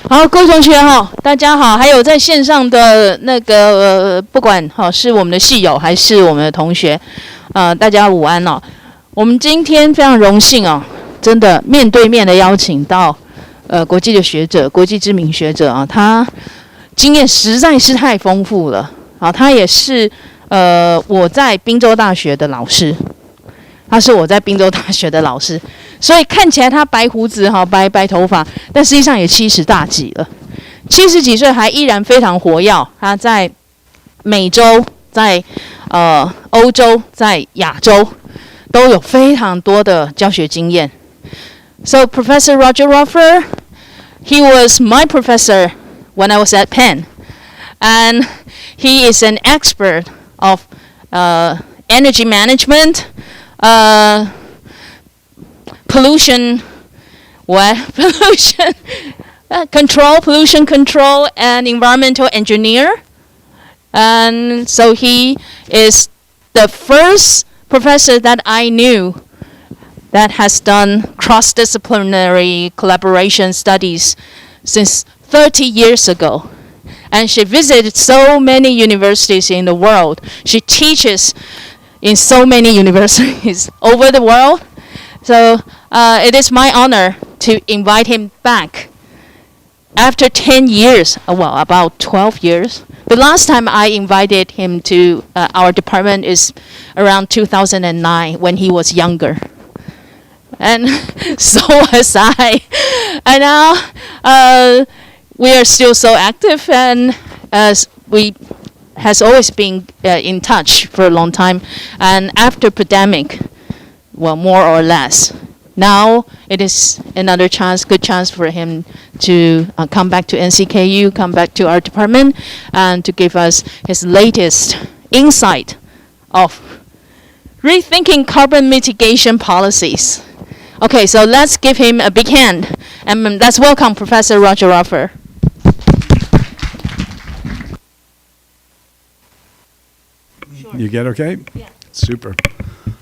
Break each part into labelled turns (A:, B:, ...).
A: 好，各位同学哈，大家好，还有在线上的那个不管是我们的系友还是我们的同学，大家午安哦。我们今天非常荣幸哦，真的面对面的邀请到国际的学者，国际知名学者啊，他经验实在是太丰富了啊，他也是我在宾州大学的老师。他是我在宾州大学的老师，所以看起来他白胡子白头发，但实际上也70大几了，70几岁还依然非常活跃。他在美洲、在欧洲、在亚洲都有非常多的教学经验。So Professor Roger Raufer, he was my professor when I was at Penn, and he is an expert of energy management. Pollution control, and environmental engineer. And so he is the first professor that I knew that has done cross-disciplinary collaboration studies since 30 years ago. And she visited so many universities in the world. She teaches in so many universities over the world. So it is my honor to invite him back after 10 years, well, about 12 years. The last time I invited him to our department is around 2009 when he was younger. And so was I. And now we are still so active, and we has always been in touch for a long time. And after pandemic, well, more or less, now it is another good chance for him to come back to NCKU, come back to our department, and to give us his latest insight of rethinking carbon mitigation policies. Okay, so let's give him a big hand, and let's welcome Professor Roger Raufer.
B: You get okay?
A: Yeah.
B: Super.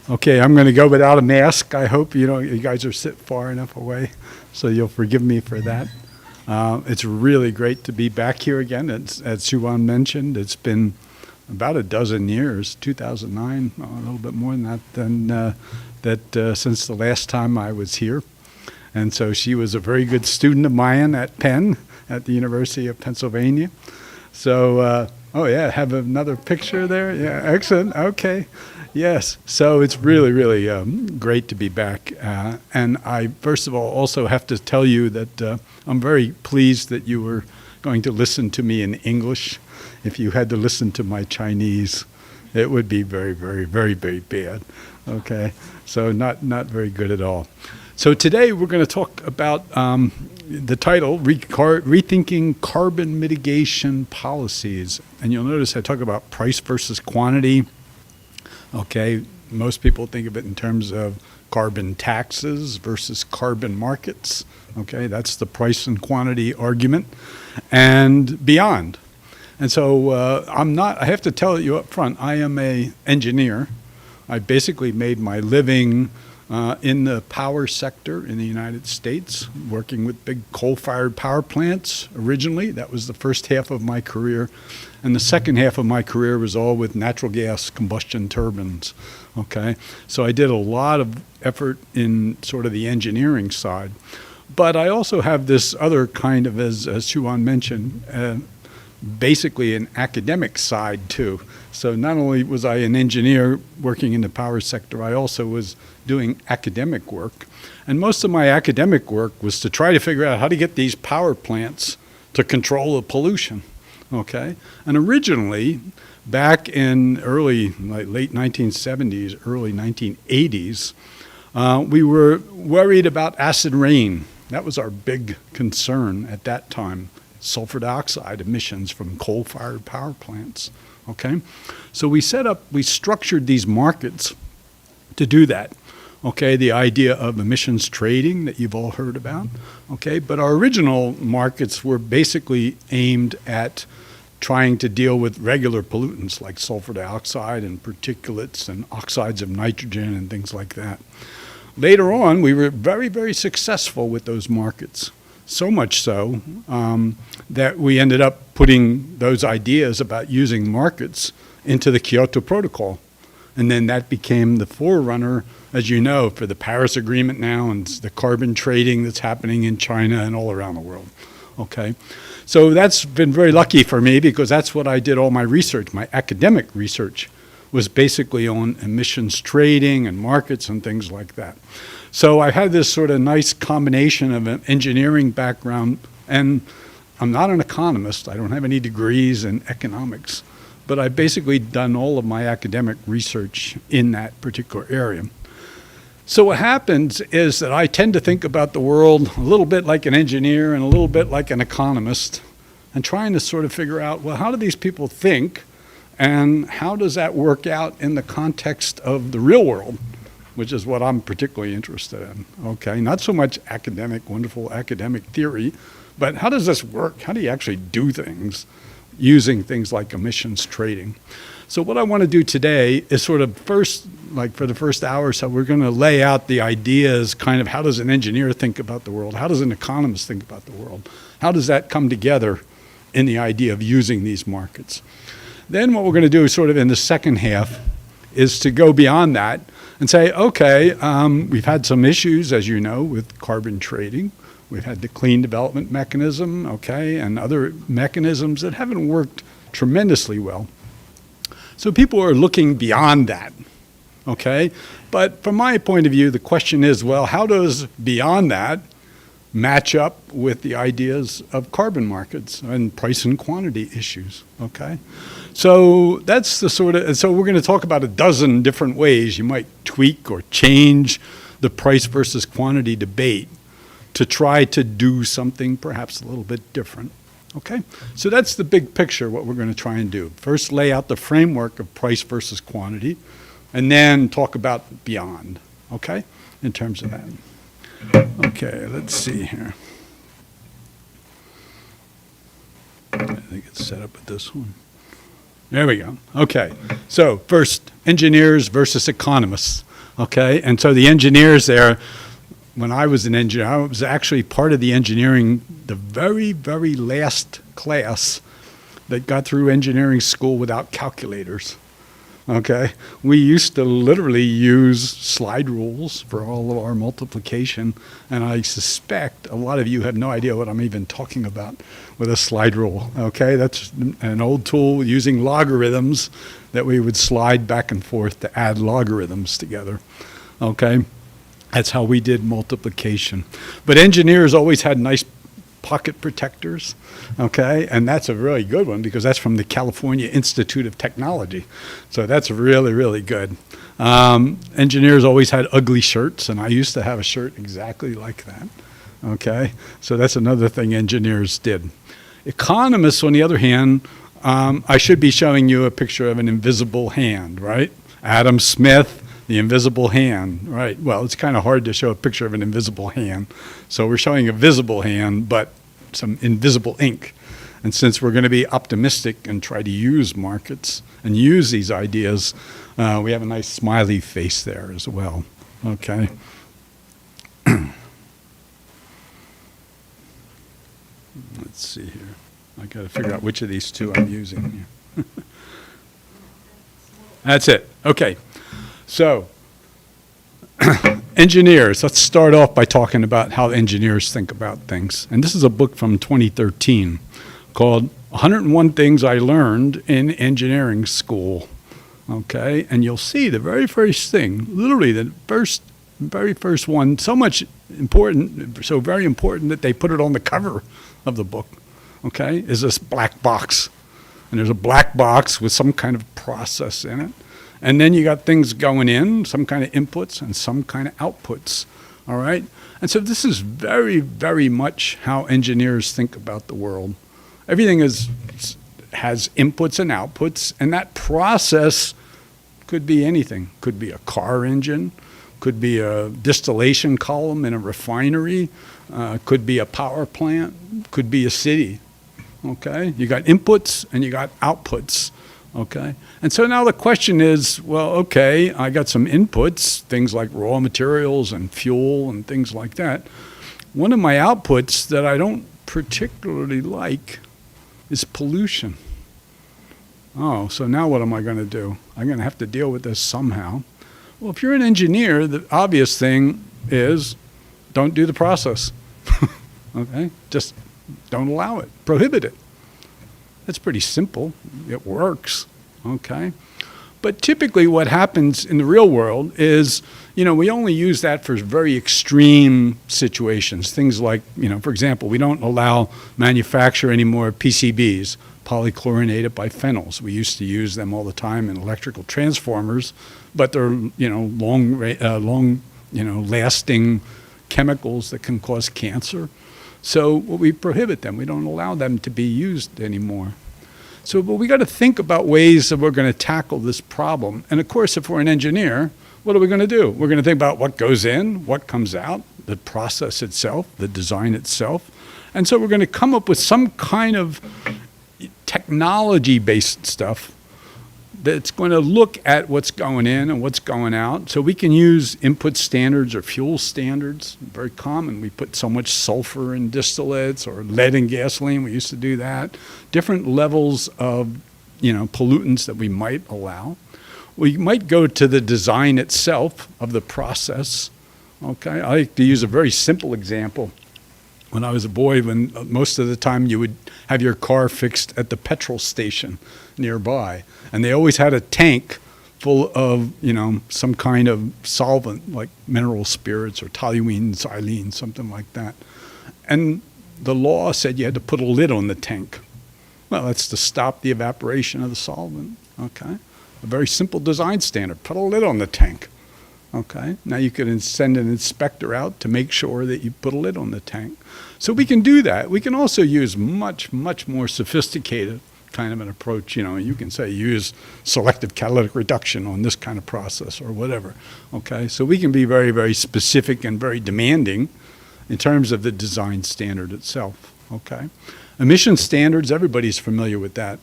B: Okay, I'm going to go without a mask. I hope you guys are sit far enough away, so you'll forgive me for that. It's really great to be back here again. As Shuan mentioned, it's been about a dozen years, 2009, a little bit more than that, since the last time I was here. And so she was a very good student of mine at Penn, at the University of Pennsylvania. So, oh yeah, have another picture there? Yeah, excellent, okay. Yes, so it's really, really great to be back. And I, first of all, also have to tell you that I'm very pleased that you were going to listen to me in English. If you had to listen to my Chinese, it would be very, very, very, very bad. Okay, so not very good at all. So today we're going to talk about the title, Rethinking Carbon Mitigation Policies. And you'll notice I talk about price versus quantity. Okay, most people think of it in terms of carbon taxes versus carbon markets. Okay, that's the price and quantity argument and beyond. And so I have to tell you up front, I am an engineer. I basically made my living in the power sector in the United States, working with big coal-fired power plants originally. That was the first half of my career. And the second half of my career was all with natural gas combustion turbines. Okay, so I did a lot of effort in sort of the engineering side. But I also have this other kind of, as Shuan mentioned, basically an academic side too. So not only was I an engineer working in the power sector, I also was doing academic work. And most of my academic work was to try to figure out how to get these power plants to control the pollution. Okay, and originally, back in late 1970s, early 1980s, we were worried about acid rain. That was our big concern at that time. Sulfur dioxide emissions from coal-fired power plants. Okay, so we structured these markets to do that. Okay, the idea of emissions trading that you've all heard about. Okay, but our original markets were basically aimed at trying to deal with regular pollutants like sulfur dioxide and particulates and oxides of nitrogen and things like that. Later on, we were very, very successful with those markets. So much so that we ended up putting those ideas about using markets into the Kyoto Protocol. And then that became the forerunner, as you know, for the Paris Agreement now and the carbon trading that's happening in China and all around the world. Okay, so that's been very lucky for me because that's what I did all my research. My academic research was basically on emissions trading and markets and things like that. So I had this sort of nice combination of an engineering background, and I'm not an economist. I don't have any degrees in economics, but I've basically done all of my academic research in that particular area. So what happens is that I tend to think about the world a little bit like an engineer and a little bit like an economist, and trying to sort of figure out, well, how do these people think, and how does that work out in the context of the real world, which is what I'm particularly interested in, okay? Not so much academic, wonderful academic theory, but how does this work? How do you actually do things using things like emissions trading? So what I want to do today is sort of first, like for the first hour or so, we're going to lay out the ideas, kind of how does an engineer think about the world? How does an economist think about the world? How does that come together in the idea of using these markets? Then what we're going to do sort of in the second half is to go beyond that and say, okay, we've had some issues, as you know, with carbon trading. We've had the clean development mechanism, okay, and other mechanisms that haven't worked tremendously well. So people are looking beyond that, okay? But from my point of view, the question is, well, how does beyond that match up with the ideas of carbon markets and price and quantity issues, okay? So that's the sort of, and so we're going to talk about a dozen different ways you might tweak or change the price versus quantity debate to try to do something perhaps a little bit different. Okay, so that's the big picture, what we're going to try and do. First, lay out the framework of price versus quantity, and then talk about beyond, okay, in terms of that. Okay, let's see here. I think it's set up with this one. There we go. Okay, so first, engineers versus economists, okay? And so the engineers there, when I was an engineer, I was actually part of the engineering, the very, very last class that got through engineering school without calculators, okay? We used to literally use slide rules for all of our multiplication, and I suspect a lot of you have no idea what I'm even talking about with a slide rule, okay? That's an old tool using logarithms that we would slide back and forth to add logarithms together, okay? That's how we did multiplication. But engineers always had nice pocket protectors, okay? And that's a really good one because that's from the California Institute of Technology. So that's really, really good. Engineers always had ugly shirts, and I used to have a shirt exactly like that, okay? So that's another thing engineers did. Economists, on the other hand, I should be showing you a picture of an invisible hand, right? Adam Smith, the invisible hand, right? Well, it's kind of hard to show a picture of an invisible hand. So we're showing a visible hand, but some invisible ink. And since we're going to be optimistic and try to use markets and use these ideas, we have a nice smiley face there as well, okay? Let's see here. I got to figure out which of these two I'm using here. That's it, okay. So, engineers, let's start off by talking about how engineers think about things. And this is a book from 2013 called 101 Things I Learned in Engineering School, okay? And you'll see the very first thing, literally the very first one, so much important, so very important that they put it on the cover of the book, okay, is this black box. And there's a black box with some kind of process in it. And then you got things going in, some kind of inputs and some kind of outputs, all right? And so this is very, very much how engineers think about the world. Everything has inputs and outputs, and that process could be anything. Could be a car engine, could be a distillation column in a refinery, could be a power plant, could be a city, okay? You got inputs and you got outputs. Okay, and so now the question is, well, okay, I got some inputs, things like raw materials and fuel and things like that, one of my outputs that I don't particularly like is pollution. Oh, so now what am I going to do? I'm going to have to deal with this somehow. Well, if you're an engineer, the obvious thing is don't do the process. Okay? Just don't allow it. Prohibit it. That's pretty simple. It works. Okay? But typically what happens in the real world is, we only use that for very extreme situations. Things like, for example, we don't allow manufacture anymore PCBs, polychlorinated biphenyls. We used to use them all the time in electrical transformers, but they're, long lasting chemicals that can cause cancer. So we prohibit them. We don't allow them to be used anymore. So, but we got to think about ways that we're going to tackle this problem. And of course, if we're an engineer, what are we going to do? We're going to think about what goes in, what comes out, the process itself, the design itself. And so we're going to come up with some kind of technology-based stuff that's going to look at what's going in and what's going out. So we can use input standards or fuel standards, very common. We put so much sulfur in distillates or lead in gasoline. We used to do that. Different levels of, pollutants that we might allow. We might go to the design itself of the process. Okay, I like to use a very simple example. When I was a boy, when most of the time you would have your car fixed at the petrol station nearby, and they always had a tank full of, some kind of solvent like mineral spirits or toluene, xylene, something like that. And the law said you had to put a lid on the tank. Well, that's to stop the evaporation of the solvent, okay? A very simple design standard, put a lid on the tank, okay? Now you can send an inspector out to make sure that you put a lid on the tank. So we can do that. We can also use much, much more sophisticated kind of an approach. You can say use selective catalytic reduction on this kind of process or whatever, okay? So we can be very, very specific and very demanding in terms of the design standard itself, okay? Emission standards, everybody's familiar with that.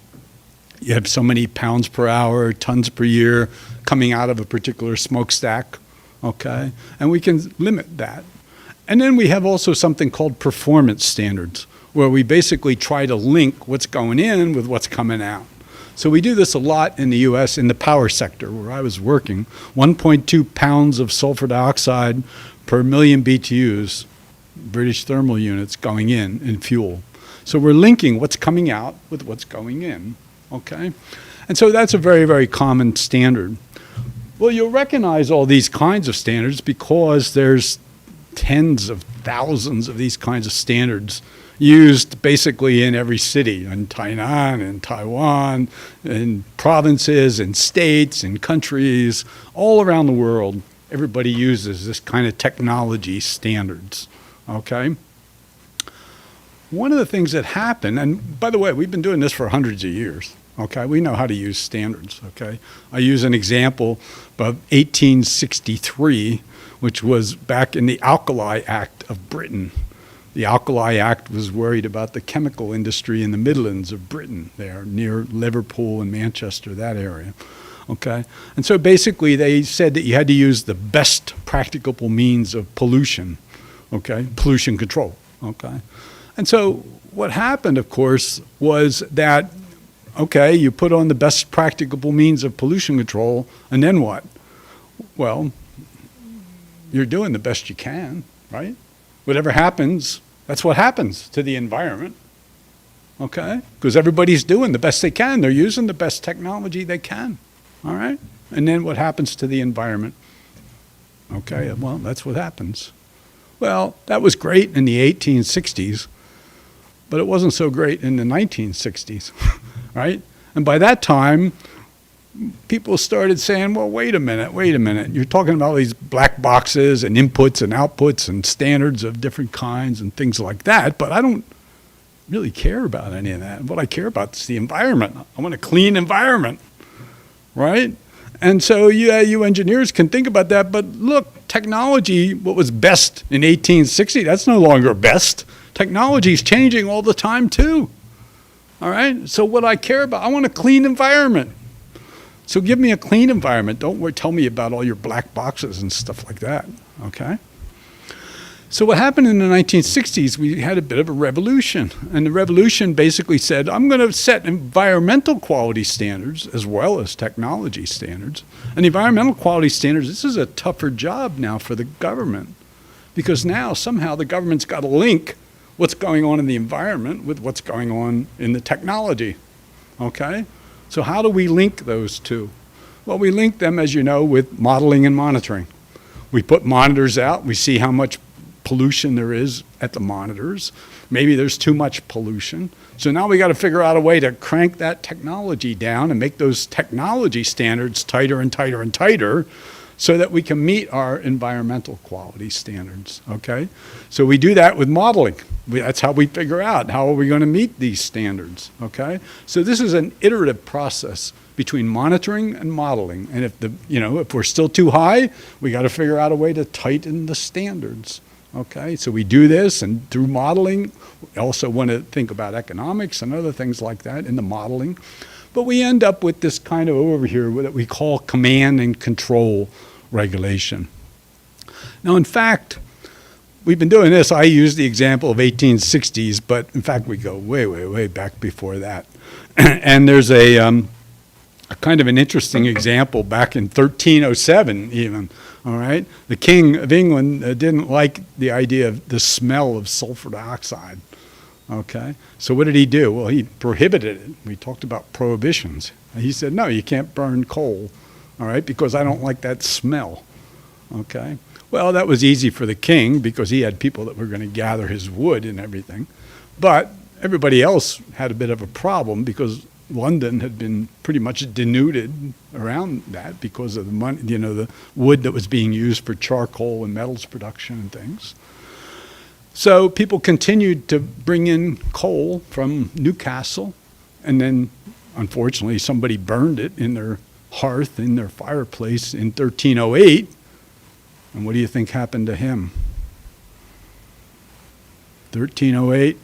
B: You have so many pounds per hour, tons per year coming out of a particular smokestack, okay? And we can limit that. And then we have also something called performance standards, where we basically try to link what's going in with what's coming out. So we do this a lot in the US in the power sector where I was working, 1.2 pounds of sulfur dioxide per million BTUs, British thermal units going in fuel. So we're linking what's coming out with what's going in, okay? And so that's a very, very common standard. Well, you'll recognize all these kinds of standards because there's tens of thousands of these kinds of standards used basically in every city, in Tainan, in Taiwan, in provinces, in states, in countries, all around the world. Everybody uses this kind of technology standards, okay? One of the things that happened, and by the way, we've been doing this for hundreds of years, okay? We know how to use standards, okay? I use an example of 1863, which was back in the Alkali Act of Britain. The Alkali Act was worried about the chemical industry in the Midlands of Britain there, near Liverpool and Manchester, that area, okay? And so basically they said that you had to use the best practicable means of pollution, okay? Pollution control, okay? And so what happened, of course, was that, okay, you put on the best practicable means of pollution control, and then what? Well, you're doing the best you can, right? Whatever happens, that's what happens to the environment, okay? Because everybody's doing the best they can. They're using the best technology they can, all right? And then what happens to the environment? Okay, well, that's what happens. Well, that was great in the 1860s, but it wasn't so great in the 1960s, right? And by that time, people started saying, well, wait a minute. You're talking about these black boxes and inputs and outputs and standards of different kinds and things like that, but I don't really care about any of that. What I care about is the environment. I want a clean environment, right? And so, yeah, you engineers can think about that, but look, technology, what was best in 1860, that's no longer best. Technology is changing all the time too, all right? So what I care about, I want a clean environment. So give me a clean environment. Don't tell me about all your black boxes and stuff like that, okay? So what happened in the 1960s, we had a bit of a revolution. And the revolution basically said, I'm going to set environmental quality standards as well as technology standards. And the environmental quality standards, this is a tougher job now for the government, because now somehow the government's got to link what's going on in the environment with what's going on in the technology, okay? So how do we link those two? Well, we link them, as you know, with modeling and monitoring. We put monitors out, we see how much pollution there is at the monitors. Maybe there's too much pollution. So now we got to figure out a way to crank that technology down and make those technology standards tighter and tighter and tighter so that we can meet our environmental quality standards, okay? So we do that with modeling. That's how we figure out how are we going to meet these standards, okay? So this is an iterative process between monitoring and modeling. And if we're still too high, we got to figure out a way to tighten the standards. Okay, so we do this, and through modeling, we also want to think about economics and other things like that in the modeling. But we end up with this kind of over here that we call command and control regulation. Now, in fact, we've been doing this. I use the example of 1860s, but in fact, we go way, way, way back before that. And there's a kind of an interesting example back in 1307 even. All right, the King of England didn't like the idea of the smell of sulfur dioxide. Okay, so what did he do? Well, he prohibited it. We talked about prohibitions. He said, no, you can't burn coal, all right, because I don't like that smell. Okay, well, that was easy for the king because he had people that were going to gather his wood and everything. But everybody else had a bit of a problem because London had been pretty much denuded around that because of the money, the wood that was being used for charcoal and metals production and things. So people continued to bring in coal from Newcastle, and then unfortunately somebody burned it in their hearth, in their fireplace in 1308. And what do you think happened to him? 1308,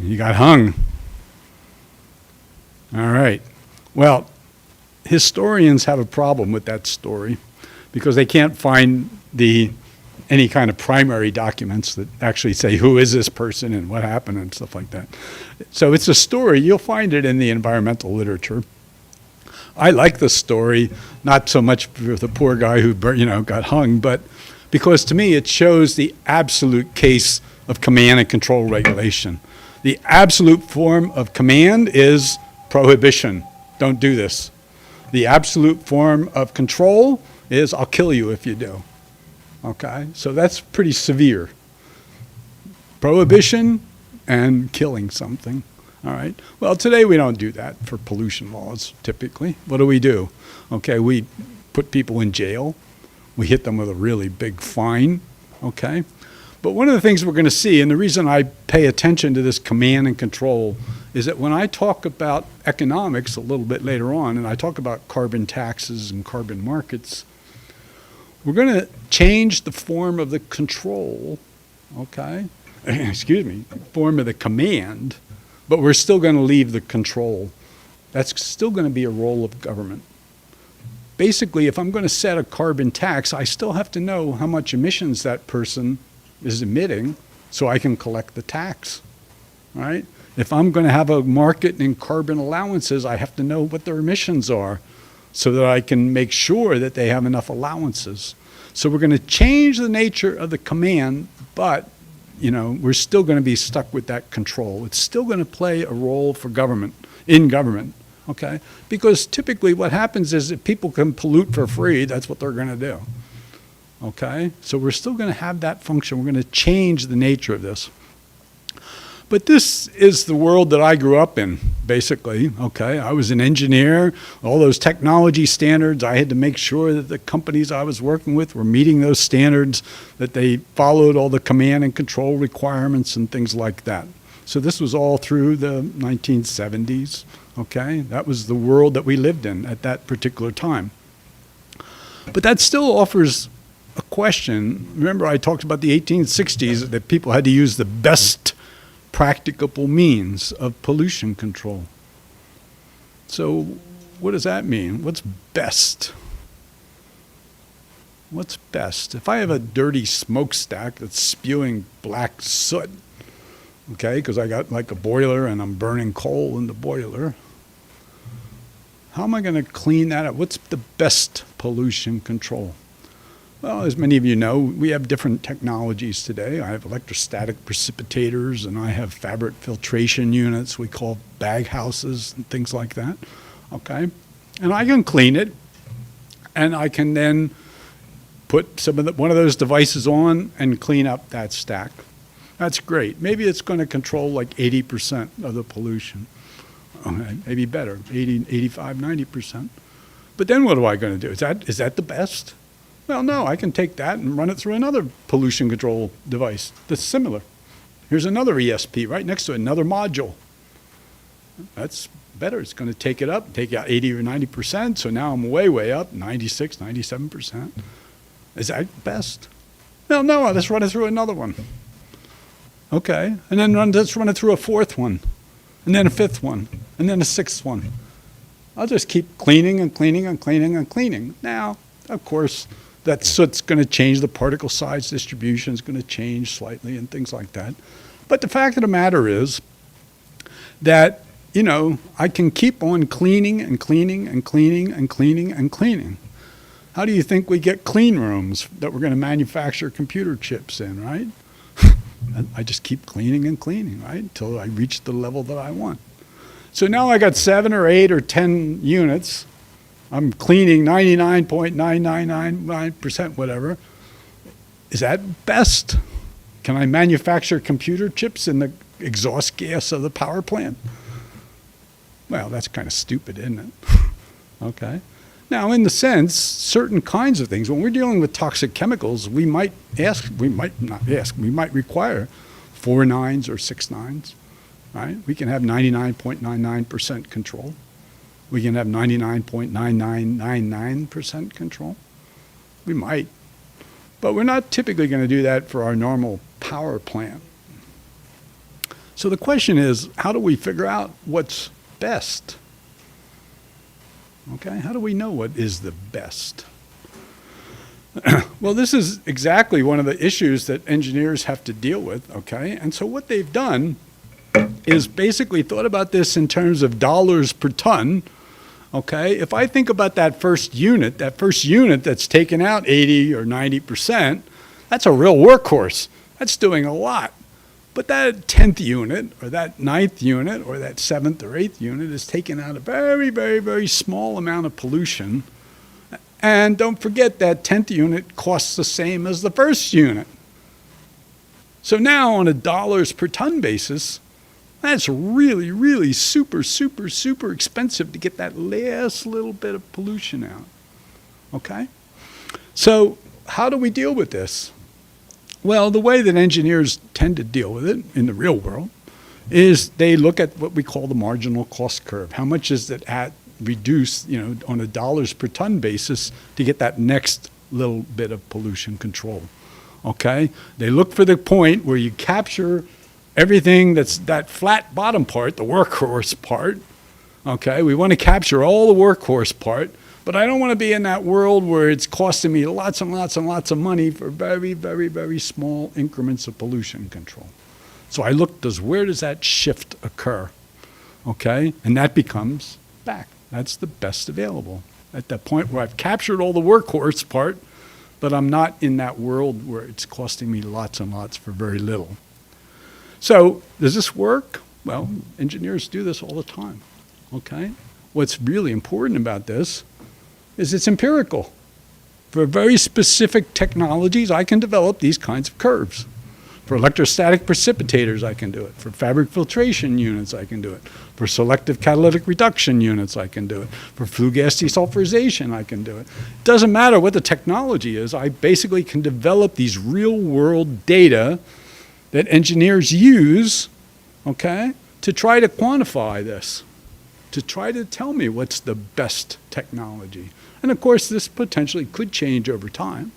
B: he got hung. All right. Well, historians have a problem with that story because they can't find any kind of primary documents that actually say who is this person and what happened and stuff like that. So it's a story. You'll find it in the environmental literature. I like the story, not so much for the poor guy who got hung, but because to me it shows the absolute case of command and control regulation. The absolute form of command is prohibition. Don't do this. The absolute form of control is I'll kill you if you do. Okay, so that's pretty severe. Prohibition and killing something. All right, well, today we don't do that for pollution laws typically. What do? Okay, we put people in jail. We hit them with a really big fine. Okay, but one of the things we're going to see, and the reason I pay attention to this command and control, is that when I talk about economics a little bit later on, and I talk about carbon taxes and carbon markets, we're going to change the form of the control, okay? Excuse me, form of the command, but we're still going to leave the control. That's still going to be a role of government. Basically, if I'm going to set a carbon tax, I still have to know how much emissions that person is emitting so I can collect the tax, right? If I'm going to have a market in carbon allowances, I have to know what their emissions are so that I can make sure that they have enough allowances. So we're going to change the nature of the command, but we're still going to be stuck with that control. It's still going to play a role for government, in government, okay? Because typically what happens is if people can pollute for free, that's what they're going to do, okay? So we're still going to have that function. We're going to change the nature of this. But this is the world that I grew up in, basically, okay? I was an engineer, all those technology standards. I had to make sure that the companies I was working with were meeting those standards, that they followed all the command and control requirements and things like that. So this was all through the 1970s, okay? That was the world that we lived in at that particular time. But that still offers a question. Remember, I talked about the 1860s, that people had to use the best practicable means of pollution control. So what does that mean? What's best? What's best? If I have a dirty smokestack that's spewing black soot, okay, because I got like a boiler and I'm burning coal in the boiler, how am I going to clean that up? What's the best pollution control? Well, as many of you know, we have different technologies today. I have electrostatic precipitators and I have fabric filtration units we call bag houses and things like that, okay? And I can clean it, and I can then put one of those devices on and clean up that stack. That's great. Maybe it's going to control like 80% of the pollution. Okay, maybe better, 80, 85, 90%. But then what am I going to do? Is that the best? Well, no, I can take that and run it through another pollution control device that's similar. Here's another ESP right next to it, another module. That's better. It's going to take it up, take out 80 or 90%, so now I'm way, way up, 96, 97%. Is that best? Well, no, let's run it through another one. Okay, and then let's run it through a fourth one, and then a fifth one, and then a sixth one. I'll just keep cleaning and cleaning and cleaning and cleaning. Now, of course, that soot's going to change, the particle size distribution is going to change slightly and things like that. But the fact of the matter is that, you know, I can keep on cleaning and cleaning and cleaning and cleaning and cleaning. How do you think we get clean rooms that we're going to manufacture computer chips in, right? I just keep cleaning and cleaning, right, until I reach the level that I want. So now I got 7 or 8 or 10 units. I'm cleaning 99.9999%, whatever. Is that best? Can I manufacture computer chips in the exhaust gas of the power plant? Well, that's kind of stupid, isn't it? Okay. Now, in the sense, certain kinds of things, when we're dealing with toxic chemicals, we might require 4 nines or 6 nines, right? We can have 99.99% control. We can have 99.9999% control. We might. But we're not typically going to do that for our normal power plant. So the question is, how do we figure out what's best? Okay, how do we know what is the best? Well, this is exactly one of the issues that engineers have to deal with, okay? And so what they've done is basically thought about this in terms of dollars per ton, okay? If I think about that first unit that's taken out 80 or 90%, that's a real workhorse. That's doing a lot. But that 10th unit or that 9th unit or that 7th or 8th unit is taking out a very, very, very small amount of pollution. And don't forget that 10th unit costs the same as the first unit. So now on a dollars per ton basis, that's really, really super, super, super expensive to get that last little bit of pollution out. Okay? So how do we deal with this? Well, the way that engineers tend to deal with it in the real world is they look at what we call the marginal cost curve. How much is it reduced, you know, on a dollars per ton basis to get that next little bit of pollution control? Okay? They look for the point where you capture everything that's that flat bottom part, the workhorse part. Okay? We want to capture all the workhorse part. But I don't want to be in that world where it's costing me lots and lots and lots of money for very, very, very small increments of pollution control. So I look, where does that shift occur? Okay? And that becomes back. That's the best available. At that point where I've captured all the workhorse part, but I'm not in that world where it's costing me lots and lots for very little. So does this work? Well, engineers do this all the time. Okay? What's really important about this is it's empirical. For very specific technologies, I can develop these kinds of curves. For electrostatic precipitators, I can do it. For fabric filtration units, I can do it. For selective catalytic reduction units, I can do it. For flue gas desulfurization, I can do it. It doesn't matter what the technology is. I basically can develop these real-world data that engineers use, okay, to try to quantify this, to try to tell me what's the best technology. And of course, this potentially could change over time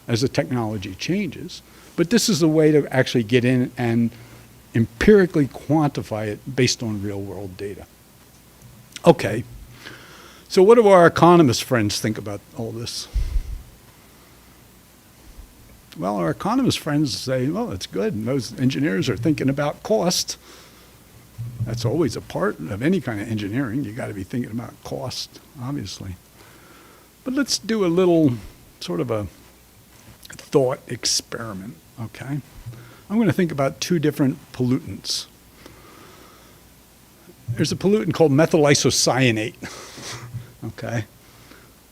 B: as the technology changes. But this is the way to actually get in and empirically quantify it based on real-world data. Okay, so what do our economist friends think about all this? Well, our economist friends say, well, it's good. And those engineers are thinking about cost. That's always a part of any kind of engineering. You got to be thinking about cost, obviously. But let's do a little sort of a thought experiment, okay? I'm going to think about two different pollutants. There's a pollutant called methyl isocyanate, okay?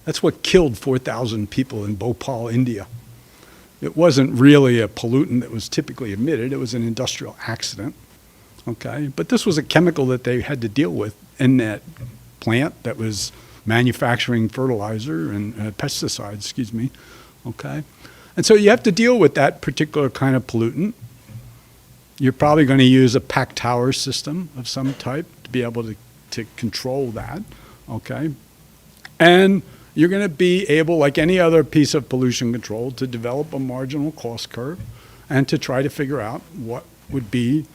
B: That's what killed 4,000 people in Bhopal, India. It wasn't really a pollutant that was typically emitted. It was an industrial accident, okay? But this was a chemical that they had to deal with in that plant that was manufacturing fertilizer and pesticides, excuse me, okay? And so you have to deal with that particular kind of pollutant. You're probably going to use a pack tower system of some type to be able to control that, okay? And you're going to be able, like any other piece of pollution control, to develop a marginal cost curve and to try to figure out what would be,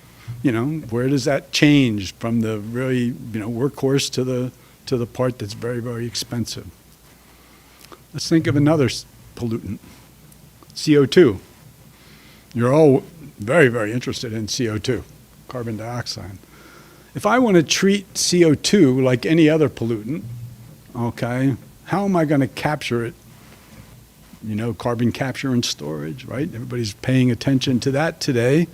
B: where does that change from the really, workhorse to the part that's very, very expensive. Let's think of another pollutant, CO2. You're all very, very interested in CO2, carbon dioxide. If I want to treat CO2 like any other pollutant, okay, how am I going to capture it? Carbon capture and storage, right? Everybody's paying attention to that today.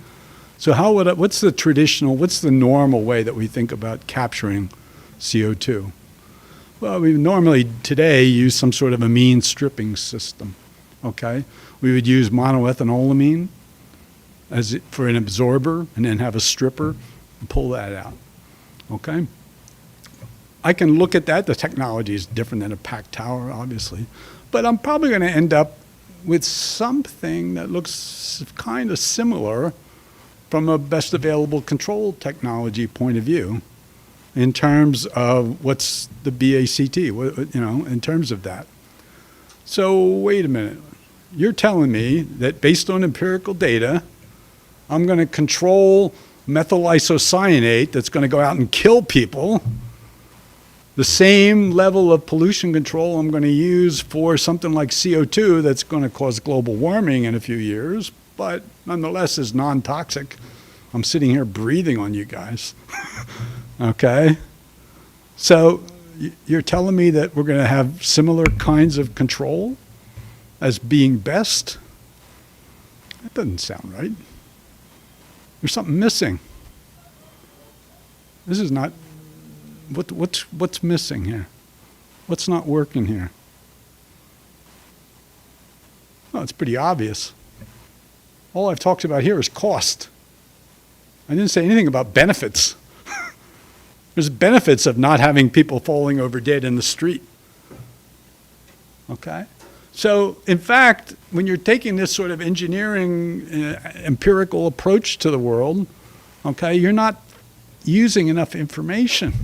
B: So what's the normal way that we think about capturing CO2? Well, we normally today use some sort of amine stripping system, okay? We would use monoethanolamine for an absorber and then have a stripper and pull that out, okay? I can look at that. The technology is different than a pack tower, obviously. But I'm probably going to end up with something that looks kind of similar from a best available control technology point of view in terms of what's the BACT, in terms of that. So wait a minute. You're telling me that based on empirical data, I'm going to control methyl isocyanate that's going to go out and kill people. The same level of pollution control I'm going to use for something like CO2 that's going to cause global warming in a few years, but nonetheless is non-toxic. I'm sitting here breathing on you guys, okay? So you're telling me that we're going to have similar kinds of control as being best? That doesn't sound right. There's something missing. This is not... What's missing here? What's not working here? Well, it's pretty obvious. All I've talked about here is cost. I didn't say anything about benefits. There's benefits of not having people falling over dead in the street. Okay? So, in fact, when you're taking this sort of engineering, empirical approach to the world, okay, you're not using enough information.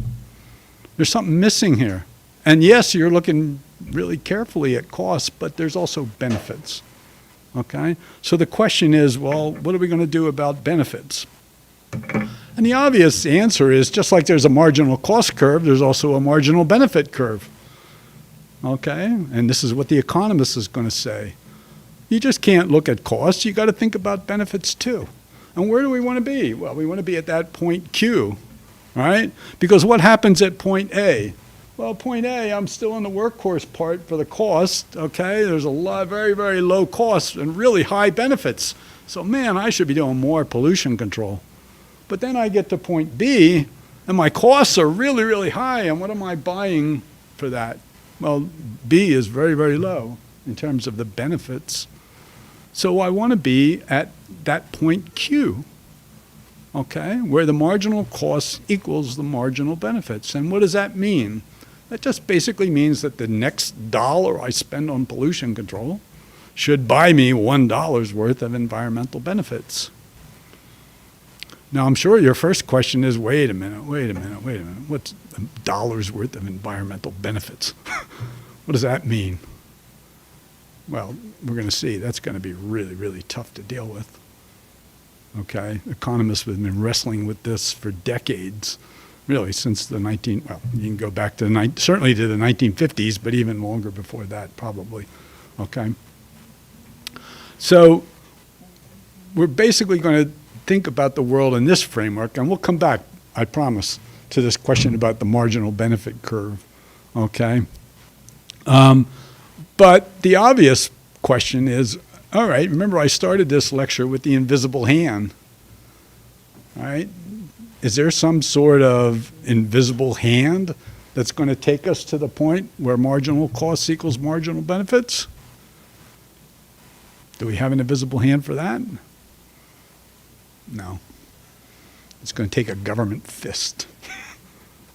B: There's something missing here. And yes, you're looking really carefully at costs, but there's also benefits, okay? So the question is, well, what are we going to do about benefits? And the obvious answer is, just like there's a marginal cost curve, there's also a marginal benefit curve, okay? And this is what the economist is going to say. You just can't look at costs. You got to think about benefits too. And where do we want to be? Well, we want to be at that point Q, right? Because what happens at point A? Well, point A, I'm still in the workhorse part for the cost, okay? There's a lot, very, very low costs and really high benefits. So, man, I should be doing more pollution control. But then I get to point B, and my costs are really, really high, and what am I buying for that? Well, B is very, very low in terms of the benefits. So I want to be at that point Q, okay, where the marginal cost equals the marginal benefits. And what does that mean? That just basically means that the next dollar I spend on pollution control should buy me $1 worth of environmental benefits. Now, I'm sure your first question is, wait a minute. What's $1 worth of environmental benefits? What does that mean? Well, we're going to see. That's going to be really, really tough to deal with. Okay? Economists have been wrestling with this for decades, really since the you can go back to certainly to the 1950s, but even longer before that, probably. Okay? So we're basically going to think about the world in this framework, and we'll come back, I promise, to this question about the marginal benefit curve, okay? But the obvious question is, all right, remember I started this lecture with the invisible hand, all right? Is there some sort of invisible hand that's going to take us to the point where marginal costs equals marginal benefits? Do we have an invisible hand for that? No. It's going to take a government fist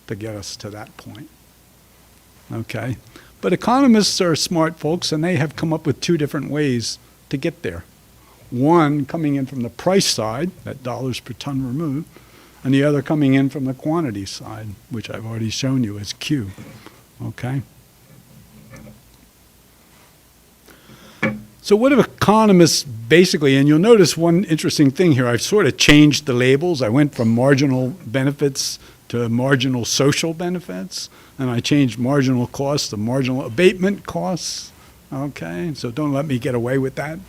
B: to get us to that point. Okay? But economists are smart folks, and they have come up with two different ways to get there. One coming in from the price side, that dollars per ton removed, and the other coming in from the quantity side, which I've already shown you as Q. Okay? So what do economists basically, and you'll notice one interesting thing here, I've sort of changed the labels. I went from marginal benefits to marginal social benefits, and I changed marginal costs to marginal abatement costs. Okay, so don't let me get away with that.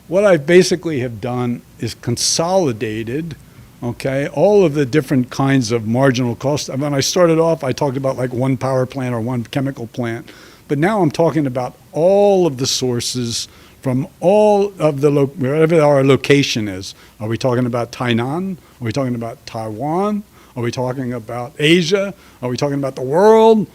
B: What I basically have done is consolidated, okay, all of the different kinds of marginal costs. When I started off, I talked about like one power plant or one chemical plant, but now I'm talking about all of the sources from all of the, wherever our location is. Are we talking about Tainan? Are we talking about Taiwan? Are we talking about Asia? Are we talking about the world?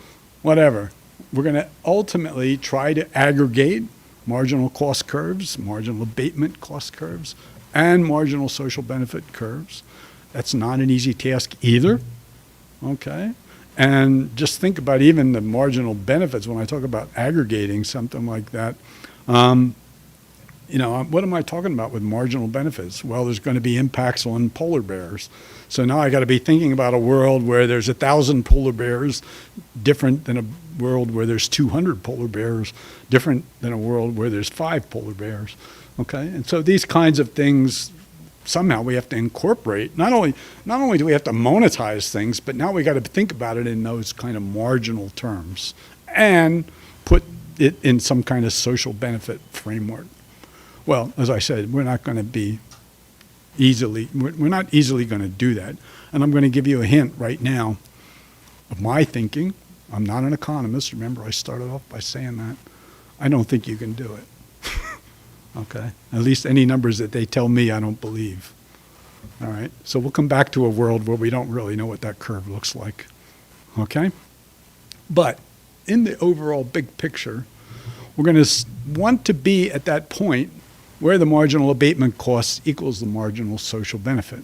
B: Whatever. We're going to ultimately try to aggregate marginal cost curves, marginal abatement cost curves, and marginal social benefit curves. That's not an easy task either, okay? And just think about even the marginal benefits when I talk about aggregating something like that. You know, what am I talking about with marginal benefits? Well, there's going to be impacts on polar bears. So now I got to be thinking about a world where there's 1,000 polar bears, different than a world where there's 200 polar bears, different than a world where there's 5 polar bears. Okay, and so these kinds of things, somehow we have to incorporate. Not only do we have to monetize things, but now we got to think about it in those kind of marginal terms and put it in some kind of social benefit framework. Well, as I said, we're not going to be easily, we're not easily going to do that. And I'm going to give you a hint right now of my thinking. I'm not an economist. Remember, I started off by saying that. I don't think you can do it. Okay? At least any numbers that they tell me, I don't believe. All right? So we'll come back to a world where we don't really know what that curve looks like. Okay? But in the overall big picture, we're going to want to be at that point where the marginal abatement cost equals the marginal social benefit.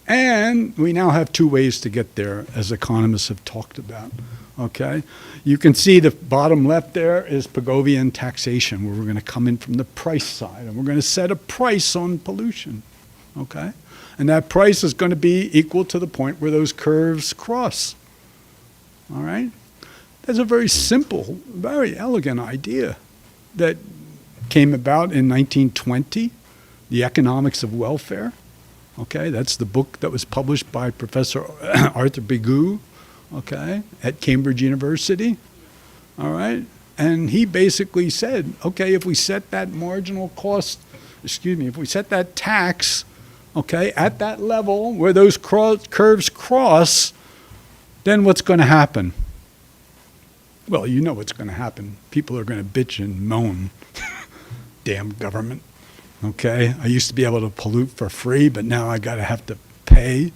B: And we now have two ways to get there, as economists have talked about. Okay? You can see the bottom left there is Pigovian taxation, where we're going to come in from the price side, and we're going to set a price on pollution. Okay? And that price is going to be equal to the point where those curves cross. All right? That's a very simple, very elegant idea that came about in 1920, The Economics of Welfare. Okay, that's the book that was published by Professor Arthur Bigot, okay, at Cambridge University. All right, and he basically said, okay, if we set that marginal cost, if we set that tax, okay, at that level where those curves cross, then what's going to happen? Well, you know what's going to happen. People are going to bitch and moan. Damn government. Okay, I used to be able to pollute for free, but now I got to have to pay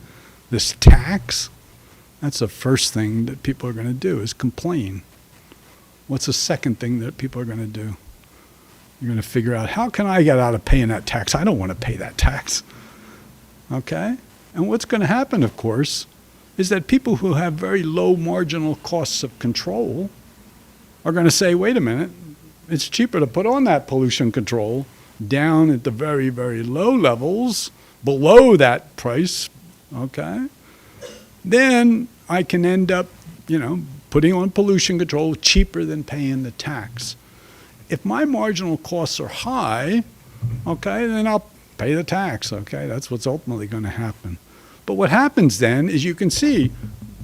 B: this tax. That's the first thing that people are going to do, is complain. What's the second thing that people are going to do? You're going to figure out, how can I get out of paying that tax? I don't want to pay that tax. Okay? And what's going to happen, of course, is that people who have very low marginal costs of control are going to say, wait a minute, it's cheaper to put on that pollution control down at the very, very low levels, below that price, okay? Then I can end up, putting on pollution control cheaper than paying the tax. If my marginal costs are high, okay, then I'll pay the tax, okay? That's what's ultimately going to happen. But what happens then is you can see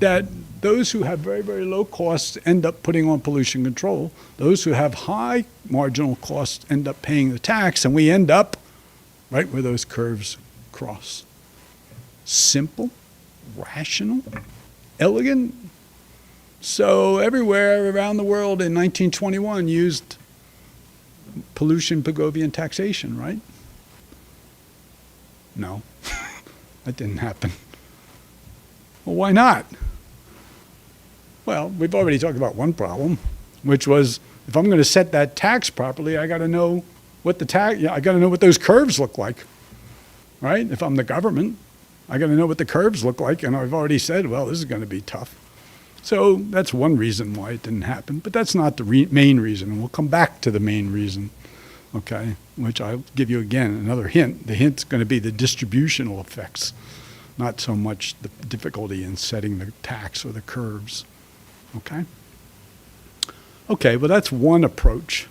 B: that those who have very, very low costs end up putting on pollution control. Those who have high marginal costs end up paying the tax, and we end up right where those curves cross. Simple, rational, elegant. So everywhere around the world in 1921 used pollution Pigovian taxation, right? No, that didn't happen. Well, why not? Well, we've already talked about one problem, which was if I'm going to set that tax properly, I got to know what I got to know what those curves look like, right? If I'm the government, I got to know what the curves look like, and I've already said, well, this is going to be tough. So that's one reason why it didn't happen, but that's not the main reason, and we'll come back to the main reason, okay, which I'll give you again another hint. The hint's going to be the distributional effects, not so much the difficulty in setting the tax or the curves, okay? Okay, well, that's one approach,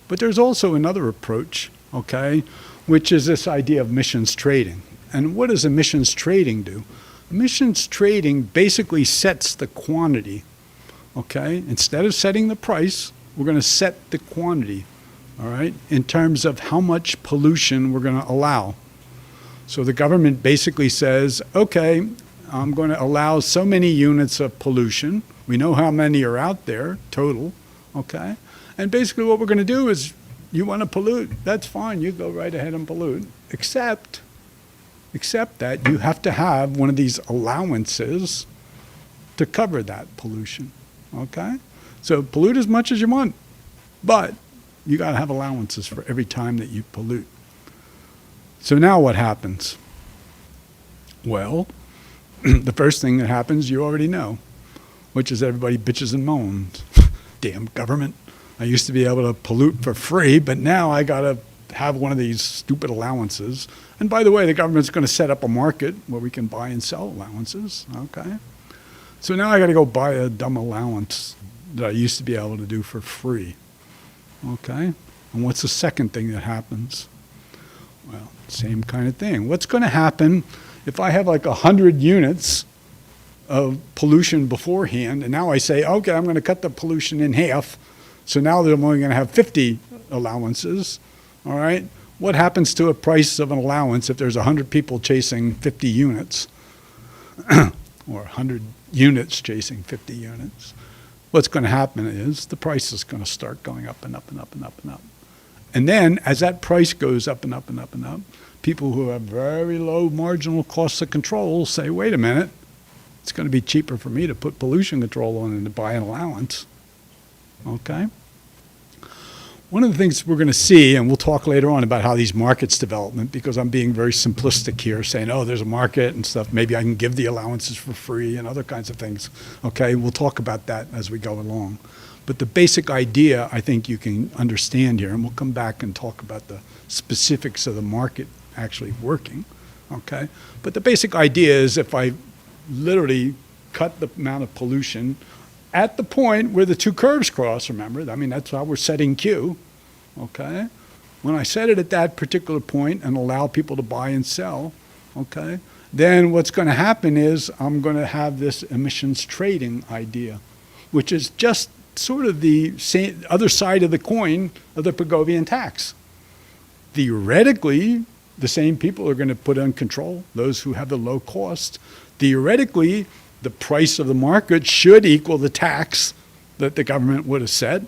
B: but there's also another approach, okay, which is this idea of emissions trading. And what does emissions trading do? Emissions trading basically sets the quantity, okay? Instead of setting the price, we're going to set the quantity, all right, in terms of how much pollution we're going to allow. So the government basically says, okay, I'm going to allow so many units of pollution. We know how many are out there, total, okay? And basically what we're going to do is, you want to pollute, that's fine, you go right ahead and pollute, except that you have to have one of these allowances to cover that pollution, okay? So pollute as much as you want, but you got to have allowances for every time that you pollute. So now what happens? Well, the first thing that happens you already know, which is everybody bitches and moans. Damn government. I used to be able to pollute for free, but now I got to have one of these stupid allowances. And by the way, the government's going to set up a market where we can buy and sell allowances, okay? So now I got to go buy a dumb allowance that I used to be able to do for free, okay? And what's the second thing that happens? Well, same kind of thing. What's going to happen if I have like 100 units of pollution beforehand, and now I say, okay, I'm going to cut the pollution in half, so now I'm only going to have 50 allowances, all right? What happens to a price of an allowance if there's 100 people chasing 50 units, or 100 units chasing 50 units? What's going to happen is the price is going to start going up and up and up and up and up. And then as that price goes up and up and up and up, people who have very low marginal costs of control say, wait a minute, it's going to be cheaper for me to put pollution control on than to buy an allowance, okay? One of the things we're going to see, and we'll talk later on about how these markets development, because I'm being very simplistic here, saying, oh, there's a market and stuff. Maybe I can give the allowances for free and other kinds of things. Okay, we'll talk about that as we go along. But the basic idea, I think you can understand here, and we'll come back and talk about the specifics of the market actually working, okay? But the basic idea is if I literally cut the amount of pollution at the point where the two curves cross, remember, I mean, that's how we're setting Q, okay? When I set it at that particular point and allow people to buy and sell, okay, then what's going to happen is I'm going to have this emissions trading idea, which is just sort of the same, other side of the coin of the Pigovian tax. Theoretically, the same people are going to put on control, those who have the low cost. Theoretically, the price of the market should equal the tax that the government would have set,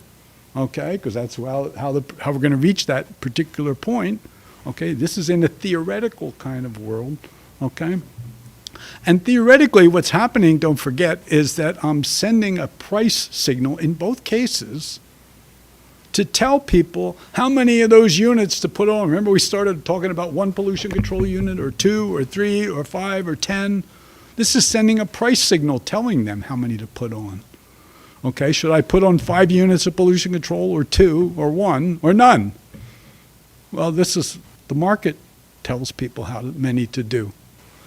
B: okay, because that's how we're going to reach that particular point, okay? This is in a theoretical kind of world, okay? And theoretically, what's happening, don't forget, is that I'm sending a price signal in both cases to tell people how many of those units to put on. Remember, we started talking about one pollution control unit or 2 or 3 or 5 or 10. This is sending a price signal telling them how many to put on. Okay, should I put on 5 units of pollution control or 2 or 1 or none? Well, this is, the market tells people how many to do.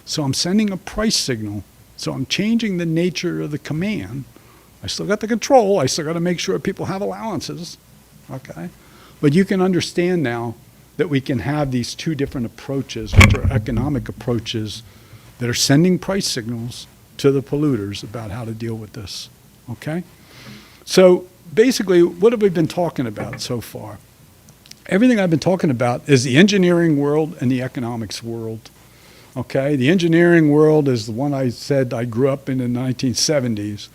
B: So I'm sending a price signal. So I'm changing the nature of the command. I still got the control. I still got to make sure people have allowances. Okay, but you can understand now that we can have these two different approaches, which are economic approaches that are sending price signals to the polluters about how to deal with this, okay? So basically, what have we been talking about so far? Everything I've been talking about is the engineering world and the economics world, okay? The engineering world is the one I said I grew up in the 1970s.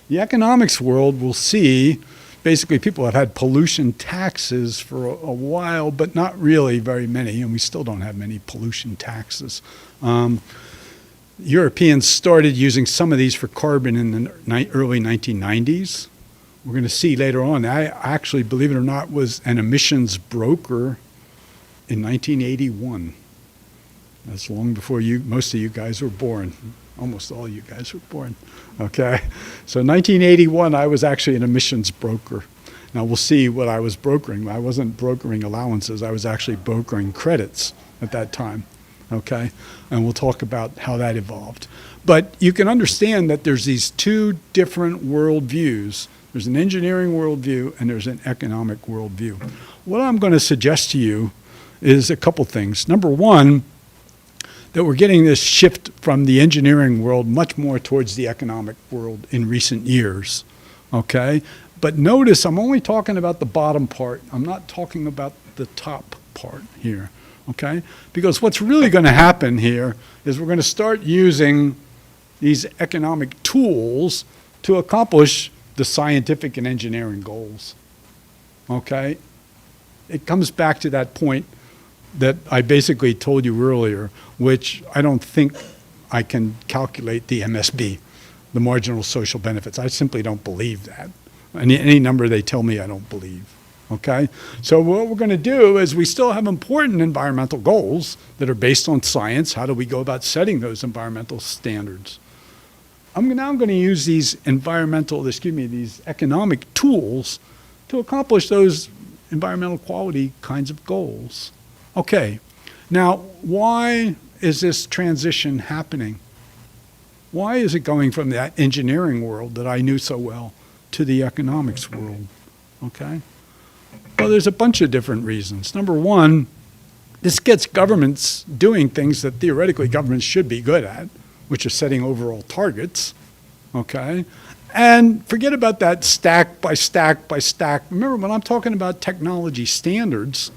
B: The economics world will see basically people have had pollution taxes for a while, but not really very many, and we still don't have many pollution taxes. Europeans started using some of these for carbon in the early 1990s. We're going to see later on, I actually, believe it or not, was an emissions broker in 1981. That's long before most of you guys were born. Almost all you guys were born, okay? So 1981, I was actually an emissions broker. Now we'll see what I was brokering. I wasn't brokering allowances. I was actually brokering credits at that time, okay? And we'll talk about how that evolved. But you can understand that there's these two different worldviews. There's an engineering worldview and there's an economic worldview. What I'm going to suggest to you is a couple things. Number one, that we're getting this shift from the engineering world much more towards the economic world in recent years, okay? But notice I'm only talking about the bottom part. I'm not talking about the top part here, okay? Because what's really going to happen here is we're going to start using these economic tools to accomplish the scientific and engineering goals, okay? It comes back to that point that I basically told you earlier, which I don't think I can calculate the MSB, the marginal social benefits. I simply don't believe that. Any number they tell me, I don't believe, okay? So what we're going to do is we still have important environmental goals that are based on science. How do we go about setting those environmental standards? I'm now going to use these these economic tools to accomplish those environmental quality kinds of goals. Okay, now why is this transition happening? Why is it going from that engineering world that I knew so well to the economics world? Okay, well, there's a bunch of different reasons. Number one, this gets governments doing things that theoretically governments should be good at, which is setting overall targets, okay? And forget about that stack by stack by stack. Remember, when I'm talking about technology standards,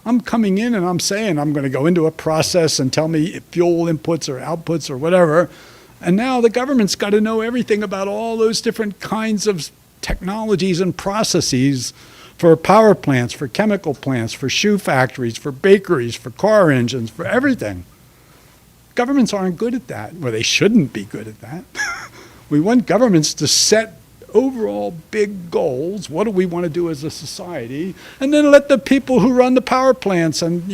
B: I'm coming in and I'm saying I'm going to go into a process and tell me fuel inputs or outputs or whatever. And now the government's got to know everything about all those different kinds of technologies and processes for power plants, for chemical plants, for shoe factories, for bakeries, for car engines, for everything. Governments aren't good at that, or they shouldn't be good at that. We want governments to set overall big goals. What do we want to do as a society? And then let the people who run the power plants and,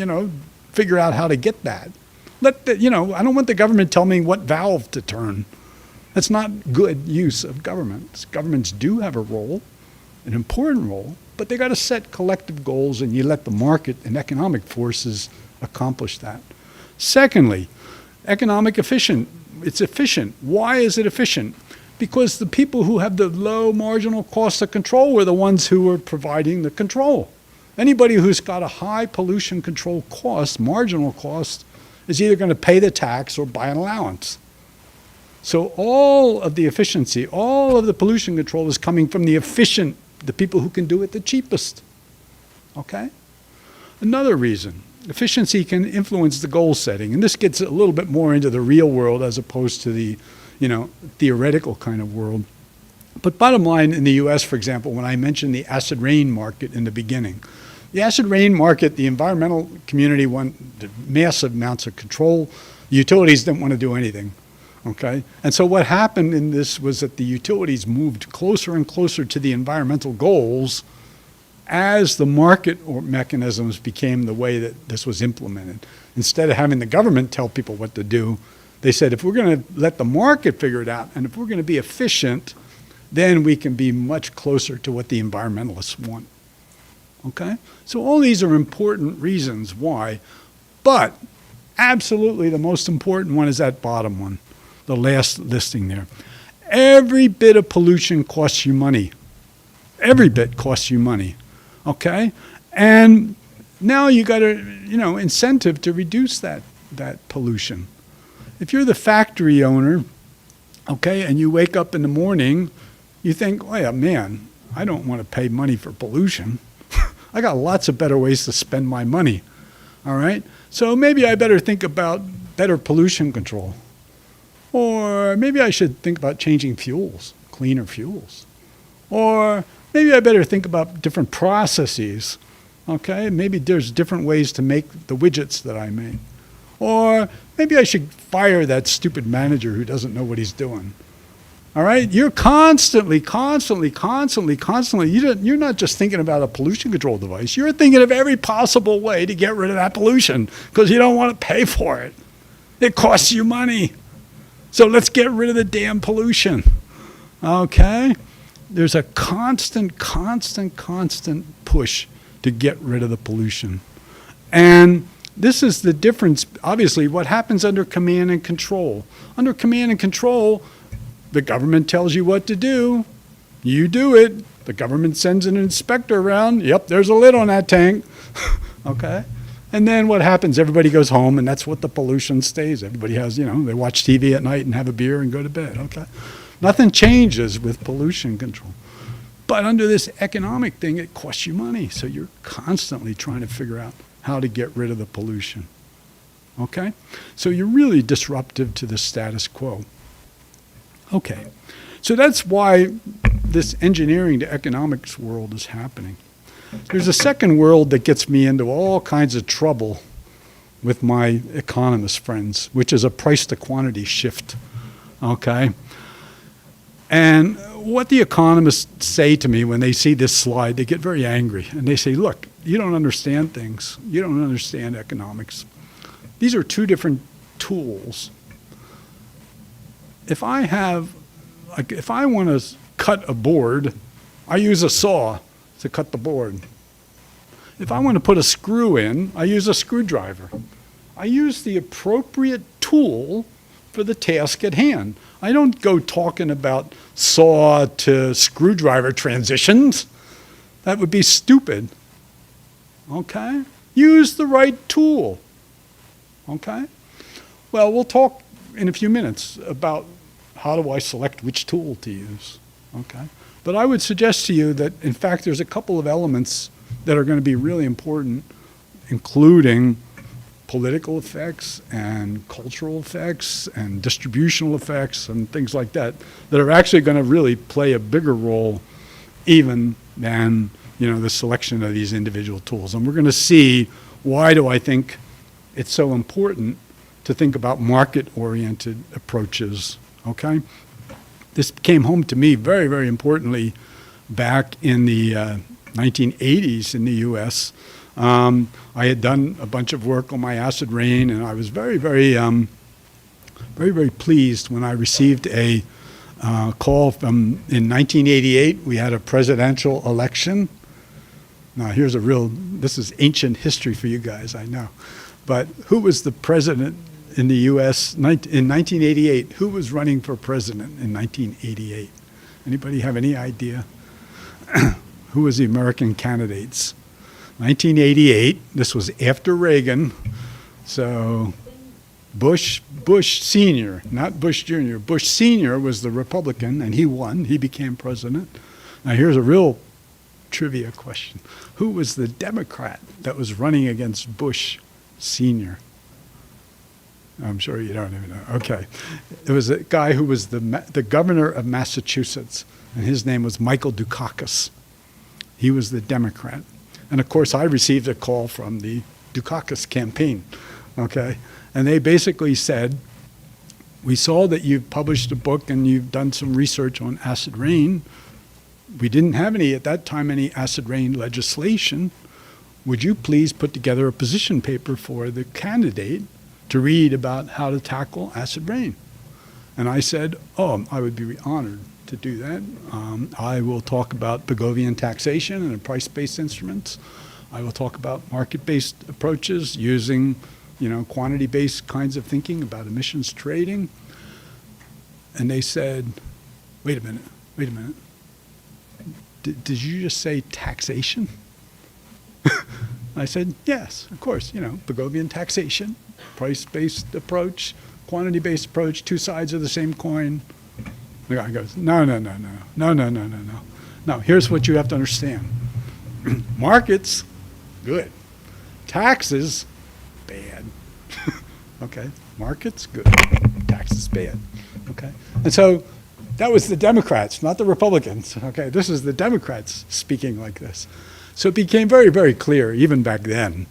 B: figure out how to get that. I don't want the government telling me what valve to turn. That's not good use of governments. Governments do have a role, an important role, but they got to set collective goals and you let the market and economic forces accomplish that. Secondly, economic efficient. It's efficient. Why is it efficient? Because the people who have the low marginal cost of control are the ones who are providing the control. Anybody who's got a high pollution control cost, marginal cost, is either going to pay the tax or buy an allowance. So all of the efficiency, all of the pollution control is coming from the people who can do it the cheapest. Okay? Another reason, efficiency can influence the goal setting, and this gets a little bit more into the real world as opposed to the theoretical kind of world. But bottom line, in the US, for example, when I mentioned the acid rain market in the beginning, the acid rain market, the environmental community wanted massive amounts of control. The utilities didn't want to do anything, okay? And so what happened in this was that the utilities moved closer and closer to the environmental goals as the market or mechanisms became the way that this was implemented. Instead of having the government tell people what to do, they said, if we're going to let the market figure it out, and if we're going to be efficient, then we can be much closer to what the environmentalists want. Okay? So all these are important reasons why, but absolutely the most important one is that bottom one, the last listing there. Every bit of pollution costs you money. Every bit costs you money. Okay? And now you got an incentive to reduce that pollution. If you're the factory owner okay, and you wake up in the morning, you think, oh yeah, man, I don't want to pay money for pollution. I got lots of better ways to spend my money, all right? So maybe I better think about better pollution control. Or maybe I should think about changing fuels, cleaner fuels. Or maybe I better think about different processes, okay? Maybe there's different ways to make the widgets that I make. Or maybe I should fire that stupid manager who doesn't know what he's doing. All right? You're constantly, you're not just thinking about a pollution control device. You're thinking of every possible way to get rid of that pollution because you don't want to pay for it. It costs you money. So let's get rid of the damn pollution. Okay? There's a constant push to get rid of the pollution. And this is the difference, obviously, what happens under command and control. Under command and control, the government tells you what to do. You do it. The government sends an inspector around. Yep, there's a lid on that tank. Okay? And then what happens? Everybody goes home, and that's what the pollution stays. Everybody has, they watch TV at night and have a beer and go to bed. Okay? Nothing changes with pollution control. But under this economic thing, it costs you money. So you're constantly trying to figure out how to get rid of the pollution. Okay? So you're really disruptive to the status quo. Okay. So that's why this engineering to economics world is happening. There's a second world that gets me into all kinds of trouble with my economist friends, which is a price to quantity shift. Okay? And what the economists say to me when they see this slide, they get very angry. And they say, look, you don't understand things. You don't understand economics. These are two different tools. If I want to cut a board, I use a saw to cut the board. If I want to put a screw in, I use a screwdriver. I use the appropriate tool for the task at hand. I don't go talking about saw to screwdriver transitions. That would be stupid. Okay? Use the right tool. Okay? Well, we'll talk in a few minutes about how do I select which tool to use. Okay? But I would suggest to you that, in fact, there's a couple of elements that are going to be really important, including political effects and cultural effects and distributional effects and things like that, that are actually going to really play a bigger role even than, the selection of these individual tools. And we're going to see why do I think it's so important to think about market-oriented approaches, okay? This came home to me very, very importantly back in the 1980s in the U.S. I had done a bunch of work on my acid rain, and I was very, very pleased when I received a call from, in 1988, we had a presidential election. Now, this is ancient history for you guys, I know. But who was the president in the U.S. in 1988? Who was running for president in 1988? Anybody have any idea? Who was the American candidates? 1988, this was after Reagan, so Bush Sr., not Bush Jr., Bush Sr. was the Republican, and he won. He became president. Now here's a real trivia question. Who was the Democrat that was running against Bush Sr.? I'm sure you don't even know. Okay. It was a guy who was the governor of Massachusetts, and his name was Michael Dukakis. He was the Democrat. And of course, I received a call from the Dukakis campaign, okay? And they basically said, we saw that you've published a book and you've done some research on acid rain. We didn't have at that time, any acid rain legislation. Would you please put together a position paper for the candidate to read about how to tackle acid rain? And I said, I would be honored to do that. I will talk about Pigovian taxation and price-based instruments. I will talk about market-based approaches using, quantity-based kinds of thinking about emissions trading. And they said, wait a minute. Did you just say taxation? I said, yes, of course, Pigovian taxation, price-based approach, quantity-based approach, two sides of the same coin. The guy goes, no. No, here's what you have to understand. Markets, good. Taxes, bad. Okay, markets, good. Taxes, bad. Okay, and so that was the Democrats, not the Republicans. Okay, this is the Democrats speaking like this. So it became very, very clear, even back then,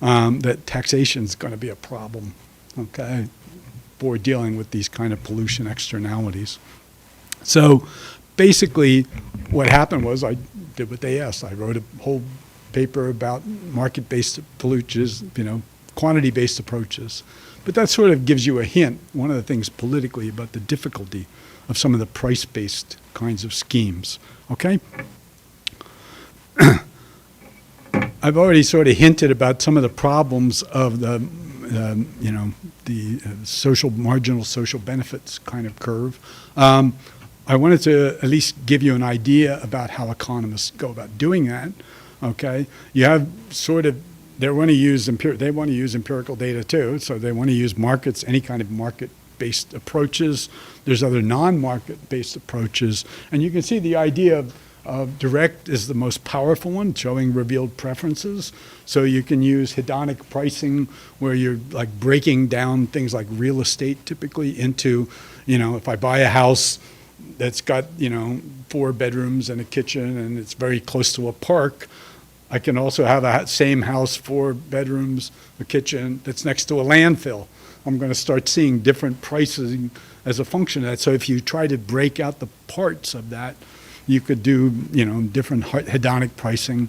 B: that taxation is going to be a problem, okay, for dealing with these kind of pollution externalities. So basically what happened was I did what they asked. I wrote a whole paper about market-based approaches, quantity-based approaches. But that sort of gives you a hint, one of the things politically, about the difficulty of some of the price-based kinds of schemes, okay? I've already sort of hinted about some of the problems of the marginal social benefits kind of curve. I wanted to at least give you an idea about how economists go about doing that, okay? You have sort of, they want to use empirical data too, so they want to use markets, any kind of market-based approaches. There's other non-market-based approaches, and you can see the idea of direct is the most powerful one, showing revealed preferences. So you can use hedonic pricing, where you're like breaking down things like real estate typically into, if I buy a house that's got, 4 bedrooms and a kitchen and it's very close to a park, I can also have a same house, 4 bedrooms, a kitchen that's next to a landfill. I'm going to start seeing different prices as a function of that. So if you try to break out the parts of that, you could do, different hedonic pricing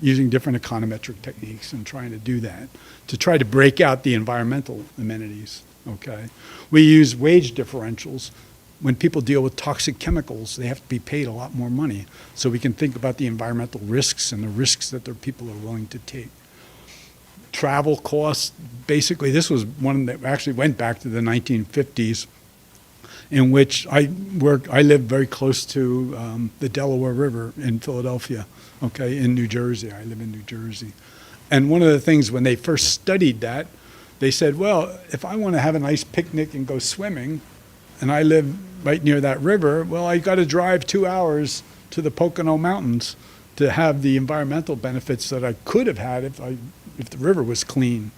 B: using different econometric techniques and trying to do that to try to break out the environmental amenities, okay? We use wage differentials. When people deal with toxic chemicals, they have to be paid a lot more money. So we can think about the environmental risks and the risks that their people are willing to take. Travel costs, basically this was one that actually went back to the 1950s, in which I lived very close to the Delaware River in Philadelphia, okay, in New Jersey. I live in New Jersey. And one of the things when they first studied that, they said, well, if I want to have a nice picnic and go swimming, and I live right near that river, well, I got to drive 2 hours to the Pocono Mountains to have the environmental benefits that I could have had if the river was clean.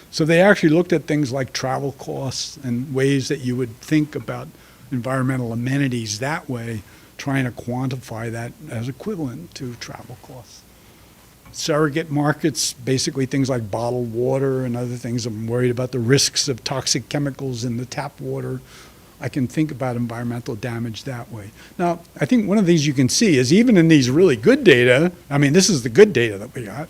B: So they actually looked at things like travel costs and ways that you would think about environmental amenities that way, trying to quantify that as equivalent to travel costs. Surrogate markets, basically things like bottled water and other things. I'm worried about the risks of toxic chemicals in the tap water. I can think about environmental damage that way. Now, I think one of the things you can see is even in these really good data, I mean, this is the good data that we got,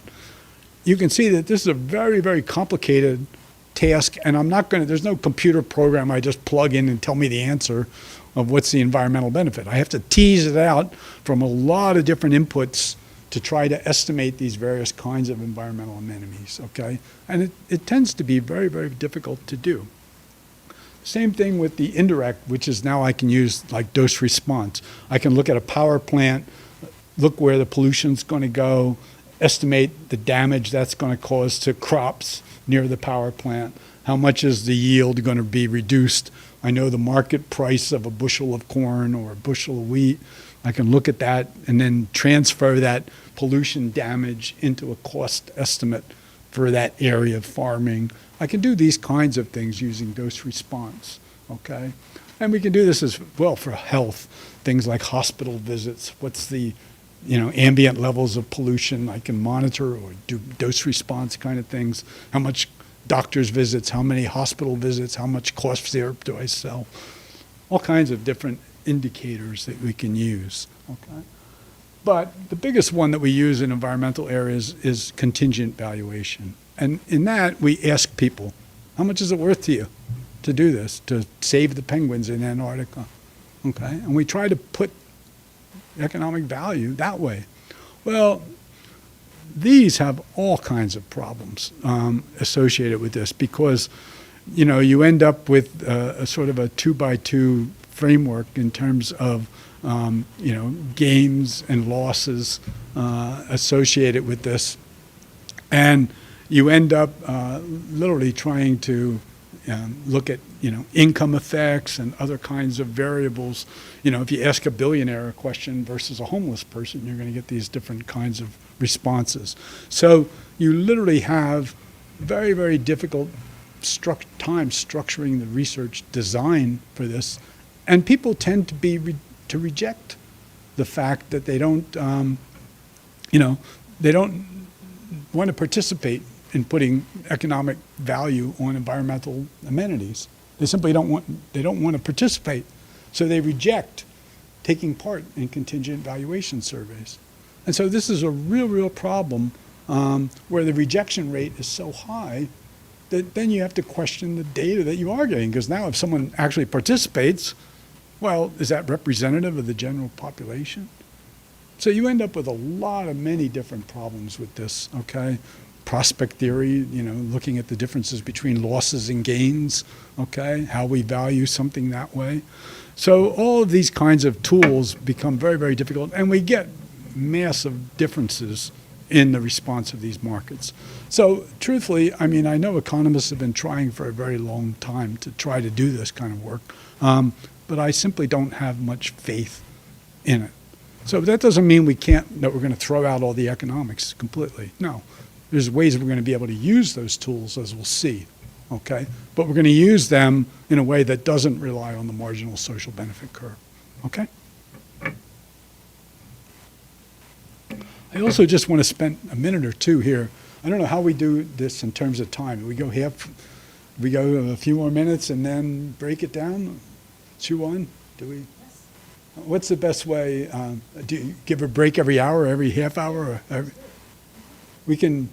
B: you can see that this is a very, very complicated task, and there's no computer program I just plug in and tell me the answer of what's the environmental benefit. I have to tease it out from a lot of different inputs to try to estimate these various kinds of environmental amenities, okay? And it tends to be very, very difficult to do. Same thing with the indirect, which is now I can use like dose response. I can look at a power plant, look where the pollution's going to go, estimate the damage that's going to cause to crops near the power plant. How much is the yield going to be reduced? I know the market price of a bushel of corn or a bushel of wheat. I can look at that and then transfer that pollution damage into a cost estimate for that area of farming. I can do these kinds of things using dose response, okay? And we can do this as well for health, things like hospital visits. What's the ambient levels of pollution I can monitor, or do dose response kind of things. How much doctor's visits, how many hospital visits, how much cough syrup do I sell? All kinds of different indicators that we can use, okay? But the biggest one that we use in environmental areas is contingent valuation. And in that, we ask people, how much is it worth to you to do this, to save the penguins in Antarctica, okay? And we try to put economic value that way. Well, these have all kinds of problems associated with this because, you end up with a sort of a 2x2 framework in terms of, gains and losses associated with this. And you end up literally trying to, look at, income effects and other kinds of variables. If you ask a billionaire a question versus a homeless person, you're going to get these different kinds of responses. So you literally have very, very difficult time structuring the research design for this, and people tend to reject the fact that they don't, they don't want to participate in putting economic value on environmental amenities. They simply don't want to participate, so they reject taking part in contingent valuation surveys. And so this is a real problem where the rejection rate is so high that then you have to question the data that you are getting, because now if someone actually participates, well, is that representative of the general population? So you end up with many different problems with this, okay? Prospect theory, looking at the differences between losses and gains, okay? How we value something that way. So all of these kinds of tools become very, very difficult, and we get massive differences in the response of these markets. So truthfully, I know economists have been trying for a very long time to try to do this kind of work, but I simply don't have much faith in it. So that doesn't mean that we're going to throw out all the economics completely. No, there's ways we're going to be able to use those tools, as we'll see, okay? But we're going to use them in a way that doesn't rely on the marginal social benefit curve, okay? I also just want to spend a minute or two here. I don't know how we do this in terms of time. We go a few more minutes and then break it down, chew on? Do we? Yes. What's the best way? Do you give a break every hour, every half hour? We can,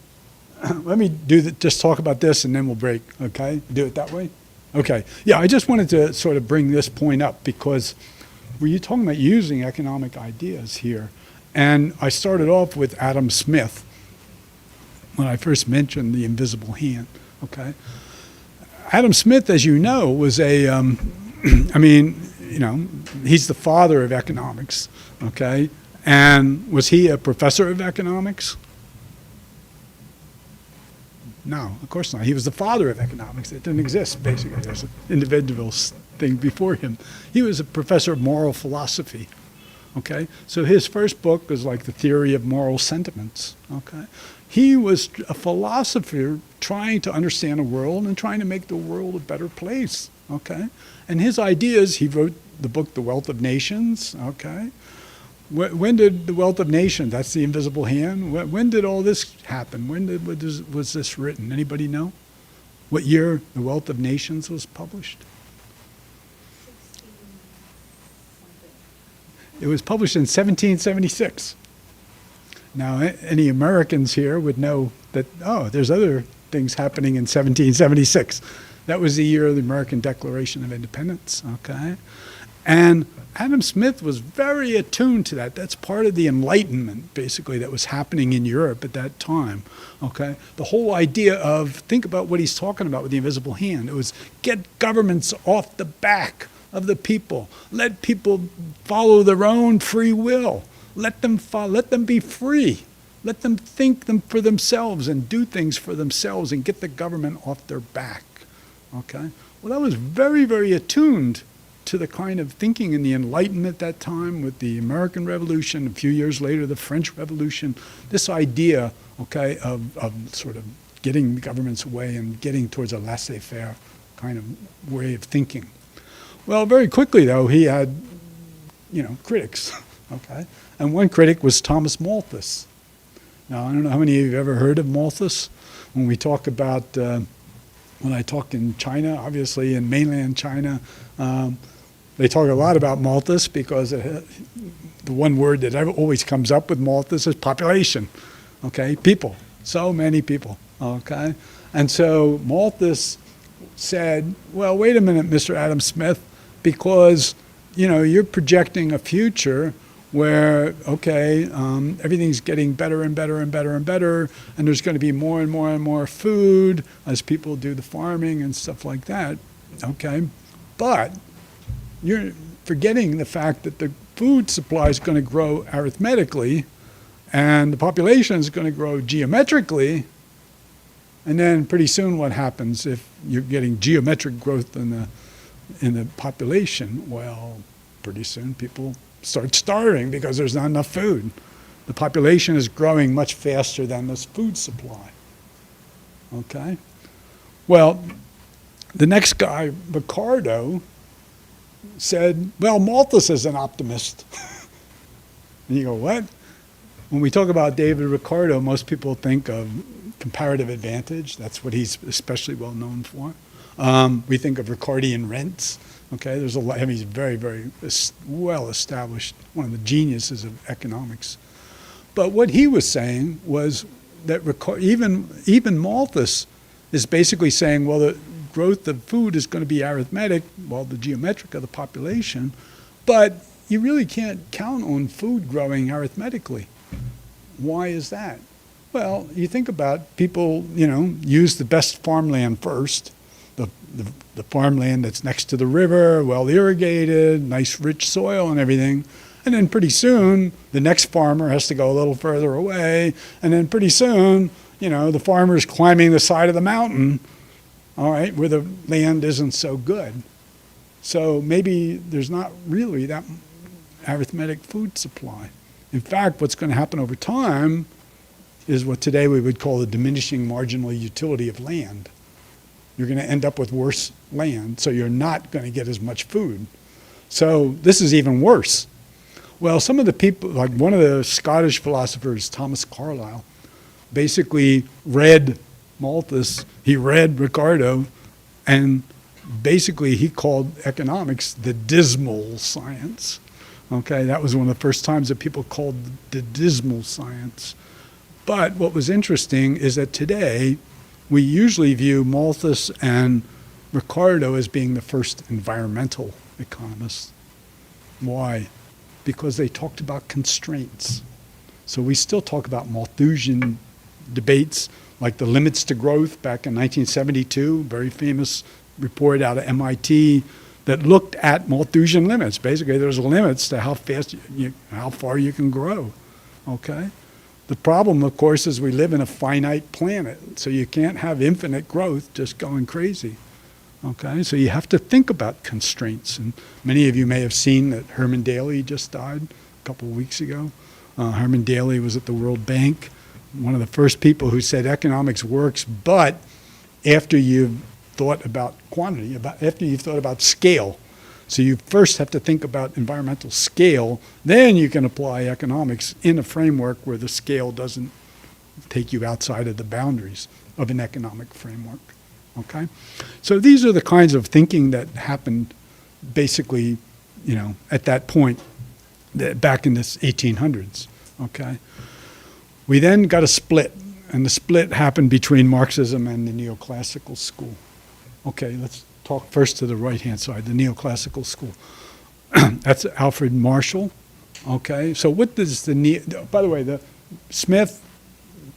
B: let me just talk about this and then we'll break, okay? Do it that way? Okay. Yeah, I just wanted to sort of bring this point up because we're talking about using economic ideas here. And I started off with Adam Smith when I first mentioned the invisible hand, okay? Adam Smith, as you know, was he's the father of economics, okay? And was he a professor of economics? No, of course not. He was the father of economics. It didn't exist, basically. There's an individual thing before him. He was a professor of moral philosophy. Okay, so his first book was like the theory of moral sentiments. Okay, he was a philosopher trying to understand the world and trying to make the world a better place. Okay, and his ideas, he wrote the book The Wealth of Nations. Okay, when did The Wealth of Nations? That's the invisible hand. When did all this happen? Was this written? Anybody know? What year The Wealth of Nations was published? It was published in 1776. Now, any Americans here would know that, there's other things happening in 1776. That was the year of the American Declaration of Independence, okay? And Adam Smith was very attuned to that. That's part of the Enlightenment, basically, that was happening in Europe at that time, okay? The whole idea of, think about what he's talking about with the invisible hand. It was get governments off the back of the people. Let people follow their own free will. Let them be free. Let them think them for themselves and do things for themselves and get the government off their back. Okay? Well, that was very, very attuned to the kind of thinking in the Enlightenment at that time with the American Revolution, a few years later, the French Revolution, this idea, okay, of sort of getting the government's way and getting towards a laissez-faire kind of way of thinking. Well, very quickly, though, he had, critics, okay? And one critic was Thomas Malthus. Now, I don't know how many of you have ever heard of Malthus. When we talk about, when I talk in China, obviously in mainland China, they talk a lot about Malthus because the one word that always comes up with Malthus is population, okay? People, so many people, okay? And so Malthus said, well, wait a minute, Mr. Adam Smith, because, you're projecting a future where, okay, everything's getting better and better and better and better, and there's going to be more and more and more food as people do the farming and stuff like that, okay? But you're forgetting the fact that the food supply is going to grow arithmetically, and the population is going to grow geometrically, And then pretty soon what happens if you're getting geometric growth in the population? Well, pretty soon people start starving because there's not enough food. The population is growing much faster than this food supply. Okay? Well, the next guy, Ricardo, said, well, Malthus is an optimist. And you go, what? When we talk about David Ricardo, most people think of comparative advantage. That's what he's especially well known for. We think of Ricardian rents. Okay, there's a lot. I mean, he's very, very well established, one of the geniuses of economics. But what he was saying was that even Malthus is basically saying, well, the growth of food is going to be arithmetic, well, the geometric of the population, but you really can't count on food growing arithmetically. Why is that? Well, you think about people, use the best farmland first, the farmland that's next to the river, well irrigated, nice rich soil and everything. And then pretty soon, the next farmer has to go a little further away. And then pretty soon, the farmer's climbing the side of the mountain, all right, where the land isn't so good. So maybe there's not really that arithmetic food supply. In fact, what's going to happen over time is what today we would call the diminishing marginal utility of land. You're going to end up with worse land, so you're not going to get as much food. So this is even worse. Well, some of the people, like one of the Scottish philosophers, Thomas Carlyle, basically read Malthus, he read Ricardo, and basically he called economics the dismal science. Okay, that was one of the first times that people called the dismal science. But what was interesting is that today we usually view Malthus and Ricardo as being the first environmental economists. Why? Because they talked about constraints. So we still talk about Malthusian debates like the limits to growth back in 1972, very famous report out of MIT that looked at Malthusian limits. Basically, there's limits to how fast, how far you can grow, okay? The problem, of course, is we live in a finite planet, so you can't have infinite growth just going crazy, okay? So you have to think about constraints, and many of you may have seen that Herman Daly just died a couple of weeks ago. Herman Daly was at the World Bank, one of the first people who said economics works, but after you've thought about quantity, after you've thought about scale. So you first have to think about environmental scale, then you can apply economics in a framework where the scale doesn't take you outside of the boundaries of an economic framework, okay? So these are the kinds of thinking that happened basically, at that point, back in the 1800s, okay? We then got a split, and the split happened between Marxism and the neoclassical school. Okay, let's talk first to the right-hand side, the neoclassical school. That's Alfred Marshall. Okay, so what does by the way, the Smith,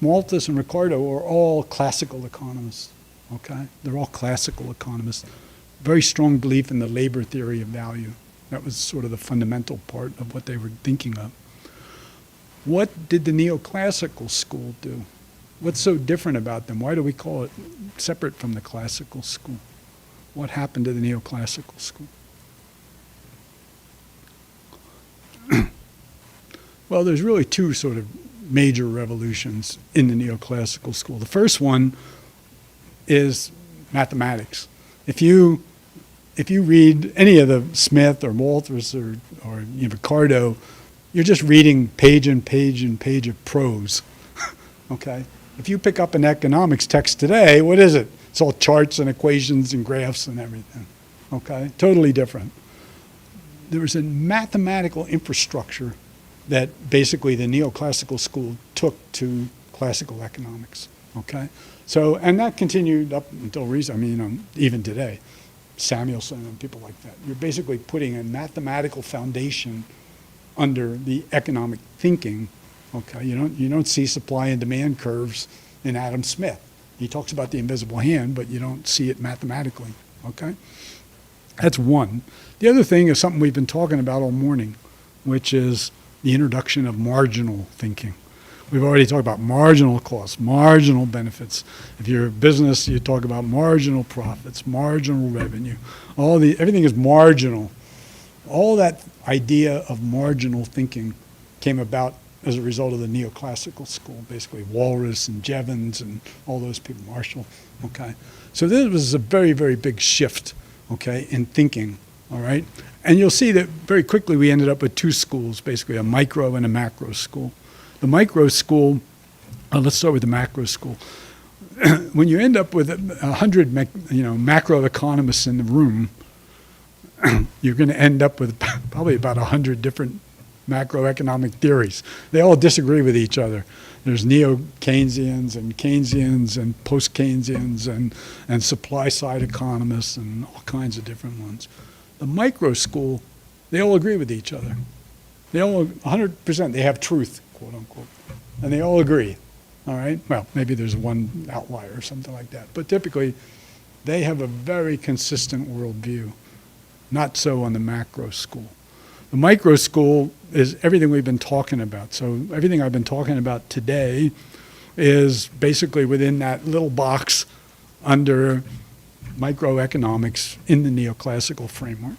B: Malthus, and Ricardo are all classical economists. Okay, they're all classical economists. Very strong belief in the labor theory of value. That was sort of the fundamental part of what they were thinking of. What did the neoclassical school do? What's so different about them? Why do we call it separate from the classical school? What happened to the neoclassical school? Well, there's really two sort of major revolutions in the neoclassical school. The first one is mathematics. If you read any of the Smith or Malthus or Ricardo, you're just reading page and page and page of prose, okay? If you pick up an economics text today, what is it? It's all charts and equations and graphs and everything, okay? Totally different. There was a mathematical infrastructure that basically the neoclassical school took to classical economics, okay? So, and that continued up until recently, even today, Samuelson and people like that. You're basically putting a mathematical foundation under the economic thinking. Okay, you don't see supply and demand curves in Adam Smith. He talks about the invisible hand, but you don't see it mathematically, okay? That's one. The other thing is something we've been talking about all morning, which is the introduction of marginal thinking. We've already talked about marginal costs, marginal benefits. If you're a business, you talk about marginal profits, marginal revenue. Everything is marginal. All that idea of marginal thinking came about as a result of the neoclassical school, basically Walras and Jevons and all those people, Marshall, okay? So this was a very, very big shift, okay, in thinking, all right? And you'll see that very quickly we ended up with two schools, basically a micro and a macro school. The micro school, let's start with the macro school. When you end up with 100 macroeconomists in the room, you're going to end up with probably about 100 different macroeconomic theories. They all disagree with each other. There's neo-Keynesians and post-Keynesians and supply-side economists and all kinds of different ones. The micro school, they all agree with each other. They all, 100%, they have truth, quote unquote, and they all agree, all right? Well, maybe there's one outlier or something like that, but typically they have a very consistent worldview. Not so on the macro school. The micro school is everything we've been talking about. So everything I've been talking about today is basically within that little box under microeconomics in the neoclassical framework.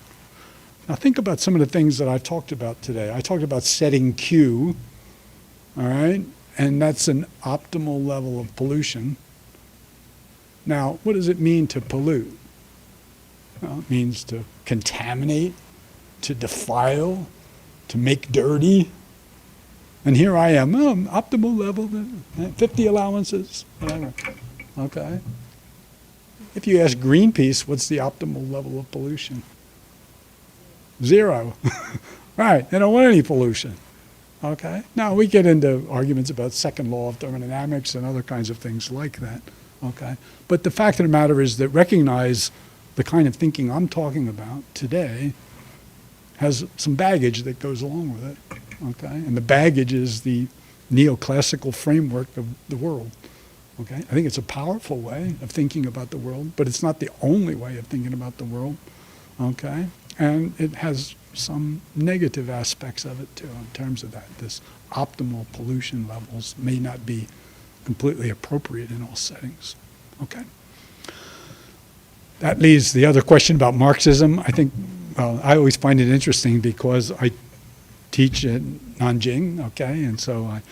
B: Now think about some of the things that I've talked about today. I talked about setting Q, all right? And that's an optimal level of pollution. Now, what does it mean to pollute? Well, it means to contaminate, to defile, to make dirty. And here I am, optimal level, 50 allowances, whatever, okay? If you ask Greenpeace, what's the optimal level of pollution? 0. Right, they don't want any pollution, okay? Now, we get into arguments about second law of thermodynamics and other kinds of things like that, okay? But the fact of the matter is that recognize the kind of thinking I'm talking about today has some baggage that goes along with it, okay? And the baggage is the neoclassical framework of the world, okay? I think it's a powerful way of thinking about the world, but it's not the only way of thinking about the world, okay? And it has some negative aspects of it too in terms of that. This optimal pollution levels may not be completely appropriate in all settings, okay? That leaves the other question about Marxism. I think, I always find it interesting because I teach at Nanjing, okay, and so I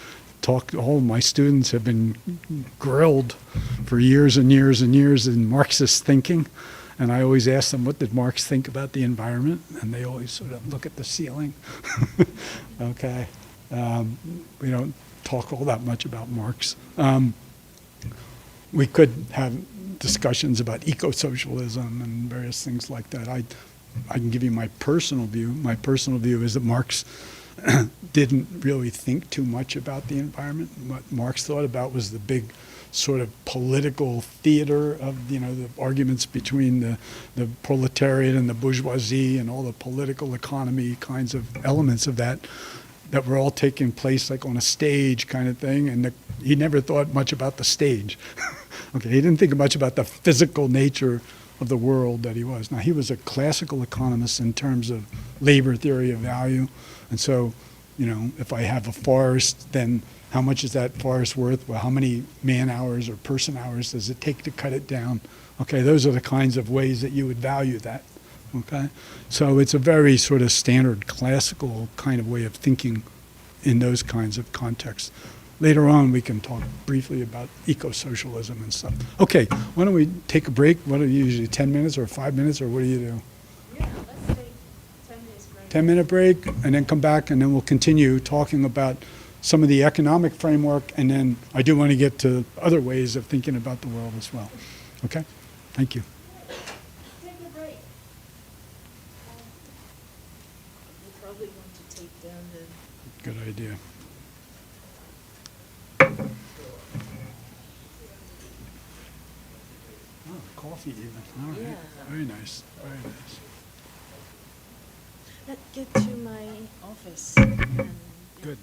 B: talk, all of my students have been grilled for years and years and years in Marxist thinking, and I always ask them, what did Marx think about the environment? And they always sort of look at the ceiling, okay. We don't talk all that much about Marx. We could have discussions about eco-socialism and various things like that. I can give you my personal view. My personal view is that Marx didn't really think too much about the environment. What Marx thought about was the big sort of political theater of, the arguments between the proletariat and the bourgeoisie and all the political economy kinds of elements of that were all taking place like on a stage kind of thing, and he never thought much about the stage. Okay, he didn't think much about the physical nature of the world that he was. Now, he was a classical economist in terms of labor theory of value, and so, if I have a forest, then how much is that forest worth? Well, how many man hours or person hours does it take to cut it down? Okay, those are the kinds of ways that you would value that, okay? So it's a very sort of standard classical kind of way of thinking in those kinds of contexts. Later on, we can talk briefly about eco-socialism and stuff. Okay, why don't we take a break? What do you usually, 10 minutes or 5 minutes, or what do you do?
A: Yeah, let's take 10 minutes break.
B: 10-minute break, and then come back, and then we'll continue talking about some of the economic framework, and then I do want to get to other ways of thinking about the world as well. Okay? Thank you.
A: Take a break. You probably want to take down the...
B: Good idea. Oh, coffee even. All right.
A: Yeah.
B: Very nice. Very nice.
A: Let's get to my office. And,
B: Good.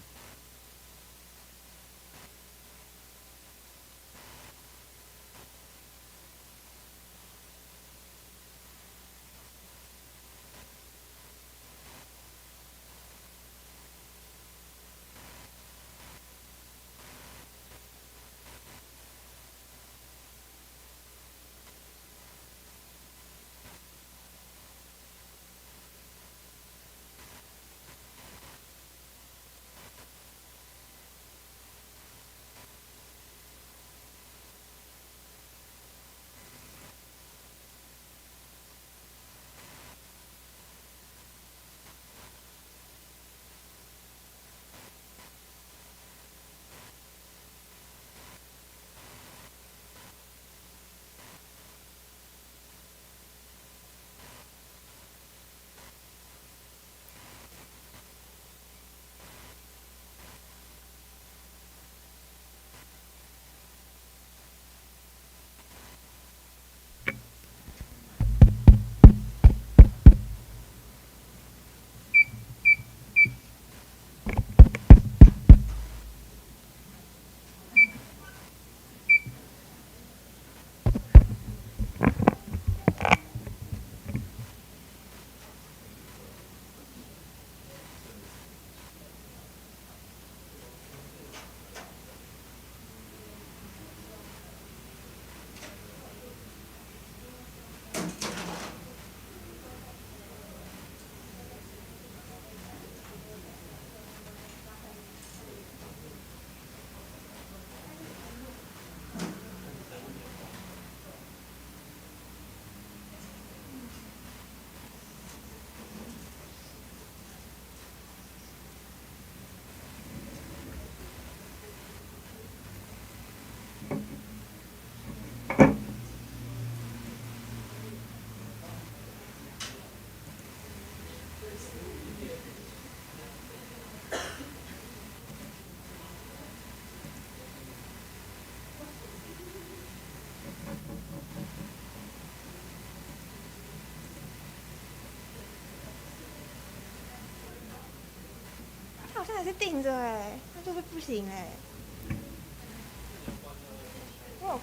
C: 还是定着哎，那就会不行哎。哇！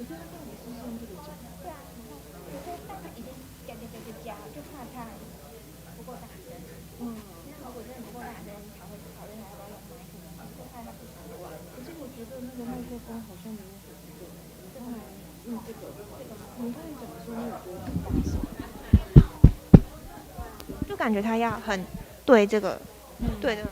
C: 对啊，然后但它已经加，就怕它不够大声。那如果真的不够大声，才会考虑要不要用麦克风，就怕它不习惯。可是我觉得那个麦克风好像没有很多，当然用这个，你刚才讲说你有觉得很大声，就感觉它要很对这个，对这个。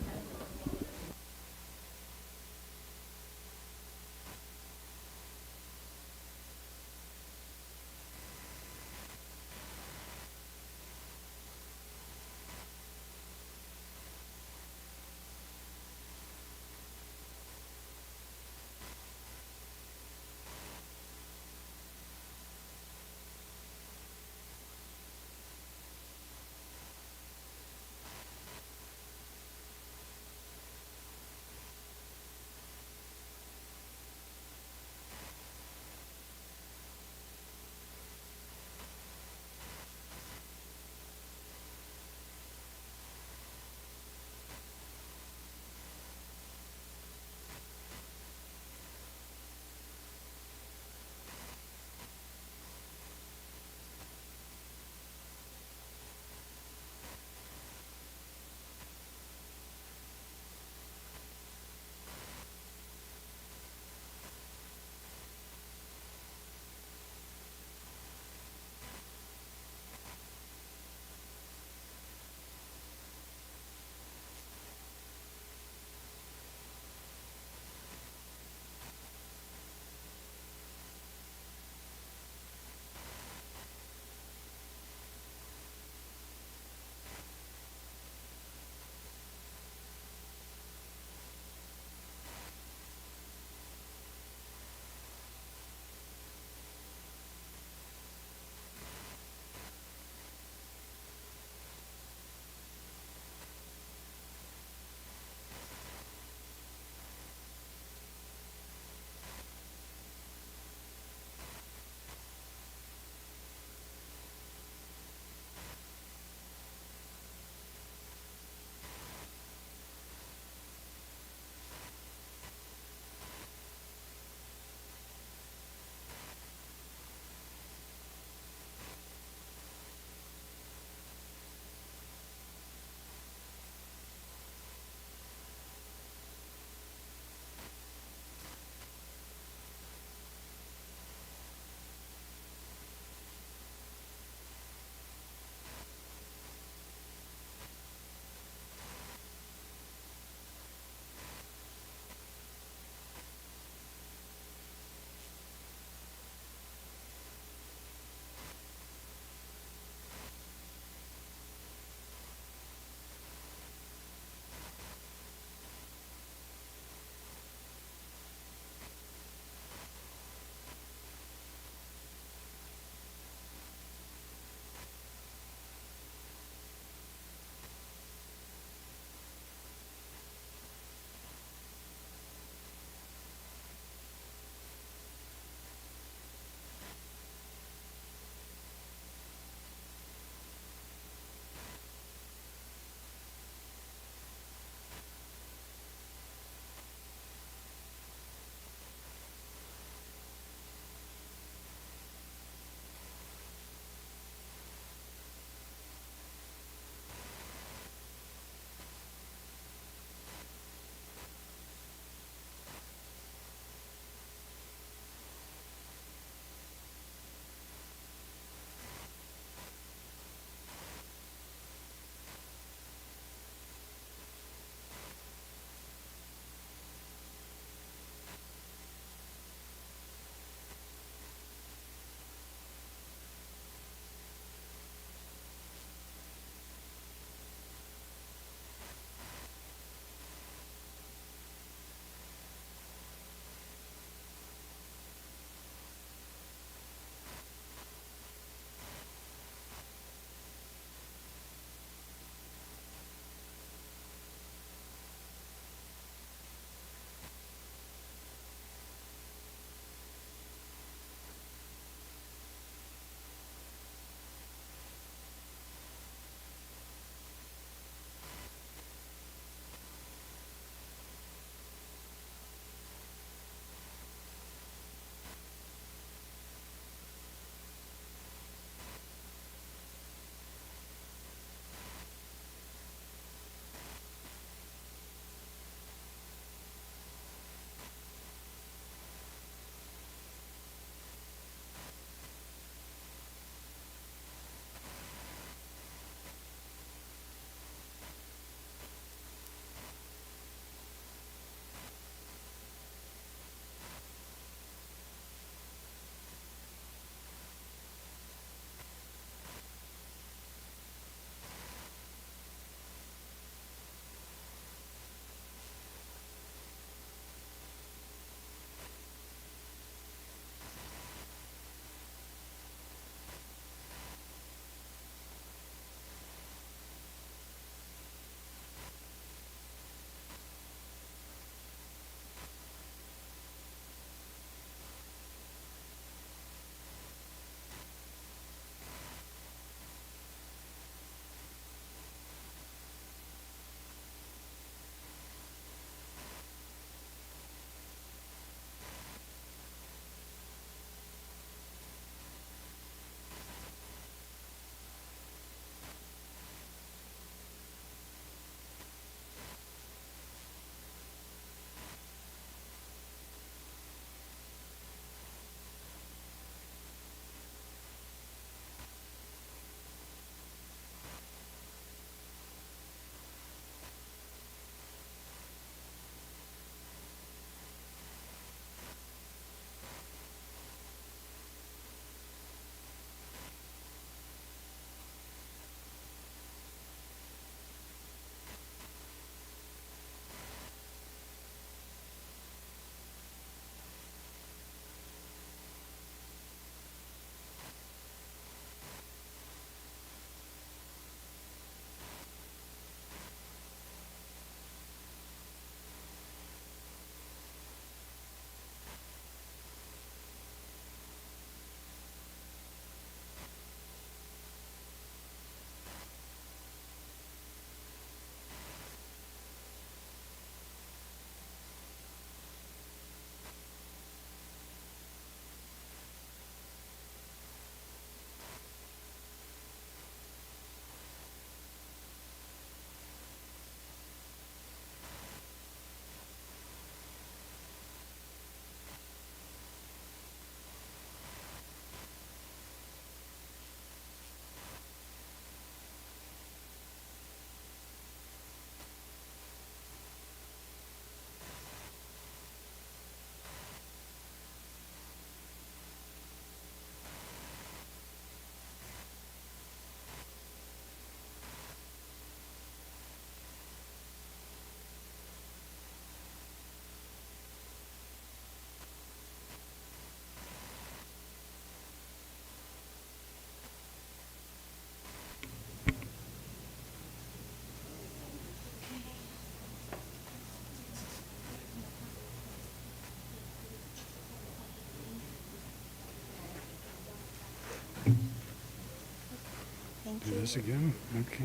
B: Do this again. Okay.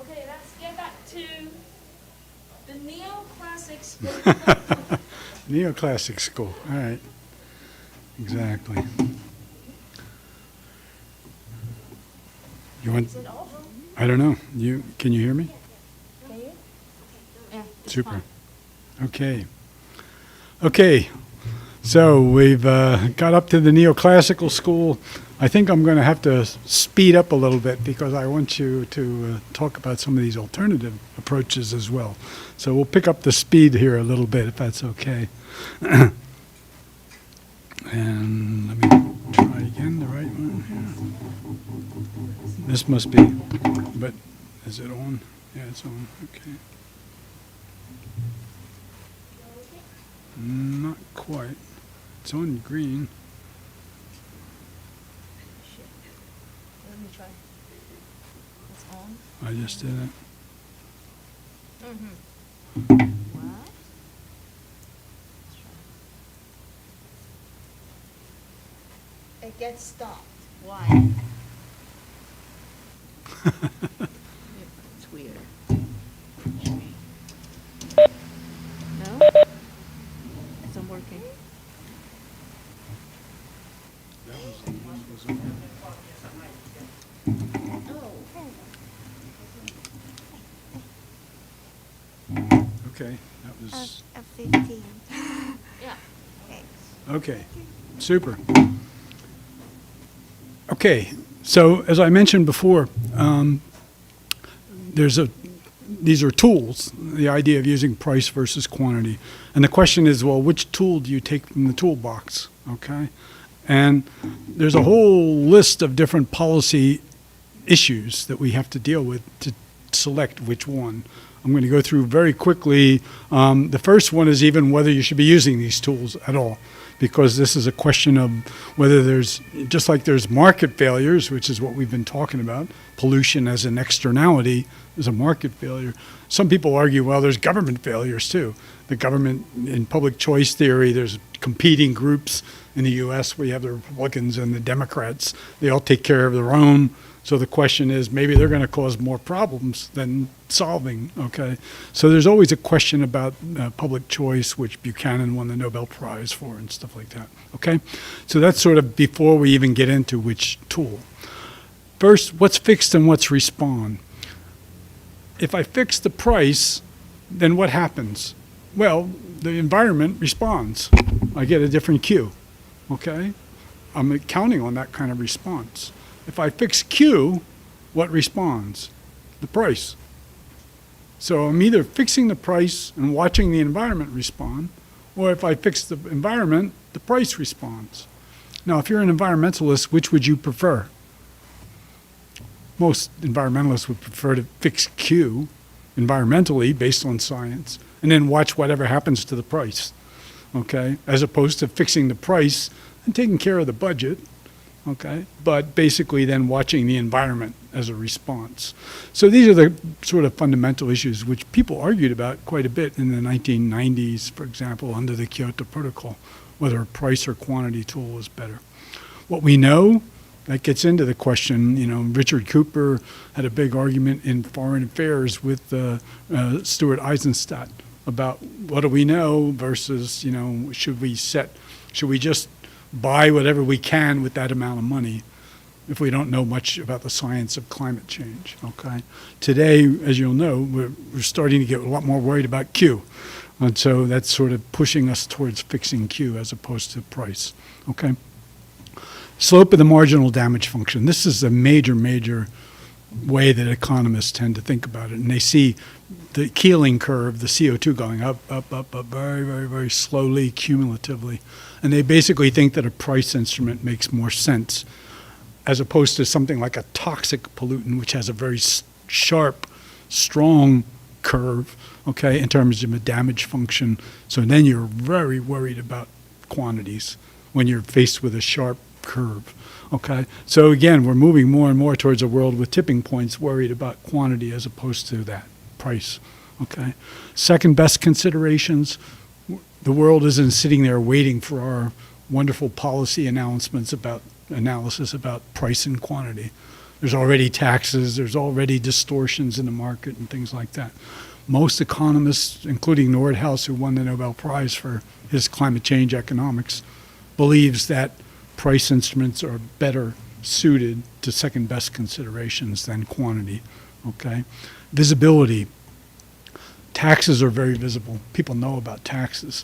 A: Okay, let's get back to the neoclassic school.
B: Neoclassic school. All right. Exactly. You want?
A: Is it off?
B: I don't know. Can you hear me?
A: Can you? Yeah. it's
B: Super.
A: fine.
B: Okay. Okay. So we've got up to the neoclassical school. I think I'm going to have to speed up a little bit because I want you to talk about some of these alternative approaches as well. So we'll pick up the speed here a little bit if that's okay. And let me try again the right one here. This must be, but is it on? Yeah, it's on. Okay. Not quite. It's on green.
A: Let me try. It's on.
B: I just did it.
A: What? It gets stopped. Why? It's weird. No? It's not working.
B: Okay, that was,
C: A 15.
A: Yeah.
B: okay, super. Okay, so as I mentioned before, these are tools, the idea of using price versus quantity. And the question is, well, which tool do you take from the toolbox, okay? And there's a whole list of different policy issues that we have to deal with to select which one. I'm going to go through very quickly. The first one is even whether you should be using these tools at all, because this is a question of whether there's, just like there's market failures, which is what we've been talking about, pollution as an externality is a market failure. Some people argue, well, there's government failures too. The government, in public choice theory, there's competing groups in the US. We have the Republicans and the Democrats. They all take care of their own. So the question is, maybe they're going to cause more problems than solving, okay? So there's always a question about public choice, which Buchanan won the Nobel Prize for and stuff like that, okay? So that's sort of before we even get into which tool. First, what's fixed and what's respond? If I fix the price, then what happens? Well, the environment responds. I get a different Q, okay? I'm counting on that kind of response. If I fix Q, what responds? The price. So I'm either fixing the price and watching the environment respond, or if I fix the environment, the price responds. Now, if you're an environmentalist, which would you prefer? Most environmentalists would prefer to fix Q environmentally based on science, and then watch whatever happens to the price, okay? As opposed to fixing the price and taking care of the budget, okay, but basically then watching the environment as a response. So these are the sort of fundamental issues which people argued about quite a bit in the 1990s, for example, under the Kyoto Protocol, whether a price or quantity tool was better. What we know, that gets into the question, you know, Richard Cooper had a big argument in Foreign Affairs with Stuart Eisenstadt about what do we know versus, you know, should we just buy whatever we can with that amount of money if we don't know much about the science of climate change, okay? Today, as you'll know, we're starting to get a lot more worried about Q. And so that's sort of pushing us towards fixing Q as opposed to price, okay? Slope of the marginal damage function. This is a major, major way that economists tend to think about it. And they see the Keeling curve, the CO2 going up, up, up, up, very, very, very slowly, cumulatively. And they basically think that a price instrument makes more sense as opposed to something like a toxic pollutant, which has a very sharp, strong curve, okay, in terms of a damage function. So then you're very worried about quantities when you're faced with a sharp curve. Okay, so again, we're moving more and more towards a world with tipping points, worried about quantity as opposed to that price. Okay, second best considerations. The world isn't sitting there waiting for our wonderful policy analysis about price and quantity. There's already taxes, there's already distortions in the market and things like that. Most economists, including Nordhaus, who won the Nobel Prize for his climate change economics, believes that price instruments are better suited to second best considerations than quantity. Okay, visibility. Taxes are very visible. People know about taxes.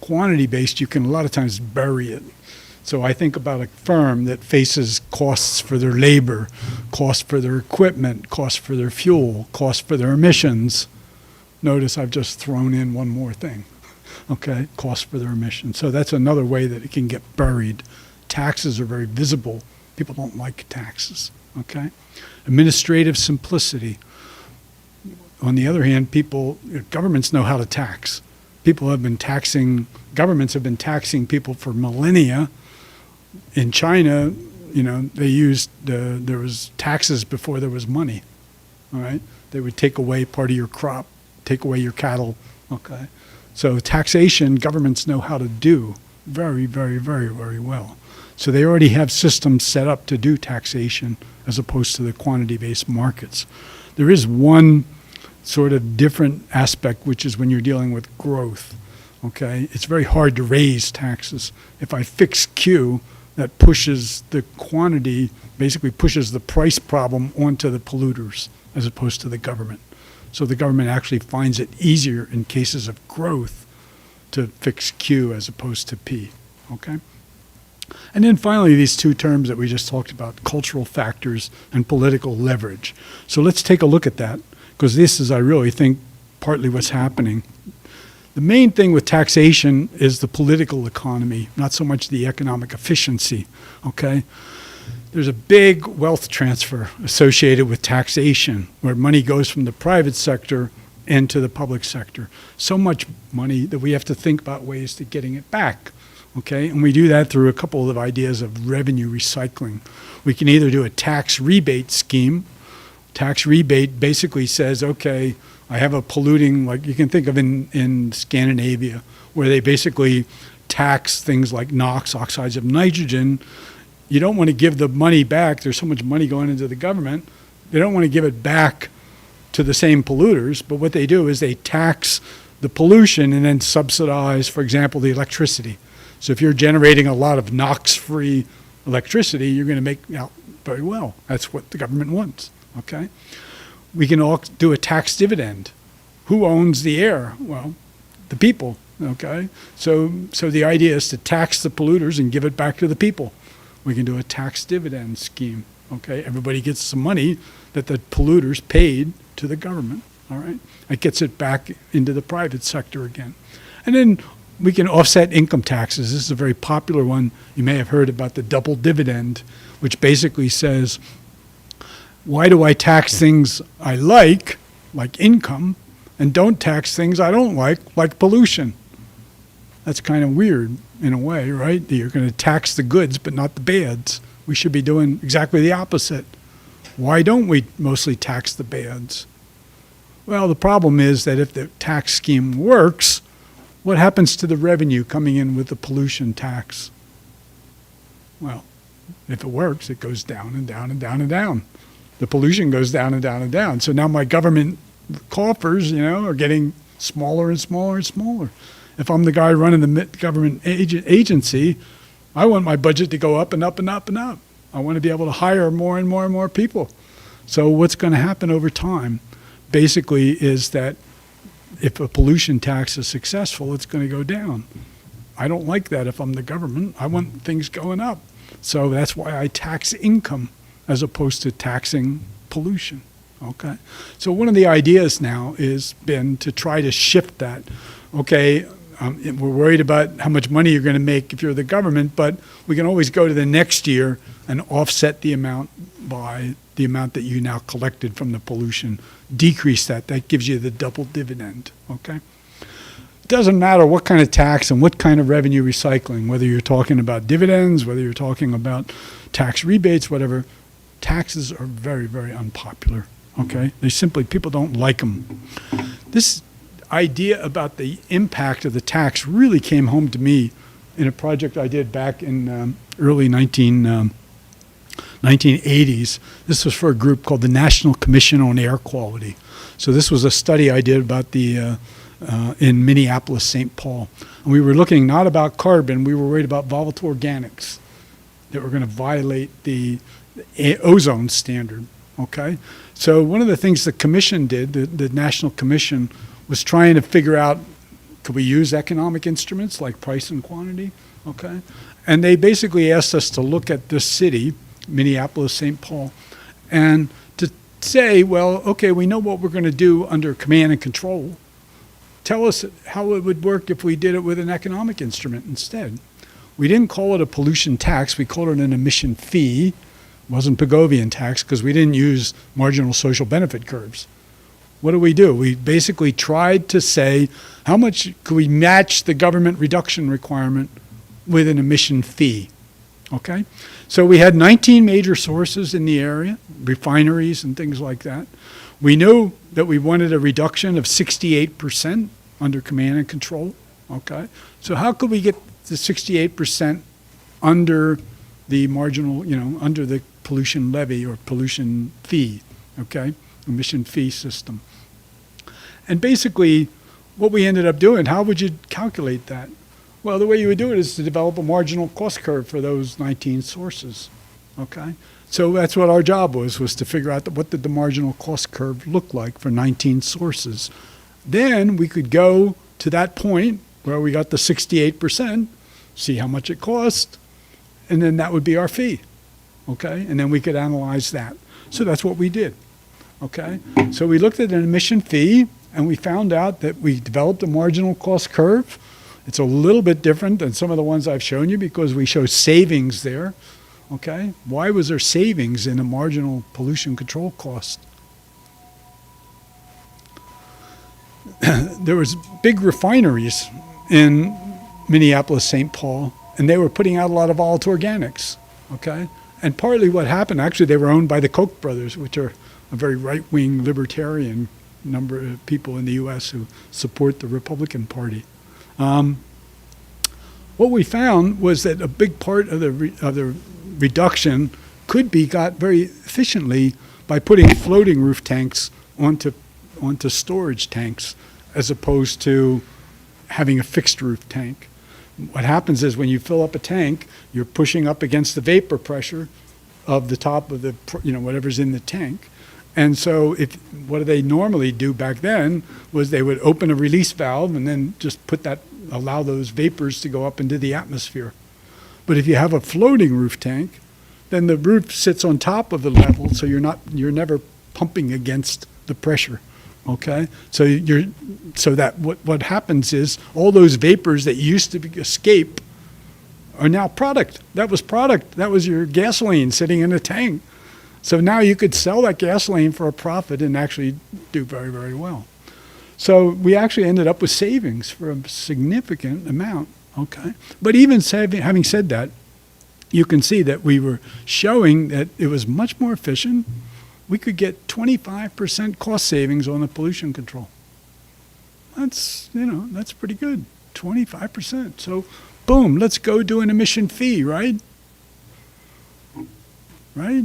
B: Quantity-based, you can a lot of times bury it. So I think about a firm that faces costs for their labor, costs for their equipment, costs for their fuel, costs for their emissions. Notice I've just thrown in one more thing, okay? Costs for their emissions. So that's another way that it can get buried. Taxes are very visible. People don't like taxes, okay? Administrative simplicity. On the other hand, governments know how to tax. Governments have been taxing people for millennia. In China, there was taxes before there was money, all right? They would take away part of your crop, take away your cattle, okay? So taxation, governments know how to do very, very, very, very well. So they already have systems set up to do taxation as opposed to the quantity-based markets. There is one sort of different aspect, which is when you're dealing with growth, okay? It's very hard to raise taxes. If I fix Q, that pushes the quantity, basically pushes the price problem onto the polluters as opposed to the government. So the government actually finds it easier in cases of growth to fix Q as opposed to P, okay? And then finally, these two terms that we just talked about, cultural factors and political leverage. So let's take a look at that, because this is, I really think, partly what's happening. The main thing with taxation is the political economy, not so much the economic efficiency, okay? There's a big wealth transfer associated with taxation, where money goes from the private sector into the public sector. So much money that we have to think about ways to getting it back, okay? And we do that through a couple of ideas of revenue recycling. We can either do a tax rebate scheme. Tax rebate basically says, okay, I have a polluting, like you can think of in Scandinavia, where they basically tax things like NOx, oxides of nitrogen. You don't want to give the money back. There's so much money going into the government. They don't want to give it back to the same polluters, but what they do is they tax the pollution and then subsidize, for example, the electricity. So if you're generating a lot of NOx-free electricity, you're going to make out very well. That's what the government wants, okay? We can all do a tax dividend. Who owns the air? Well, the people, okay? So the idea is to tax the polluters and give it back to the people. We can do a tax dividend scheme, okay? Everybody gets some money that the polluters paid to the government, all right? It gets it back into the private sector again. And then we can offset income taxes. This is a very popular one. You may have heard about the double dividend, which basically says, why do I tax things I like income, and don't tax things I don't like pollution? That's kind of weird in a way, right? That you're going to tax the goods but not the bads. We should be doing exactly the opposite. Why don't we mostly tax the bads? Well, the problem is that if the tax scheme works, what happens to the revenue coming in with the pollution tax? Well, if it works, it goes down and down and down and down. The pollution goes down and down and down. So now my government coffers, are getting smaller and smaller and smaller. If I'm the guy running the government agency, I want my budget to go up and up and up and up. I want to be able to hire more and more and more people. So what's going to happen over time basically is that if a pollution tax is successful, it's going to go down. I don't like that if I'm the government. I want things going up. So that's why I tax income as opposed to taxing pollution, okay? So one of the ideas now has been to try to shift that. Okay, we're worried about how much money you're going to make if you're the government, but we can always go to the next year and offset the amount by the amount that you now collected from the pollution. Decrease that. That gives you the double dividend, okay? doesn't matter what kind of tax and what kind of revenue recycling, whether you're talking about dividends, whether you're talking about tax rebates, whatever, taxes are very, very unpopular, okay? People don't like them. This idea about the impact of the tax really came home to me in a project I did back in early 1980s. This was for a group called the National Commission on Air Quality. So this was a study I did about in Minneapolis, St. Paul. And we were looking not about carbon, we were worried about volatile organics that were going to violate the ozone standard, okay? So one of the things the commission did, the National Commission, was trying to figure out, could we use economic instruments like price and quantity, okay? And they basically asked us to look at this city, Minneapolis, St. Paul, and to say, well, okay, we know what we're going to do under command and control. Tell us how it would work if we did it with an economic instrument instead. We didn't call it a pollution tax, we called it an emission fee. It wasn't Pigovian tax because we didn't use marginal social benefit curves. What do? We basically tried to say, how much could we match the government reduction requirement with an emission fee, okay? So we had 19 major sources in the area, refineries and things like that. We knew that we wanted a reduction of 68% under command and control, okay? So how could we get the 68% under the marginal, under the pollution levy or pollution fee, okay? Emission fee system. And basically, what we ended up doing, how would you calculate that? Well, the way you would do it is to develop a marginal cost curve for those 19 sources, okay? So that's what our job was to figure out what did the marginal cost curve look like for 19 sources. Then we could go to that point where we got the 68%, see how much it cost, and then that would be our fee, okay? And then we could analyze that. So that's what we did, okay? So we looked at an emission fee, and we found out that we developed a marginal cost curve. It's a little bit different than some of the ones I've shown you because we show savings there, okay? Why was there savings in a marginal pollution control cost? There was big refineries in Minneapolis, St. Paul, and they were putting out a lot of volatile organics, okay? And partly what happened, actually they were owned by the Koch brothers, which are a very right-wing libertarian number of people in the U.S. who support the Republican Party. What we found was that a big part of the reduction could be got very efficiently by putting floating roof tanks onto storage tanks as opposed to having a fixed roof tank. What happens is when you fill up a tank, you're pushing up against the vapor pressure of the top of the, whatever's in the tank. And so what do they normally do back then was they would open a release valve and then just allow those vapors to go up into the atmosphere. But if you have a floating roof tank, then the roof sits on top of the level, so you're never pumping against the pressure, okay? So what happens is all those vapors that used to escape are now product. That was your gasoline sitting in a tank. So now you could sell that gasoline for a profit and actually do very, very well. So we actually ended up with savings for a significant amount, okay? But even having said that, you can see that we were showing that it was much more efficient. We could get 25% cost savings on the pollution control. That's pretty good, 25%. So boom, let's go do an emission fee, right? Right?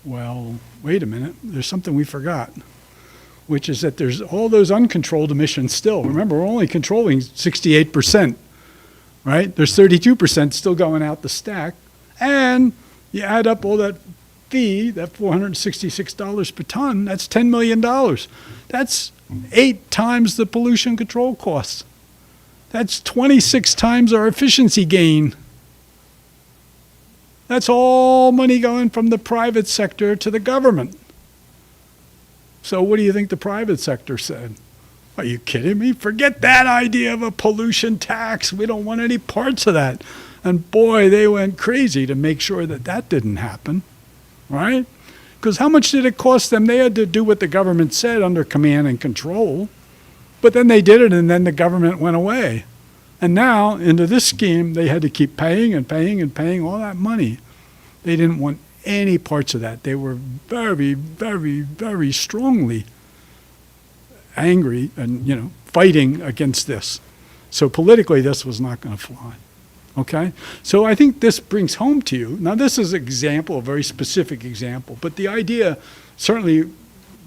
B: Well, wait a minute, there's something we forgot, which is that there's all those uncontrolled emissions still. Remember, we're only controlling 68%, right? There's 32% still going out the stack, and you add up all that fee, that $466 per ton, that's $10 million. That's 8 times the pollution control costs. That's 26 times our efficiency gain. That's all money going from the private sector to the government. So what do you think the private sector said? Are you kidding me? Forget that idea of a pollution tax. We don't want any parts of that. And boy, they went crazy to make sure that didn't happen, right? Because how much did it cost them? They had to do what the government said under command and control. But then they did it, and then the government went away. And now, into this scheme, they had to keep paying and paying and paying all that money. They didn't want any parts of that. They were very, very, very strongly angry and, fighting against this. So politically, this was not going to fly. Okay? So I think this brings home to you. Now, this is an example, a very specific example, but the idea certainly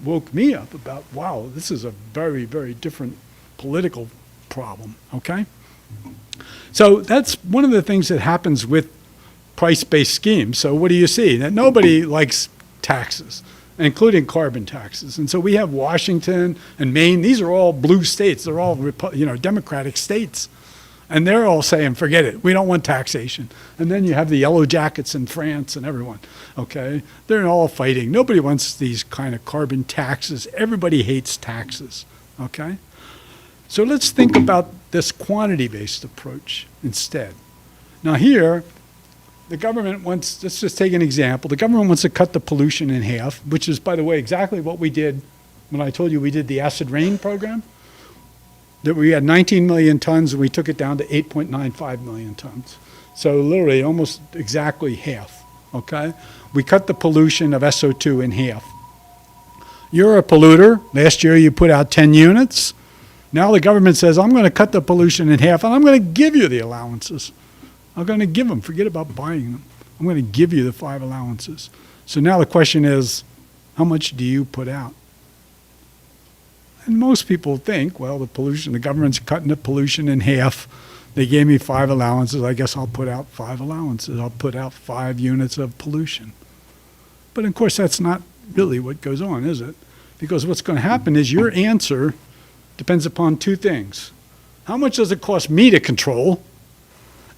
B: woke me up about, wow, this is a very, very different political problem. Okay? So that's one of the things that happens with price-based schemes. So what do you see? That nobody likes taxes, including carbon taxes. And so we have Washington and Maine. These are all blue states. They're all Democratic states. And they're all saying, forget it. We don't want taxation. And then you have the yellow jackets in France and everyone, okay? They're all fighting. Nobody wants these kind of carbon taxes. Everybody hates taxes, okay? So let's think about this quantity-based approach instead. Now here, the government wants, let's just take an example. The government wants to cut the pollution in half, which is, by the way, exactly what we did when I told you we did the acid rain program. That we had 19 million tons and we took it down to 8.95 million tons. So literally almost exactly half, okay? We cut the pollution of SO2 in half. You're a polluter. Last year you put out 10 units. Now the government says, I'm going to cut the pollution in half and I'm going to give you the allowances. I'm going to give them. Forget about buying them. I'm going to give you the 5 allowances. So now the question is, how much do you put out? And most people think, well, the government's cutting the pollution in half. They gave me 5 allowances. I guess I'll put out 5 allowances. I'll put out 5 units of pollution. But of course, that's not really what goes on, is it? Because what's going to happen is your answer depends upon 2 things. How much does it cost me to control?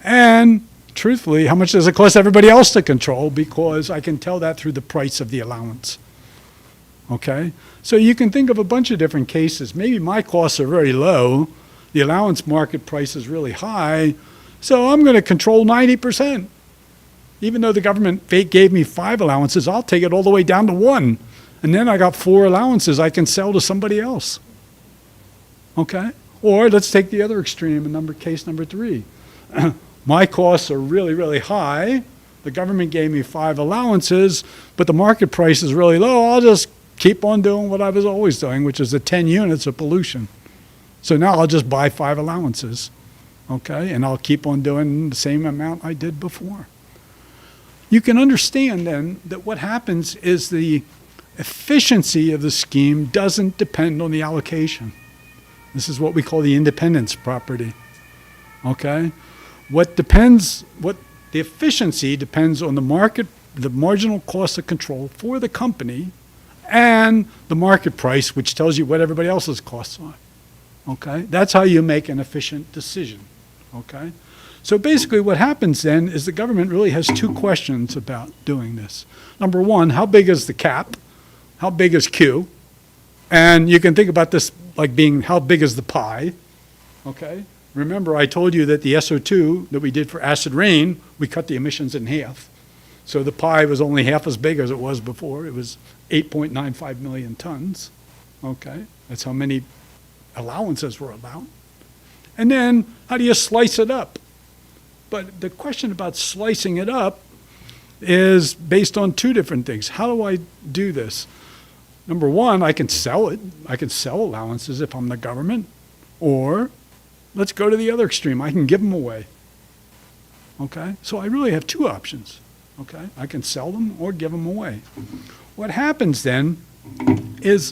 B: And truthfully, how much does it cost everybody else to control? Because I can tell that through the price of the allowance. Okay? So you can think of a bunch of different cases. Maybe my costs are very low. The allowance market price is really high. So I'm going to control 90%. Even though the government gave me 5 allowances, I'll take it all the way down to 1. And then I got 4 allowances I can sell to somebody else. Okay? Or let's take the other extreme in case number 3. My costs are really, really high. The government gave me 5 allowances, but the market price is really low. I'll just keep on doing what I was always doing, which is the 10 units of pollution. So now I'll just buy 5 allowances, okay? And I'll keep on doing the same amount I did before. You can understand then that what happens is the efficiency of the scheme doesn't depend on the allocation. This is what we call the independence property, okay? The efficiency depends on the market, the marginal cost of control for the company, and the market price, which tells you what everybody else's costs are, okay? That's how you make an efficient decision, okay? So basically what happens then is the government really has 2 questions about doing this. Number 1, how big is the cap? How big is Q? And you can think about this like being how big is the pie, okay? Remember I told you that the SO2 that we did for acid rain, we cut the emissions in half. So the pie was only half as big as it was before. It was 8.95 million tons, okay? That's how many allowances were allowed. And then how do you slice it up? But the question about slicing it up is based on 2 different things. How do I do this? Number 1, I can sell it. I can sell allowances if I'm the government. Or let's go to the other extreme. I can give them away, okay? So I really have 2 options. Okay, I can sell them or give them away. What happens then is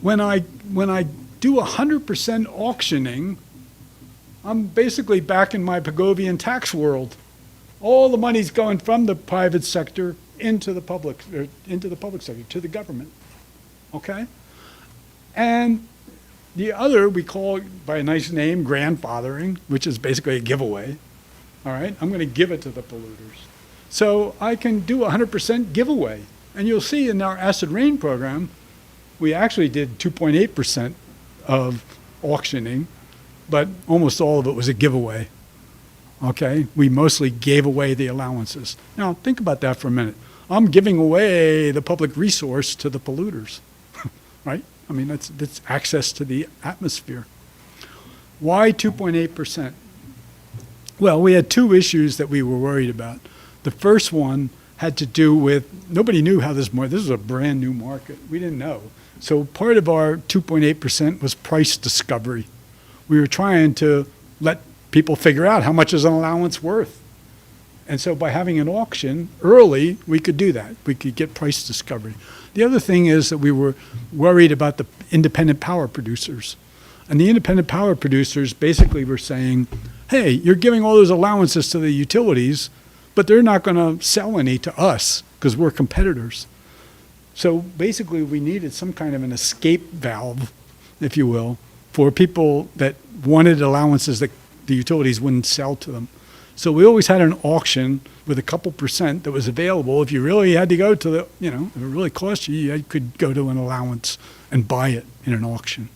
B: when I do 100% auctioning, I'm basically back in my Pigovian tax world. All the money's going from the private sector into the public sector, to the government. Okay? And the other we call by a nice name grandfathering, which is basically a giveaway. All right? I'm going to give it to the polluters. So I can do 100% giveaway. And you'll see in our acid rain program, we actually did 2.8% of auctioning, but almost all of it was a giveaway. Okay? We mostly gave away the allowances. Now, think about that for a minute. I'm giving away the public resource to the polluters, right? I mean, that's access to the atmosphere, Why 2.8%? Well, we had two issues that we were worried about. The first one had to do with, nobody knew how this was a brand new market. We didn't know. So part of our 2.8% was price discovery. We were trying to let people figure out how much is an allowance worth. And so by having an auction early, we could do that. We could get price discovery. The other thing is that we were worried about the independent power producers. And the independent power producers basically were saying, hey, you're giving all those allowances to the utilities, but they're not going to sell any to us because we're competitors. So basically we needed some kind of an escape valve, if you will, for people that wanted allowances that the utilities wouldn't sell to them. So we always had an auction with a couple percent that was available. If you really had to go to the, if it really cost you, you could go to an allowance and buy it in an auction.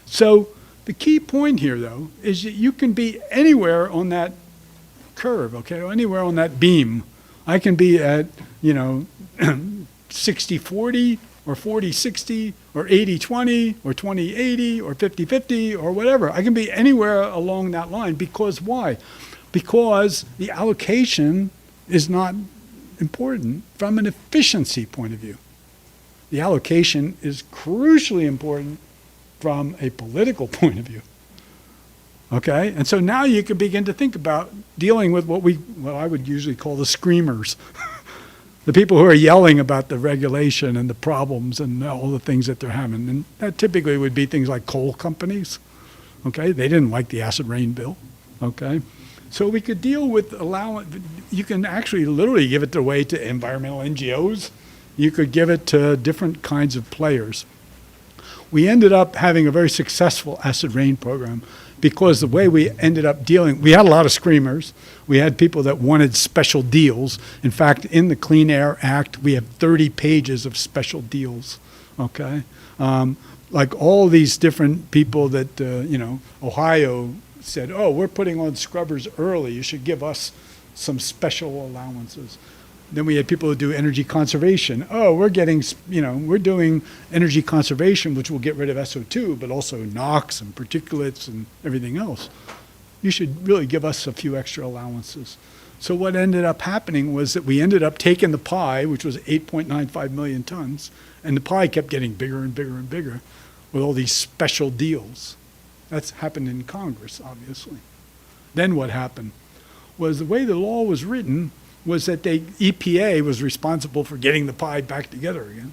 B: So the key point here, though, is that you can be anywhere on that curve, okay, or anywhere on that beam. I can be at, 60-40 or 40-60 or 80-20 or 20-80 or 50-50 or whatever. I can be anywhere along that line because why? Because the allocation is not important from an efficiency point of view. The allocation is crucially important from a political point of view. Okay? And so now you can begin to think about dealing with what I would usually call the screamers. The people who are yelling about the regulation and the problems and all the things that they're having. And that typically would be things like coal companies. Okay? They didn't like the acid rain bill. Okay? So we could deal with you can actually literally give it away to environmental NGOs. You could give it to different kinds of players. We ended up having a very successful acid rain program because the way we ended up dealing, we had a lot of screamers. We had people that wanted special deals. In fact, in the Clean Air Act, we have 30 pages of special deals, okay? Like all these different people that, Ohio said, oh, we're putting on scrubbers early. You should give us some special allowances. Then we had people who do energy conservation. Oh, we're doing energy conservation, which will get rid of SO2, but also NOx and particulates and everything else. You should really give us a few extra allowances. So what ended up happening was that we ended up taking the pie, which was 8.95 million tons, and the pie kept getting bigger and bigger and bigger with all these special deals. That's happened in Congress, obviously. Then what happened was the way the law was written was that EPA was responsible for getting the pie back together again,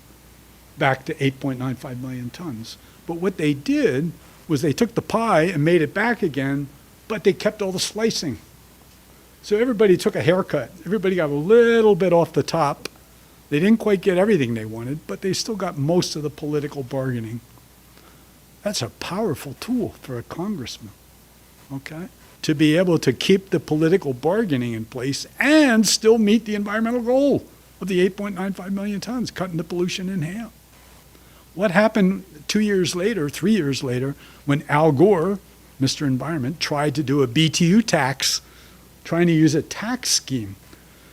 B: back to 8.95 million tons. But what they did was they took the pie and made it back again, but they kept all the slicing. So everybody took a haircut. Everybody got a little bit off the top. They didn't quite get everything they wanted, but they still got most of the political bargaining. That's a powerful tool for a congressman, okay? To be able to keep the political bargaining in place and still meet the environmental goal of the 8.95 million tons, cutting the pollution in half. What happened 3 years later, when Al Gore, Mr. Environment, tried to do a BTU tax, trying to use a tax scheme?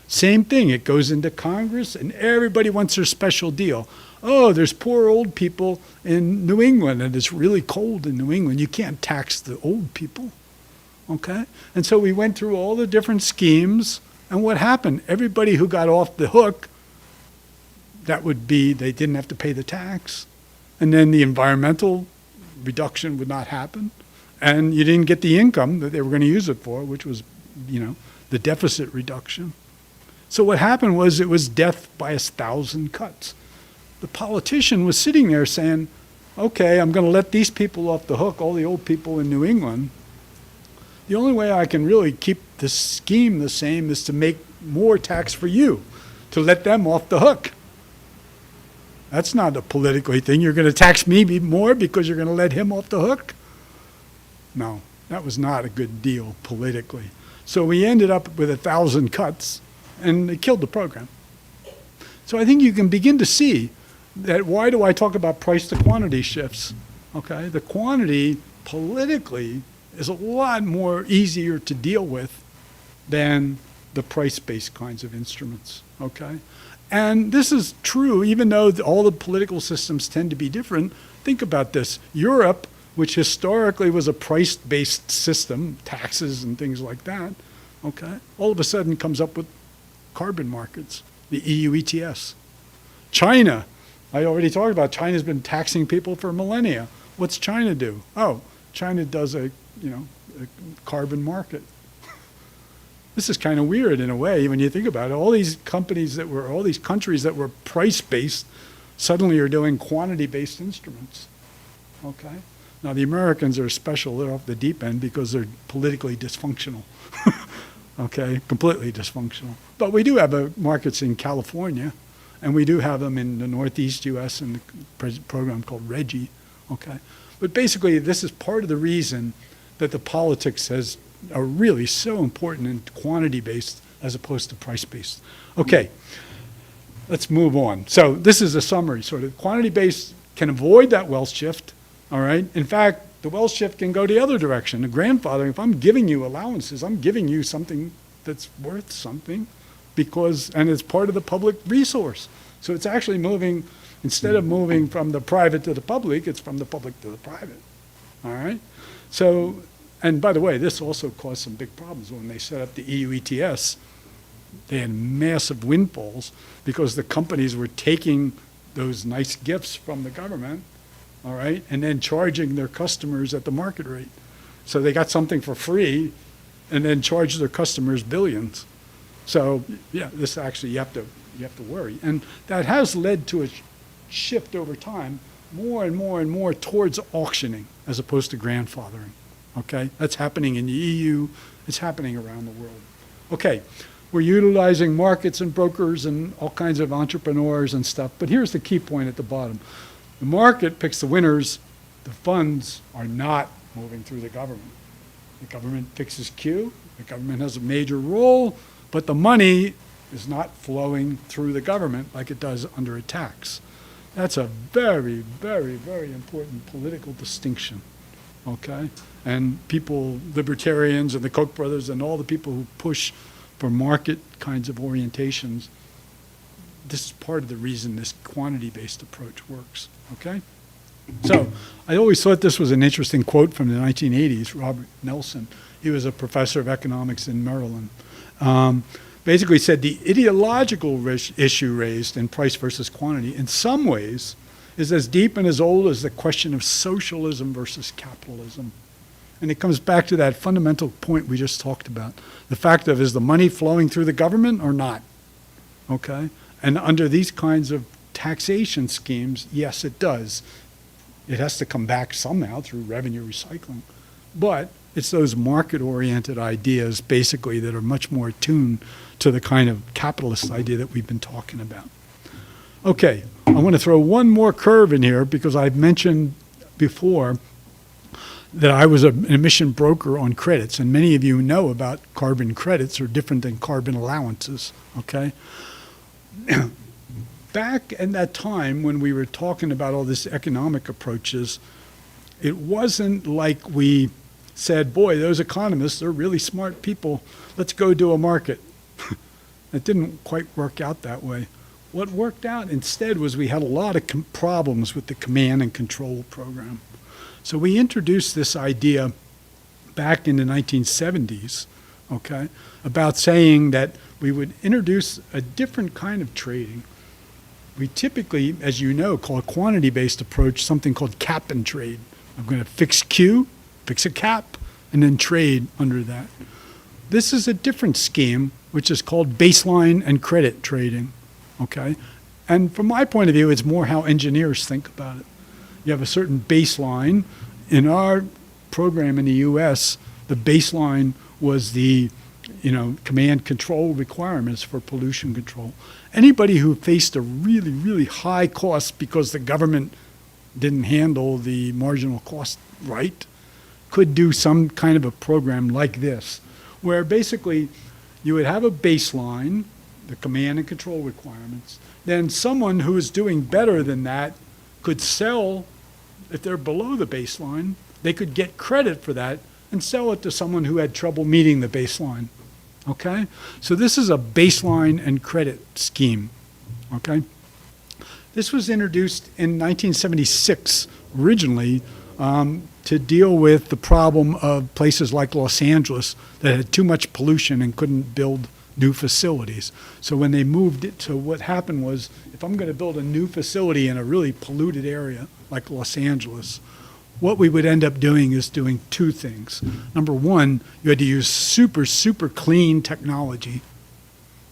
B: Same thing, it goes into Congress and everybody wants their special deal. Oh, there's poor old people in New England and it's really cold in New England. You can't tax the old people, okay? And so we went through all the different schemes and what happened? Everybody who got off the hook, that would be they didn't have to pay the tax. And then the environmental reduction would not happen. And you didn't get the income that they were going to use it for, which was, the deficit reduction. So what happened was it was death by 1,000 cuts. The politician was sitting there saying, okay, I'm going to let these people off the hook, all the old people in New England. The only way I can really keep the scheme the same is to make more tax for you, to let them off the hook. That's not a political thing. You're going to tax me more because you're going to let him off the hook? No, that was not a good deal politically. So we ended up with 1,000 cuts, and it killed the program. So I think you can begin to see that why do I talk about price to quantity shifts? Okay, the quantity politically is a lot more easier to deal with than the price-based kinds of instruments, okay? And this is true even though all the political systems tend to be different. Think about this. Europe which historically was a price-based system, taxes and things like that, okay, all of a sudden comes up with carbon markets, the EU ETS. China, I already talked about, China's been taxing people for millennia. What's China do? Oh, China does a carbon market. This is kind of weird in a way when you think about it. All these countries that were price-based suddenly are doing quantity-based instruments, okay? Now, the Americans are special. They're off the deep end because they're politically dysfunctional, okay? Completely dysfunctional. But we do have markets in California, and we do have them in the Northeast U.S. in the program called RGGI, okay? But basically, this is part of the reason that the politics are really so important and quantity-based as opposed to price-based. Okay, let's move on. So this is a summary, sort of. Quantity-based can avoid that wealth shift, all right? In fact, the wealth shift can go the other direction. The grandfathering, if I'm giving you allowances, I'm giving you something that's worth something and it's part of the public resource. So it's actually moving, instead of moving from the private to the public, it's from the public to the private, all right? So, and by the way, this also caused some big problems when they set up the EU ETS. They had massive windfalls because the companies were taking those nice gifts from the government, all right, and then charging their customers at the market rate. So they got something for free and then charged their customers billions. So yeah, this actually, you have to worry. And that has led to a shift over time, more and more and more towards auctioning as opposed to grandfathering. Okay, that's happening in the EU, it's happening around the world. Okay, we're utilizing markets and brokers and all kinds of entrepreneurs and stuff, but here's the key point at the bottom. The market picks the winners, the funds are not moving through the government. The government fixes Q, the government has a major role, but the money is not flowing through the government like it does under a tax. That's a very, very, very important political distinction, okay? And people, libertarians and the Koch brothers and all the people who push for market kinds of orientations, this is part of the reason this quantity-based approach works, okay? So I always thought this was an interesting quote from the 1980s, Robert Nelson. He was a professor of economics in Maryland. Basically said the ideological issue raised in price versus quantity in some ways is as deep and as old as the question of socialism versus capitalism. And it comes back to that fundamental point we just talked about. The fact of, is the money flowing through the government or not? Okay? And under these kinds of taxation schemes, yes, it does. It has to come back somehow through revenue recycling. But it's those market-oriented ideas, basically, that are much more attuned to the kind of capitalist idea that we've been talking about. Okay, I want to throw one more curve in here because I've mentioned before that I was an emission broker on credits, and many of you know about carbon credits are different than carbon allowances, okay? Back in that time when we were talking about all these economic approaches, it wasn't like we said, boy, those economists, they're really smart people, let's go do a market. It didn't quite work out that way. What worked out instead was we had a lot of problems with the command and control program. So we introduced this idea back in the 1970s, okay, about saying that we would introduce a different kind of trading. We typically, as you know, call a quantity-based approach something called cap and trade. I'm going to fix Q, fix a cap, and then trade under that. This is a different scheme, which is called baseline and credit trading, okay? And from my point of view, it's more how engineers think about it. You have a certain baseline. In our program in the US, the baseline was the command control requirements for pollution control. Anybody who faced a really, really high cost because the government didn't handle the marginal cost right could do some kind of a program like this, where basically you would have a baseline, the command and control requirements, then someone who is doing better than that could sell. If they're below the baseline, they could get credit for that and sell it to someone who had trouble meeting the baseline, okay? So this is a baseline and credit scheme, okay? This was introduced in 1976, originally to deal with the problem of places like Los Angeles that had too much pollution and couldn't build new facilities. So when they moved it to what happened was, if I'm going to build a new facility in a really polluted area like Los Angeles, what we would end up doing is doing two things. Number one, you had to use super, super clean technology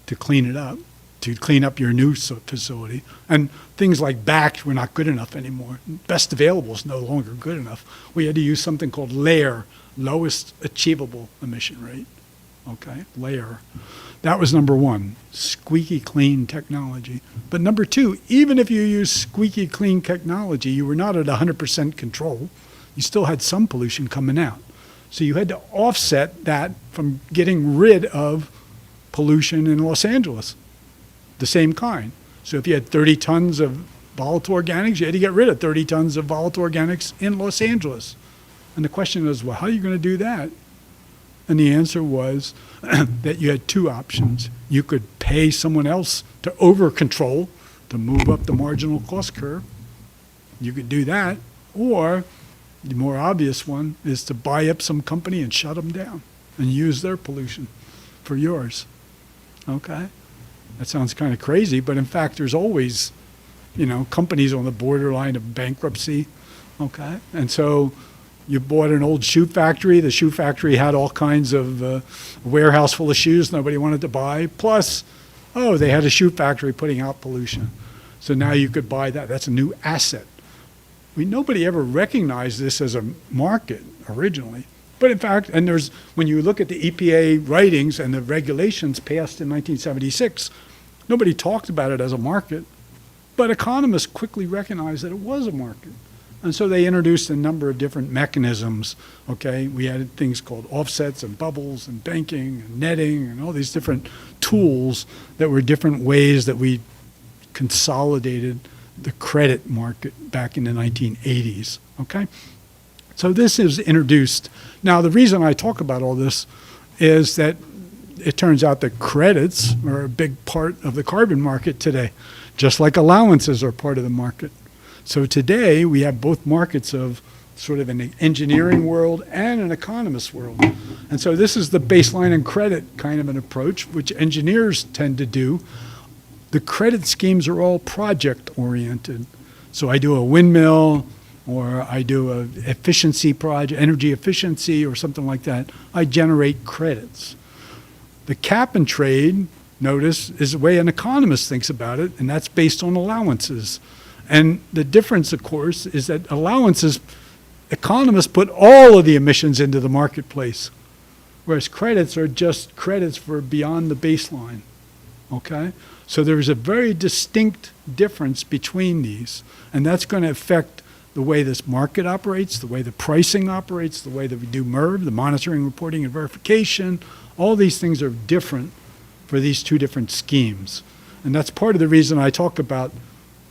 B: to clean it up, to clean up your new facility. And things like BACT were not good enough anymore. Best available is no longer good enough. We had to use something called LAIR, lowest achievable emission rate. Okay, LAIR. That was number one, squeaky clean technology. But number two, even if you use squeaky clean technology, you were not at 100% control. You still had some pollution coming out. So you had to offset that from getting rid of pollution in Los Angeles, the same kind. So if you had 30 tons of volatile organics, you had to get rid of 30 tons of volatile organics in Los Angeles. And the question is, well, how are you going to do that? And the answer was that you had two options. You could pay someone else to over-control, to move up the marginal cost curve. You could do that. Or the more obvious one is to buy up some company and shut them down and use their pollution for yours. Okay? That sounds kind of crazy, but in fact, there's always, companies on the borderline of bankruptcy. Okay? And so you bought an old shoe factory. The shoe factory had all kinds of a warehouse full of shoes nobody wanted to buy. Plus, they had a shoe factory putting out pollution. So now you could buy that. That's a new asset. Nobody ever recognized this as a market originally. But in fact, when you look at the EPA writings and the regulations passed in 1976, nobody talked about it as a market. But economists quickly recognized that it was a market. And so they introduced a number of different mechanisms, okay? We had things called offsets and bubbles and banking and netting and all these different tools that were different ways that we consolidated the credit market back in the 1980s, okay? So this is introduced. Now, the reason I talk about all this is that it turns out that credits are a big part of the carbon market today, just like allowances are part of the market. So today we have both markets of sort of an engineering world and an economist world. And so this is the baseline and credit kind of an approach, which engineers tend to do. The credit schemes are all project oriented. So I do a windmill, or I do a efficiency project, energy efficiency or something like that. I generate credits. The cap and trade, notice, is the way an economist thinks about it, and that's based on allowances. And the difference, of course, is that allowances, economists put all of the emissions into the marketplace, whereas credits are just credits for beyond the baseline, okay? So there's a very distinct difference between these, and that's going to affect the way this market operates, the way the pricing operates, the way that we do MERV, the monitoring, reporting, and verification. All these things are different for these two different schemes. And that's part of the reason I talk about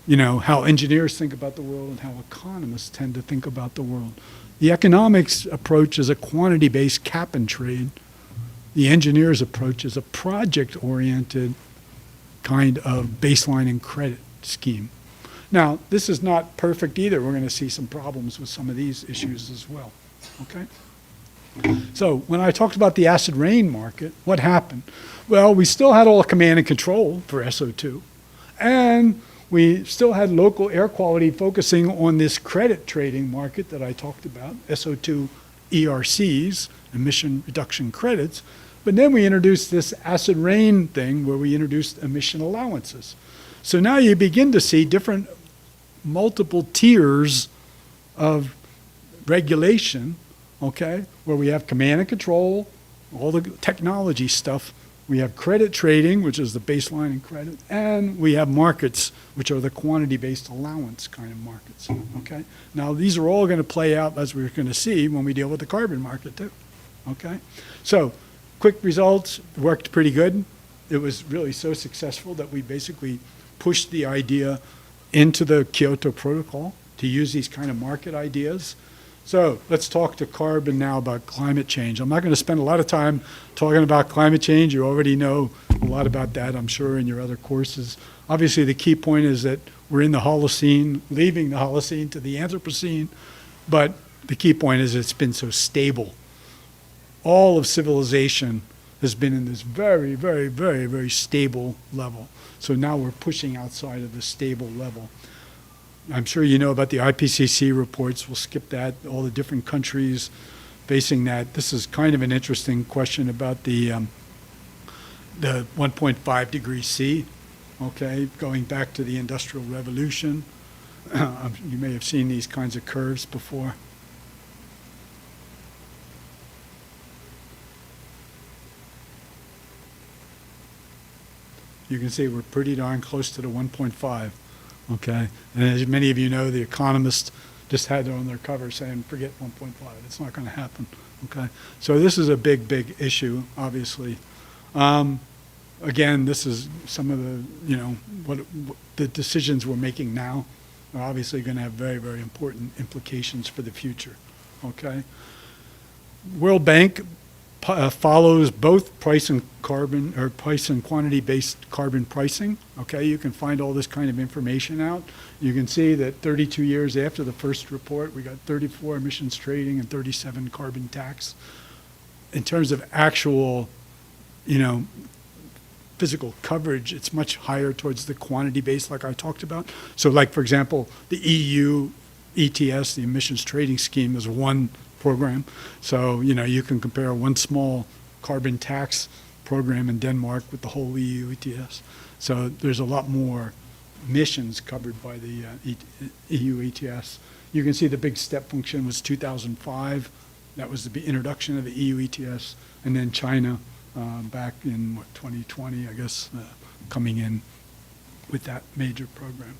B: how engineers think about the world and how economists tend to think about the world. The economics approach is a quantity-based cap and trade. The engineers' approach is a project-oriented kind of baseline and credit scheme. Now, this is not perfect either. We're going to see some problems with some of these issues as well, okay? So when I talked about the acid rain market, what happened? Well, we still had all command and control for SO2, and we still had local air quality focusing on this credit trading market that I talked about, SO2 ERCs, emission reduction credits. But then we introduced this acid rain thing where we introduced emission allowances. So now you begin to see different multiple tiers of regulation, okay, where we have command and control, all the technology stuff. We have credit trading, which is the baseline in credit, and we have markets, which are the quantity-based allowance kind of markets, okay? Now, these are all going to play out, as we're going to see, when we deal with the carbon market, too, okay? So, quick results, worked pretty good. It was really so successful that we basically pushed the idea into the Kyoto Protocol to use these kind of market ideas. So let's talk to carbon now about climate change. I'm not going to spend a lot of time talking about climate change. You already know a lot about that, I'm sure, in your other courses. Obviously, the key point is that we're in the Holocene, leaving the Holocene to the Anthropocene. But the key point is it's been so stable. All of civilization has been in this very, very, very, very stable level. So now we're pushing outside of the stable level. I'm sure you know about the IPCC reports. We'll skip that, all the different countries facing that. This is kind of an interesting question about the 1.5 degrees C, okay, going back to the Industrial Revolution. You may have seen these kinds of curves before. You can see we're pretty darn close to the 1.5, okay? And as many of you know, The Economist just had it on their cover saying, forget 1.5, it's not going to happen, okay? So this is a big, big issue, obviously. Again, this is some of the, what the decisions we're making now are obviously going to have very, very important implications for the future, okay? World Bank follows both price and carbon, or price and quantity-based carbon pricing. Okay, you can find all this kind of information out. You can see that 32 years after the first report, we got 34 emissions trading and 37 carbon tax. In terms of actual, physical coverage, it's much higher towards the quantity-based, like I talked about. So, like for example, the EU ETS, the emissions trading scheme, is one program. So, you can compare one small carbon tax program in Denmark with the whole EU ETS. So there's a lot more emissions covered by the EU ETS. You can see the big step function was 2005. That was the introduction of the EU ETS. And then China back in, 2020, I guess, coming in with that major program.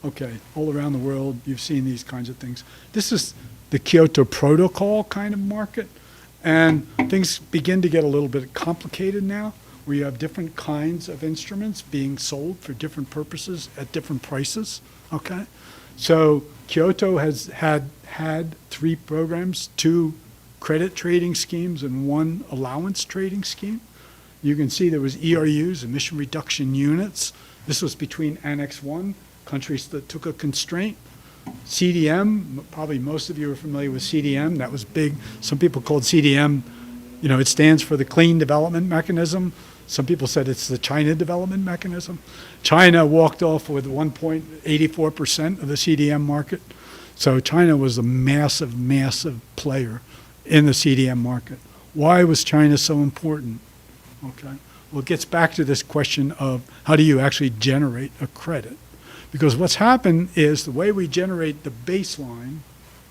B: Okay, all around the world, you've seen these kinds of things. This is the Kyoto Protocol kind of market, and things begin to get a little bit complicated now, where you have different kinds of instruments being sold for different purposes at different prices, okay? So Kyoto has had 3 programs, 2 credit trading schemes and 1 allowance trading scheme. You can see there was ERUs, emission reduction units. This was between Annex 1, countries that took a constraint. CDM, probably most of you are familiar with CDM. That was big. Some people called CDM, it stands for the Clean Development Mechanism. Some people said it's the China Development Mechanism. China walked off with 1.84% of the CDM market. So China was a massive, massive player in the CDM market. Why was China so important? Okay. Well, it gets back to this question of how do you actually generate a credit? Because what's happened is the way we generate the baseline,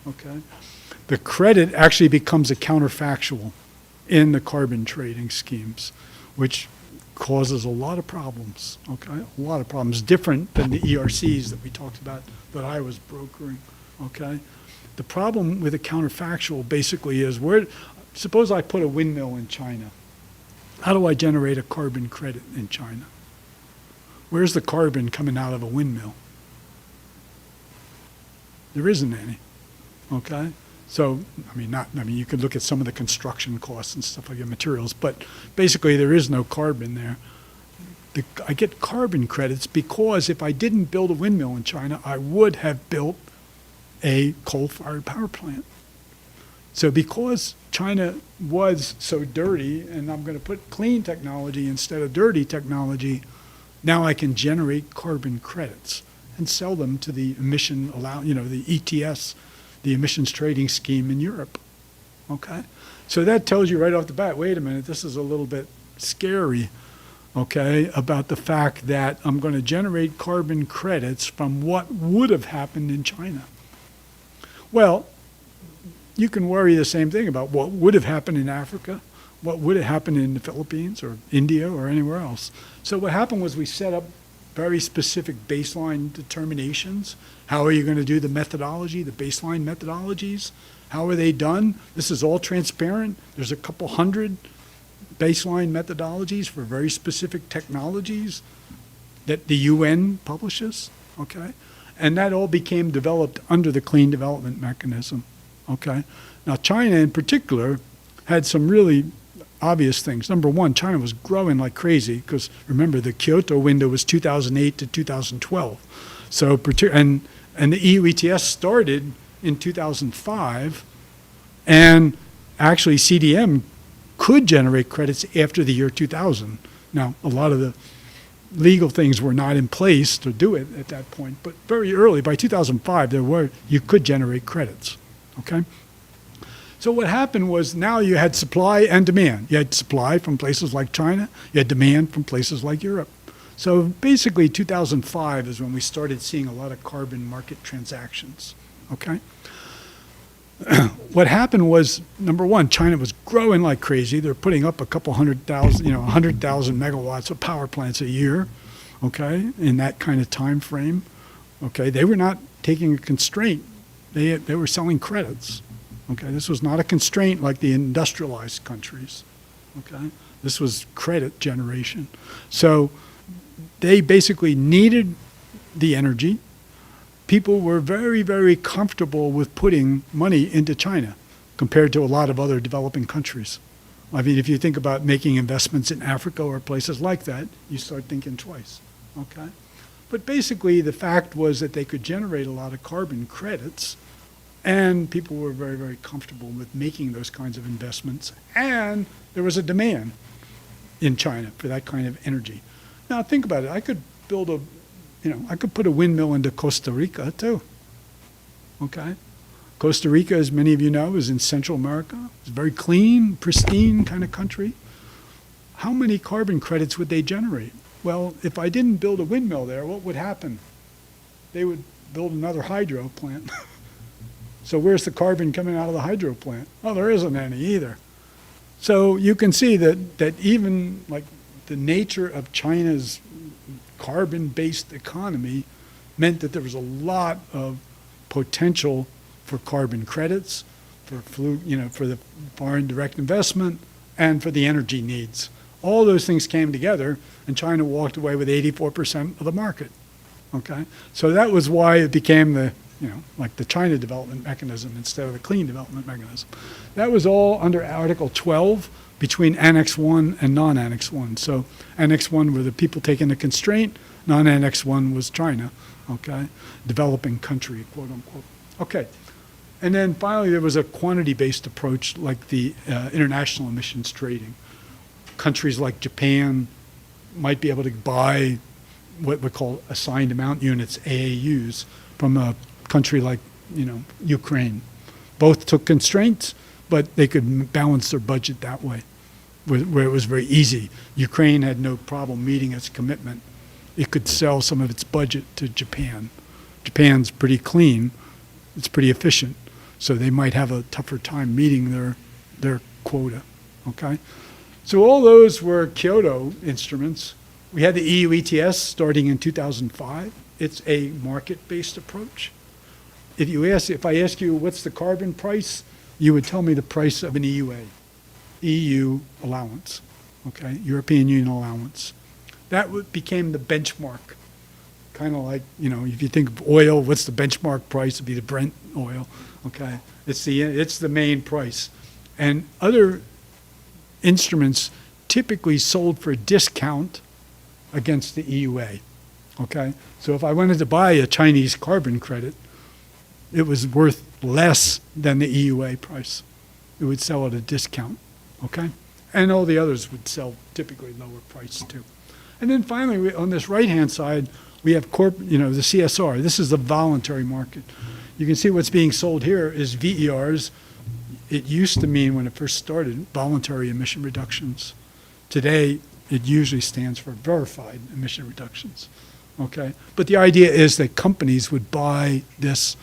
B: okay, the credit actually becomes a counterfactual in the carbon trading schemes, which causes a lot of problems, okay, a lot of problems, different than the ERCs that we talked about that I was brokering, okay. The problem with a counterfactual basically is suppose I put a windmill in China. How do I generate a carbon credit in China? Where's the carbon coming out of a windmill? There isn't any, okay? So, you could look at some of the construction costs and stuff like that, materials, but basically there is no carbon there. I get carbon credits because if I didn't build a windmill in China, I would have built a coal-fired power plant. So because China was so dirty, and I'm going to put clean technology instead of dirty technology, now I can generate carbon credits and sell them to the the ETS, the emissions trading scheme in Europe, okay? So that tells you right off the bat, wait a minute, this is a little bit scary, okay, about the fact that I'm going to generate carbon credits from what would have happened in China. Well, you can worry the same thing about what would have happened in Africa, what would have happened in the Philippines or India or anywhere else. So what happened was we set up very specific baseline determinations. How are you going to do the methodology, the baseline methodologies? How are they done? This is all transparent. There's a couple hundred baseline methodologies for very specific technologies that the UN publishes, okay? And that all became developed under the Clean Development Mechanism, okay? Now, China in particular had some really obvious things. Number one, China was growing like crazy because remember the Kyoto window was 2008 to 2012. So, and the EU ETS started in 2005, and actually CDM could generate credits after the year 2000. Now, a lot of the legal things were not in place to do it at that point, but very early, by 2005, you could generate credits, okay? So what happened was now you had supply and demand. You had supply from places like China, you had demand from places like Europe. So basically 2005 is when we started seeing a lot of carbon market transactions, okay? What happened was, number one, China was growing like crazy. They're putting up a couple 100,000 megawatts of power plants a year, okay, in that kind of time frame, okay? They were not taking a constraint. They were selling credits, okay? This was not a constraint like the industrialized countries, okay? This was credit generation. So they basically needed the energy. People were very, very comfortable with putting money into China compared to a lot of other developing countries. I mean, if you think about making investments in Africa or places like that, you start thinking twice, okay? But basically, the fact was that they could generate a lot of carbon credits, and people were very, very comfortable with making those kinds of investments, and there was a demand in China for that kind of energy. Now, think about it. I could build I could put a windmill into Costa Rica, too, okay? Costa Rica, as many of you know, is in Central America. It's a very clean, pristine kind of country. How many carbon credits would they generate? Well, if I didn't build a windmill there, what would happen? They would build another hydro plant. So where's the carbon coming out of the hydro plant? Well, there isn't any either. So you can see that even like the nature of China's carbon-based economy meant that there was a lot of potential for carbon credits, for the foreign direct investment, and for the energy needs. All those things came together, and China walked away with 84% of the market. Okay, so that was why it became the China development mechanism instead of the clean development mechanism. That was all under Article 12 between Annex 1 and non-Annex 1. So Annex 1 were the people taking the constraint, non-Annex 1 was China, okay, developing country, quote unquote. Okay, and then finally there was a quantity-based approach like the international emissions trading. Countries like Japan might be able to buy what we call assigned amount units, AAUs, from a country like Ukraine. Both took constraints, but they could balance their budget that way, where it was very easy. Ukraine had no problem meeting its commitment. It could sell some of its budget to Japan. Japan's pretty clean. It's pretty efficient. So they might have a tougher time meeting their quota, okay? So all those were Kyoto instruments. We had the EU ETS starting in 2005. It's a market-based approach. If I ask you what's the carbon price, you would tell me the price of an EUA, EU allowance, okay, European Union allowance. That became the benchmark, kind of like, if you think of oil, what's the benchmark price? It'd be the Brent oil, okay? It's the main price. And other instruments typically sold for a discount against the EUA, okay? So if I wanted to buy a Chinese carbon credit, it was worth less than the EUA price. It would sell at a discount, okay? And all the others would sell typically lower price too. And then finally, on this right-hand side, we have the CSR. This is the voluntary market. You can see what's being sold here is VERs. It used to mean, when it first started, voluntary emission reductions. Today, it usually stands for verified emission reductions, okay? But the idea is that companies would buy this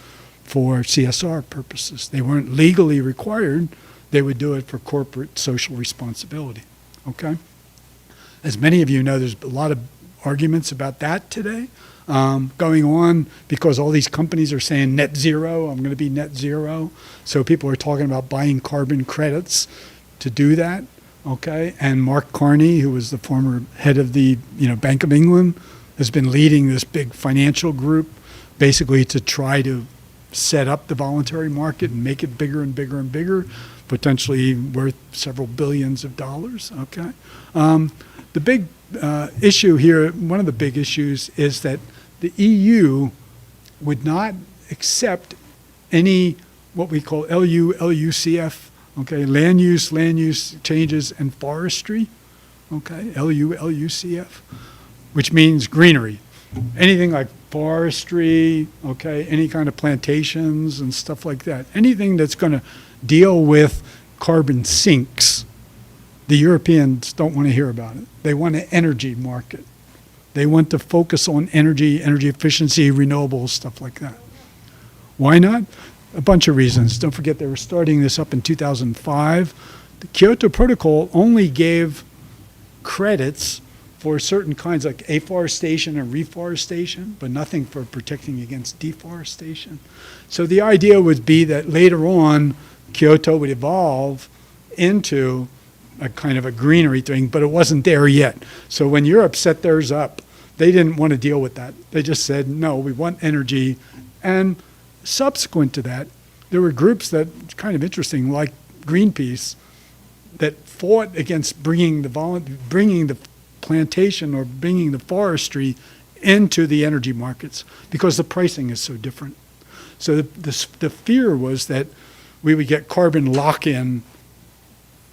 B: for CSR purposes. They weren't legally required. They would do it for corporate social responsibility, okay? As many of you know, there's a lot of arguments about that today going on because all these companies are saying net zero, I'm going to be net zero. So people are talking about buying carbon credits to do that, okay? And Mark Carney, who was the former head of the Bank of England, has been leading this big financial group basically to try to set up the voluntary market and make it bigger and bigger and bigger, potentially worth several billions of dollars, okay? The big issue here, one of the big issues, is that the EU would not accept any what we call LUCF, okay, land use changes and forestry, okay, LUCF, which means greenery. Anything like forestry, okay, any kind of plantations and stuff like that. Anything that's going to deal with carbon sinks, the Europeans don't want to hear about it. They want an energy market. They want to focus on energy efficiency, renewables, stuff like that. Why not? A bunch of reasons. Don't forget they were starting this up in 2005. The Kyoto Protocol only gave credits for certain kinds like afforestation and reforestation, but nothing for protecting against deforestation. So the idea would be that later on, Kyoto would evolve into a kind of a greenery thing, but it wasn't there yet. So when Europe set theirs up, they didn't want to deal with that. They just said, no, we want energy. And subsequent to that, there were groups that, kind of interesting, like Greenpeace, that fought against bringing the plantation or bringing the forestry into the energy markets because the pricing is so different. So the fear was that we would get carbon lock-in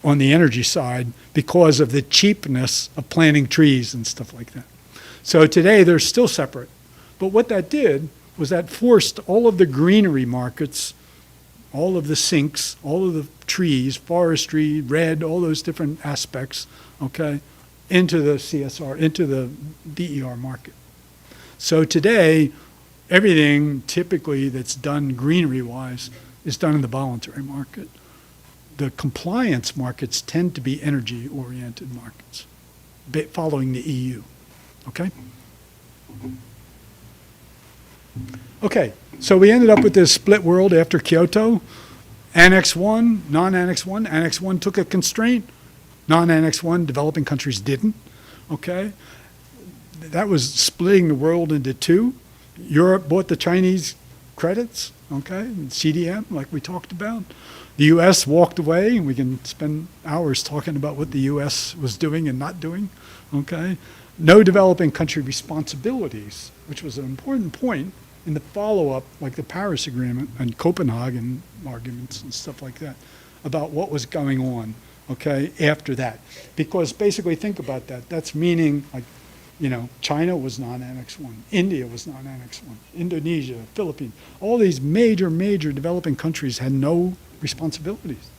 B: on the energy side because of the cheapness of planting trees and stuff like that. So today they're still separate. But what that did was that forced all of the greenery markets, all of the sinks, all of the trees, forestry, red, all those different aspects, okay, into the CSR, into the BER market. So today, everything typically that's done greenery-wise is done in the voluntary market. The compliance markets tend to be energy-oriented markets, following the EU, okay? Okay, so we ended up with this split world after Kyoto. Annex 1, non-Annex 1. Annex 1 took a constraint. Non-Annex 1, developing countries didn't, okay? That was splitting the world into two. Europe bought the Chinese credits, okay, CDM, like we talked about. The U.S. walked away, and we can spend hours talking about what the U.S. was doing and not doing, okay? No developing country responsibilities, which was an important point in the follow-up, like the Paris Agreement and Copenhagen arguments and stuff like that, about what was going on, okay, after that. Because basically, think about that. That's meaning, like, you know, China was non-Annex 1, India was non-Annex 1, Indonesia, Philippines, all these major developing countries had no responsibilities.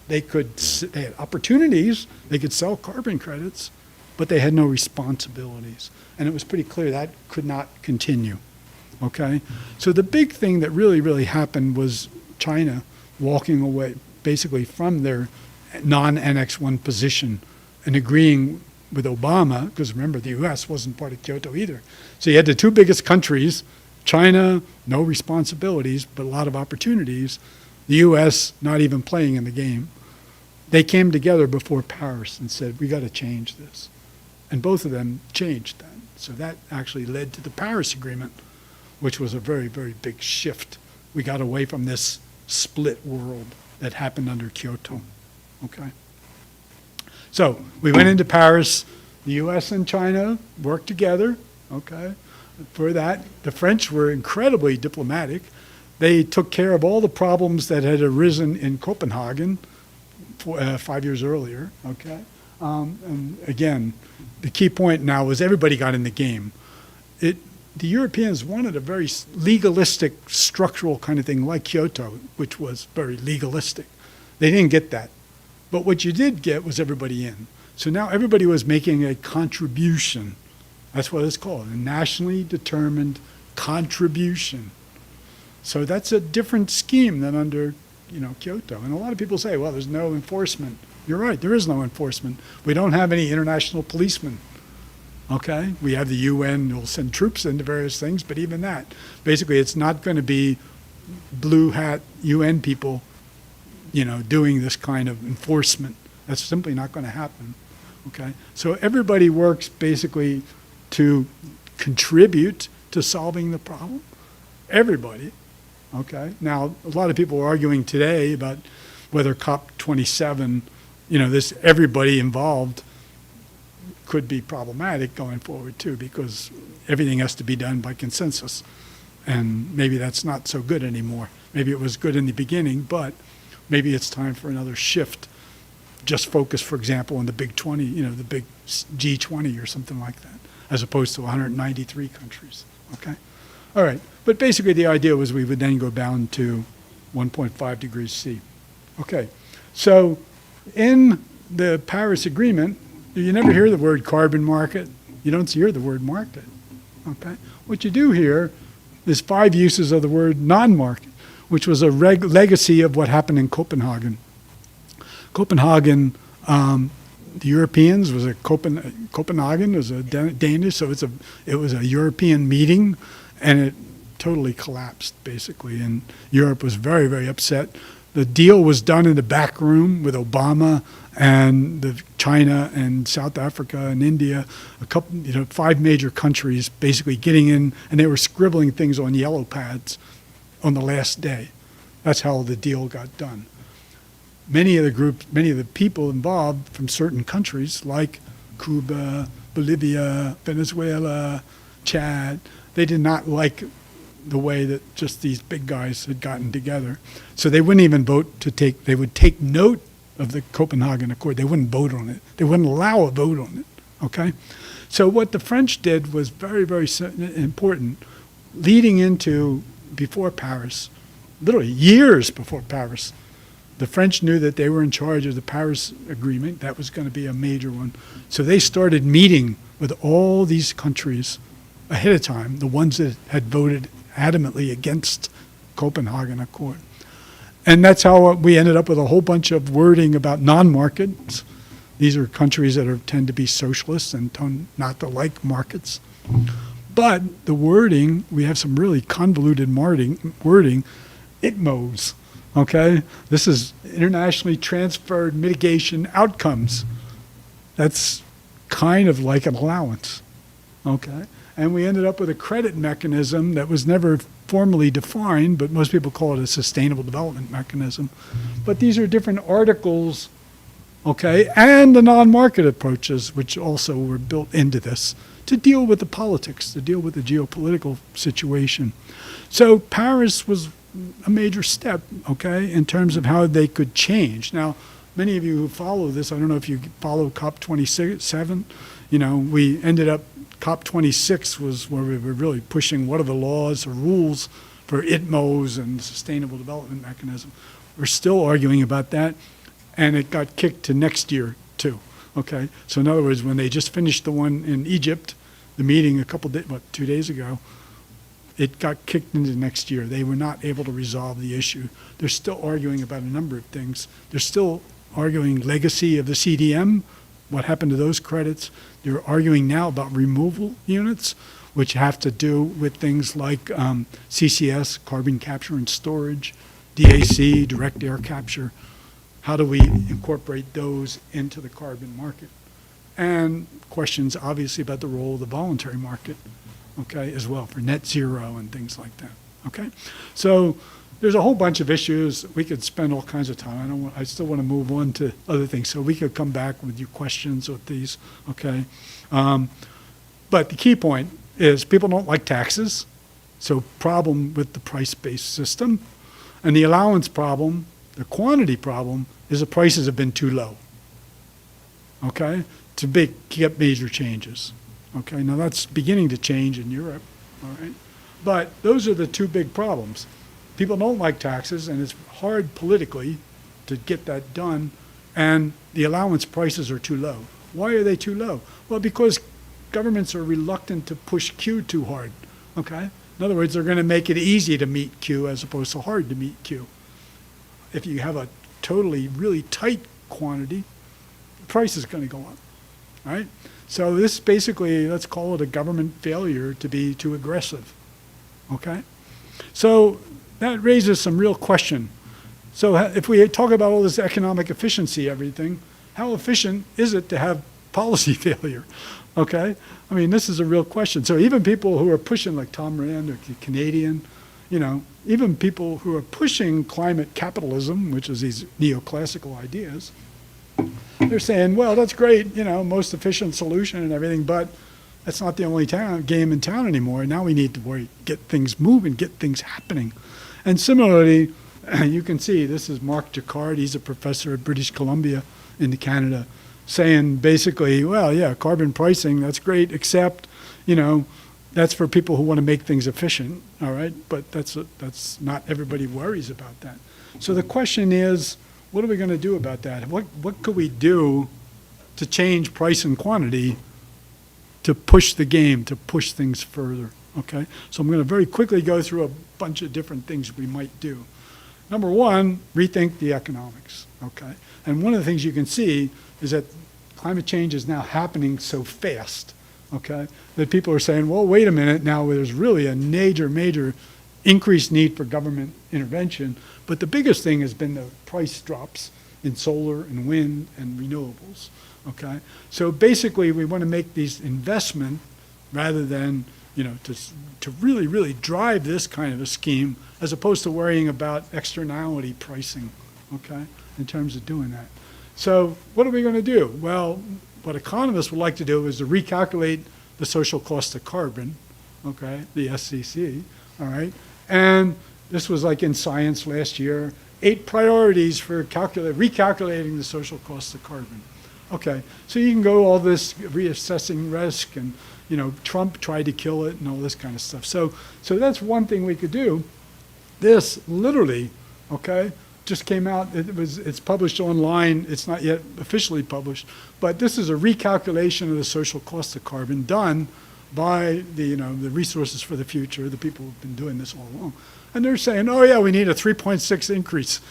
B: They had opportunities, they could sell carbon credits, but they had no responsibilities. And it was pretty clear that could not continue, okay? So the big thing that really happened was China walking away basically from their non-Annex 1 position and agreeing with Obama, because remember, the U.S. wasn't part of Kyoto either. So you had the two biggest countries, China, no responsibilities, but a lot of opportunities. The U.S. not even playing in the game. They came together before Paris and said, we got to change this. And both of them changed that. So that actually led to the Paris Agreement, which was a very big shift. We got away from this split world that happened under Kyoto, okay? So we went into Paris. The U.S. and China worked together, okay? For that, the French were incredibly diplomatic. They took care of all the problems that had arisen in Copenhagen 5 years earlier, okay? And again, the key point now was everybody got in the game. The Europeans wanted a very legalistic, structural kind of thing like Kyoto, which was very legalistic. They didn't get that. But what you did get was everybody in. So now everybody was making a contribution. That's what it's called, a nationally determined contribution. So that's a different scheme than under, Kyoto. And a lot of people say, well, there's no enforcement. You're right, there is no enforcement. We don't have any international policemen, okay? We have the UN who will send troops into various things, but even that, basically it's not going to be blue hat UN people, doing this kind of enforcement. That's simply not going to happen, okay? So everybody works basically to contribute to solving the problem. Everybody, okay? Now, a lot of people are arguing today about whether COP27, this everybody involved could be problematic going forward too, because everything has to be done by consensus. And maybe that's not so good anymore. Maybe it was good in the beginning, but maybe it's time for another shift. Just focus, for example, on the big 20, the big G20 or something like that, as opposed to 193 countries, okay? All right, but basically the idea was we would then go down to 1.5 degrees C. Okay, so in the Paris Agreement, you never hear the word carbon market. You don't hear the word market, okay? What you do hear is 5 uses of the word non-market, which was a legacy of what happened in Copenhagen. Copenhagen, the Europeans was Copenhagen was a Danish, so it was a European meeting, and it totally collapsed basically. And Europe was very, very upset. The deal was done in the back room with Obama and China and South Africa and India, 5 major countries basically getting in, and they were scribbling things on yellow pads on the last day. That's how the deal got done. Many of the people involved from certain countries like Cuba, Bolivia, Venezuela, Chad, they did not like the way that just these big guys had gotten together. So they wouldn't even vote they would take note of the Copenhagen Accord. They wouldn't vote on it. They wouldn't allow a vote on it, okay? So what the French did was very, very important. Leading into, before Paris, literally years before Paris, the French knew that they were in charge of the Paris Agreement. That was going to be a major one. So they started meeting with all these countries ahead of time, the ones that had voted adamantly against Copenhagen Accord. And that's how we ended up with a whole bunch of wording about non-markets. These are countries that tend to be socialists and tend not to like markets. But the wording, we have some really convoluted wording, ITMOs. Okay, this is internationally transferred mitigation outcomes. That's kind of like an allowance, okay? And we ended up with a credit mechanism that was never formally defined, but most people call it a sustainable development mechanism. But these are different articles, okay, and the non-market approaches, which also were built into this to deal with the politics, to deal with the geopolitical situation. So Paris was a major step, okay, in terms of how they could change. Now, many of you who follow this, I don't know if you follow COP27, we ended up, COP26 was where we were really pushing what are the laws or rules for ITMOs and Sustainable Development Mechanism. We're still arguing about that, and it got kicked to next year too, okay? So in other words, when they just finished the one in Egypt, the meeting 2 days ago, it got kicked into next year. They were not able to resolve the issue. They're still arguing about a number of things. They're still arguing legacy of the CDM, what happened to those credits. They're arguing now about removal units, which have to do with things like CCS, carbon capture and storage, DAC, direct air capture. How do we incorporate those into the carbon market? And questions, obviously, about the role of the voluntary market, okay, as well, for net zero and things like that, okay? So there's a whole bunch of issues. We could spend all kinds of time. I still want to move on to other things, so we could come back with your questions with these, okay? But the key point is people don't like taxes, so problem with the price-based system. And the allowance problem, the quantity problem, is the prices have been too low, okay, to get major changes. Okay, now that's beginning to change in Europe, all right? But those are the 2 big problems. People don't like taxes, and it's hard politically to get that done, and the allowance prices are too low. Why are they too low? Well, because governments are reluctant to push Q too hard, okay? In other words, they're going to make it easy to meet Q as opposed to hard to meet Q. If you have a totally, really tight quantity, the price is going to go up, all right? So this basically, let's call it a government failure to be too aggressive, okay? So that raises some real question. So if we talk about all this economic efficiency, everything, how efficient is it to have policy failure, okay? I mean, this is a real question. So even people who are pushing, like Tom Rand or Canadian, even people who are pushing climate capitalism, which is these neoclassical ideas, they're saying, well, that's great, most efficient solution and everything, but That's not the only game in town anymore. Now we need to get things moving, get things happening. And similarly, you can see this is Mark Jacquard. He's a professor at British Columbia in Canada, saying basically, well, yeah, carbon pricing, that's great, except, that's for people who want to make things efficient, all right? But that's not everybody worries about that. So the question is, what are we going to do about that? What could we do to change price and quantity to push the game, to push things further, okay? So I'm going to very quickly go through a bunch of different things we might do. Number one, rethink the economics, okay? And one of the things you can see is that climate change is now happening so fast, okay, that people are saying, well, wait a minute, now there's really a major increased need for government intervention. But the biggest thing has been the price drops in solar and wind and renewables, okay? So basically, we want to make these investment rather than, to really drive this kind of a scheme as opposed to worrying about externality pricing, okay, in terms of doing that. So what are we going to do? Well, what economists would like to do is to recalculate the social cost of carbon, okay, the SCC, all right? And this was like in Science last year, 8 priorities for recalculating the social cost of carbon. Okay, so you can go all this reassessing risk and, Trump tried to kill it and all this kind of stuff. So that's one thing we could do. This literally, okay, just came out. It's published online. It's not yet officially published, but this is a recalculation of the social cost of carbon done by the Resources for the Future, the people who've been doing this all along. And they're saying, oh yeah, we need a 3.6 increase.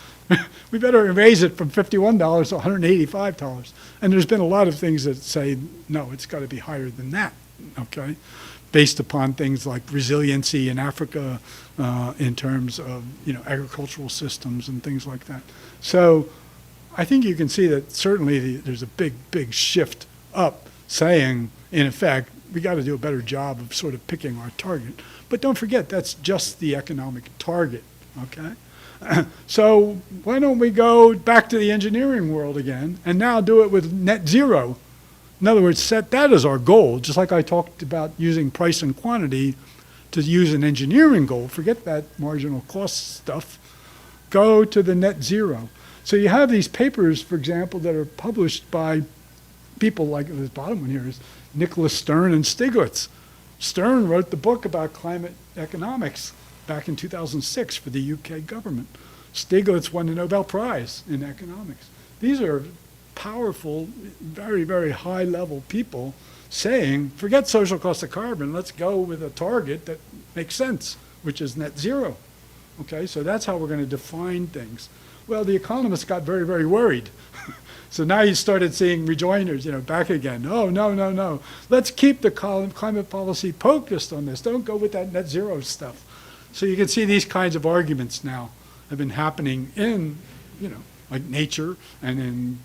B: We better raise it from $51 to $185. And there's been a lot of things that say, no, it's got to be higher than that, okay? Based upon things like resiliency in Africa in terms of, agricultural systems and things like that. So I think you can see that certainly there's a big shift up saying, in effect, we got to do a better job of sort of picking our target. But don't forget, that's just the economic target, okay? So why don't we go back to the engineering world again and now do it with net zero? In other words, set that as our goal, just like I talked about using price and quantity to use an engineering goal. Forget that marginal cost stuff. Go to the net zero. So you have these papers, for example, that are published by people like this bottom one here is Nicholas Stern and Stiglitz. Stern wrote the book about climate economics back in 2006 for the UK government. Stiglitz won the Nobel Prize in economics. These are powerful, very high-level people saying, forget social cost of carbon, let's go with a target that makes sense, which is net zero. Okay, so that's how we're going to define things. Well, the economists got very worried. So now you started seeing rejoinders, back again. Oh, no. Let's keep the climate policy focused on this. Don't go with that net zero stuff. So you can see these kinds of arguments now have been happening in, like Nature and in,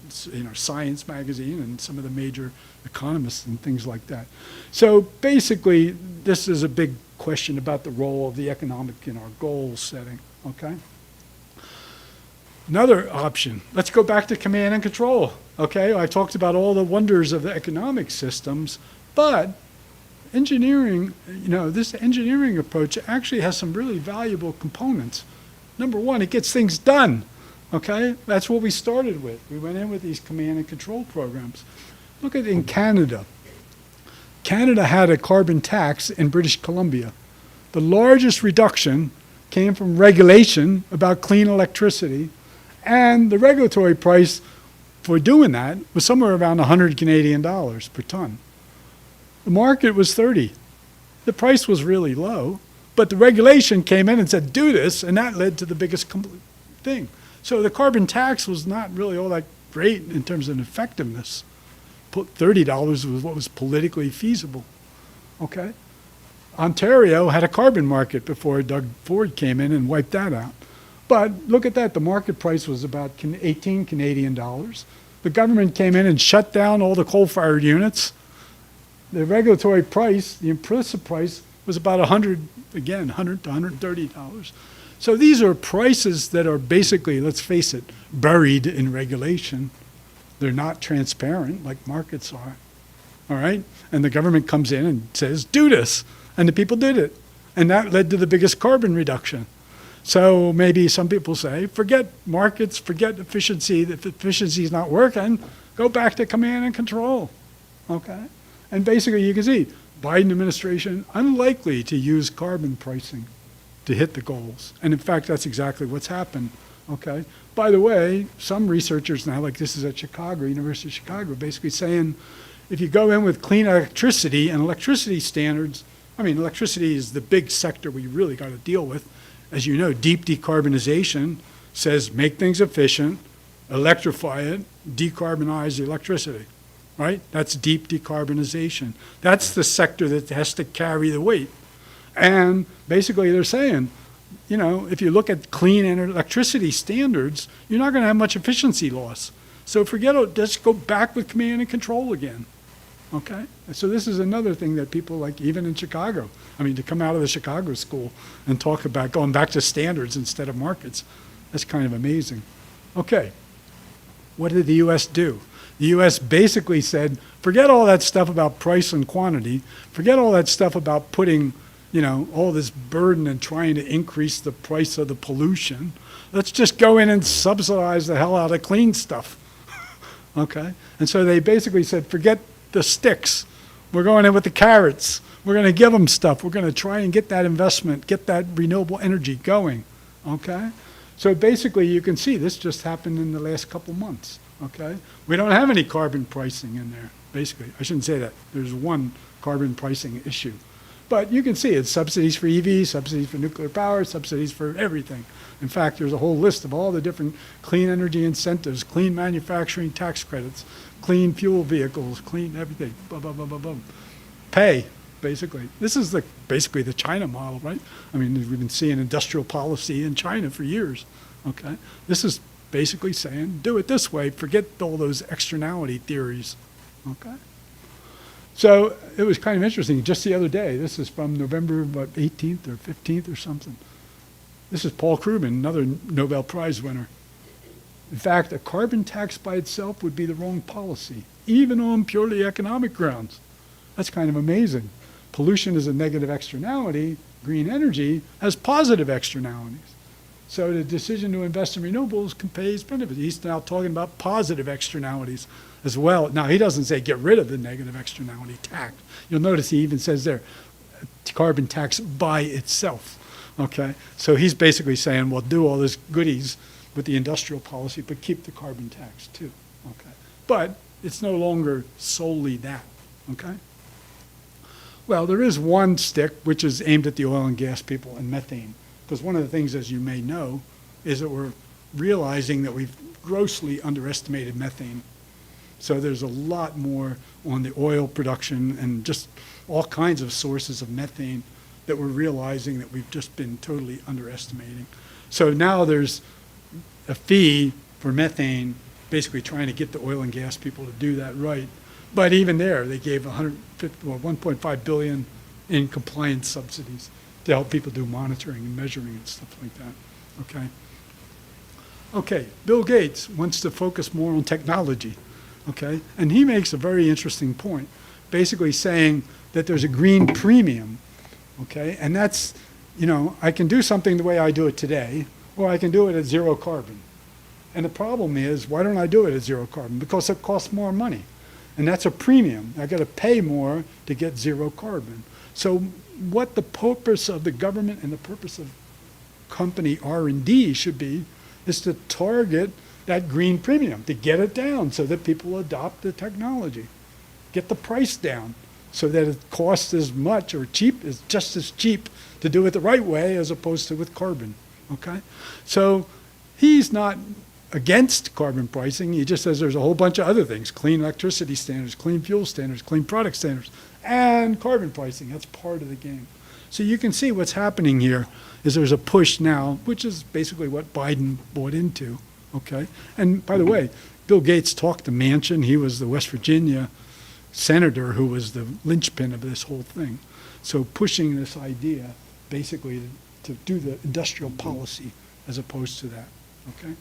B: Science magazine and some of the major economists and things like that. So basically, this is a big question about the role of the economic in our goal setting, okay? Another option, let's go back to command and control, okay? I talked about all the wonders of the economic systems, but engineering, this engineering approach actually has some really valuable components. Number one, it gets things done, okay? That's what we started with. We went in with these command and control programs. Look at in Canada. Canada had a carbon tax in British Columbia. The largest reduction came from regulation about clean electricity, and the regulatory price for doing that was somewhere around 100 Canadian dollars per ton. The market was 30. The price was really low, but the regulation came in and said, do this, and that led to the biggest thing. So the carbon tax was not really all that great in terms of effectiveness. $30 was what was politically feasible, okay? Ontario had a carbon market before Doug Ford came in and wiped that out. But look at that, the market price was about 18 Canadian dollars. The government came in and shut down all the coal-fired units. The regulatory price, the implicit price, was about $100 to $130. So these are prices that are basically, let's face it, buried in regulation. They're not transparent like markets are, all right? And the government comes in and says, do this. And the people did it. And that led to the biggest carbon reduction. So maybe some people say, forget markets, forget efficiency. If efficiency is not working, go back to command and control. Okay? And basically you can see, Biden administration unlikely to use carbon pricing to hit the goals. And in fact, that's exactly what's happened. Okay? By the way, some researchers now, like this is at Chicago, University of Chicago, basically saying, if you go in with clean electricity and electricity standards, I mean, electricity is the big sector we really got to deal with. As you know, deep decarbonization says make things efficient, electrify it, decarbonize the electricity, right? That's deep decarbonization. That's the sector that has to carry the weight. And basically they're saying, you know, if you look at clean electricity standards, you're not going to have much efficiency loss. So forget it, just go back with command and control again. Okay? So this is another thing that people like, even in Chicago, I mean, to come out of the Chicago school and talk about going back to standards instead of markets, that's kind of amazing. Okay, what did the U.S. do? The U.S. basically said, forget all that stuff about price and quantity, forget all that stuff about putting, you know, all this burden and trying to increase the price of the pollution. Let's just go in and subsidize the hell out of clean stuff. Okay? And so they basically said, forget the sticks. We're going in with the carrots. We're going to give them stuff. We're going to try and get that investment, get that renewable energy going. Okay? So basically you can see this just happened in the last couple months. Okay? We don't have any carbon pricing in there, basically. I shouldn't say that. There's one carbon pricing issue. But you can see it's subsidies for EVs, subsidies for nuclear power, subsidies for everything. In fact, there's a whole list of all the different clean energy incentives, clean manufacturing tax credits, clean fuel vehicles, clean everything, blah, blah, blah, blah, blah. Pay, basically. This is basically the China model, right? I mean, we've been seeing industrial policy in China for years, okay? This is basically saying, do it this way, forget all those externality theories, okay? So it was kind of interesting. Just the other day, this is from November 18th or 15th or something. This is Paul Krugman, another Nobel Prize winner. In fact, a carbon tax by itself would be the wrong policy, even on purely economic grounds. That's kind of amazing. Pollution is a negative externality. Green energy has positive externalities. So the decision to invest in renewables pays benefits. He's now talking about positive externalities as well. Now, he doesn't say get rid of the negative externality tax. You'll notice he even says there, carbon tax by itself. Okay? So he's basically saying, well, do all this goodies with the industrial policy, but keep the carbon tax too. Okay? But it's no longer solely that. Okay? Well, there is one stick which is aimed at the oil and gas people and methane. Because one of the things, as you may know, is that we're realizing that we've grossly underestimated methane. So there's a lot more on the oil production and just all kinds of sources of methane that we're realizing that we've just been totally underestimating. So now there's a fee for methane, basically trying to get the oil and gas people to do that right. But even there, they gave $1.5 billion in compliance subsidies to help people do monitoring and measuring and stuff like that. Okay. Okay, Bill Gates wants to focus more on technology. Okay, and he makes a very interesting point, basically saying that there's a green premium. Okay, and that's, you know, I can do something the way I do it today, or I can do it at zero carbon. And the problem is, why don't I do it at zero carbon? Because it costs more money. And that's a premium. I got to pay more to get zero carbon. So what the purpose of the government and the purpose of company R&D should be is to target that green premium, to get it down so that people adopt the technology. Get the price down so that it costs as much or cheap, is just as cheap to do it the right way as opposed to with carbon, okay? So he's not against carbon pricing. He just says there's a whole bunch of other things, clean electricity standards, clean fuel standards, clean product standards, and carbon pricing. That's part of the game. So you can see what's happening here is there's a push now, which is basically what Biden bought into, okay? And by the way, Bill Gates talked to Manchin. He was the West Virginia senator who was the linchpin of this whole thing. So pushing this idea basically to do the industrial policy as opposed to that, okay?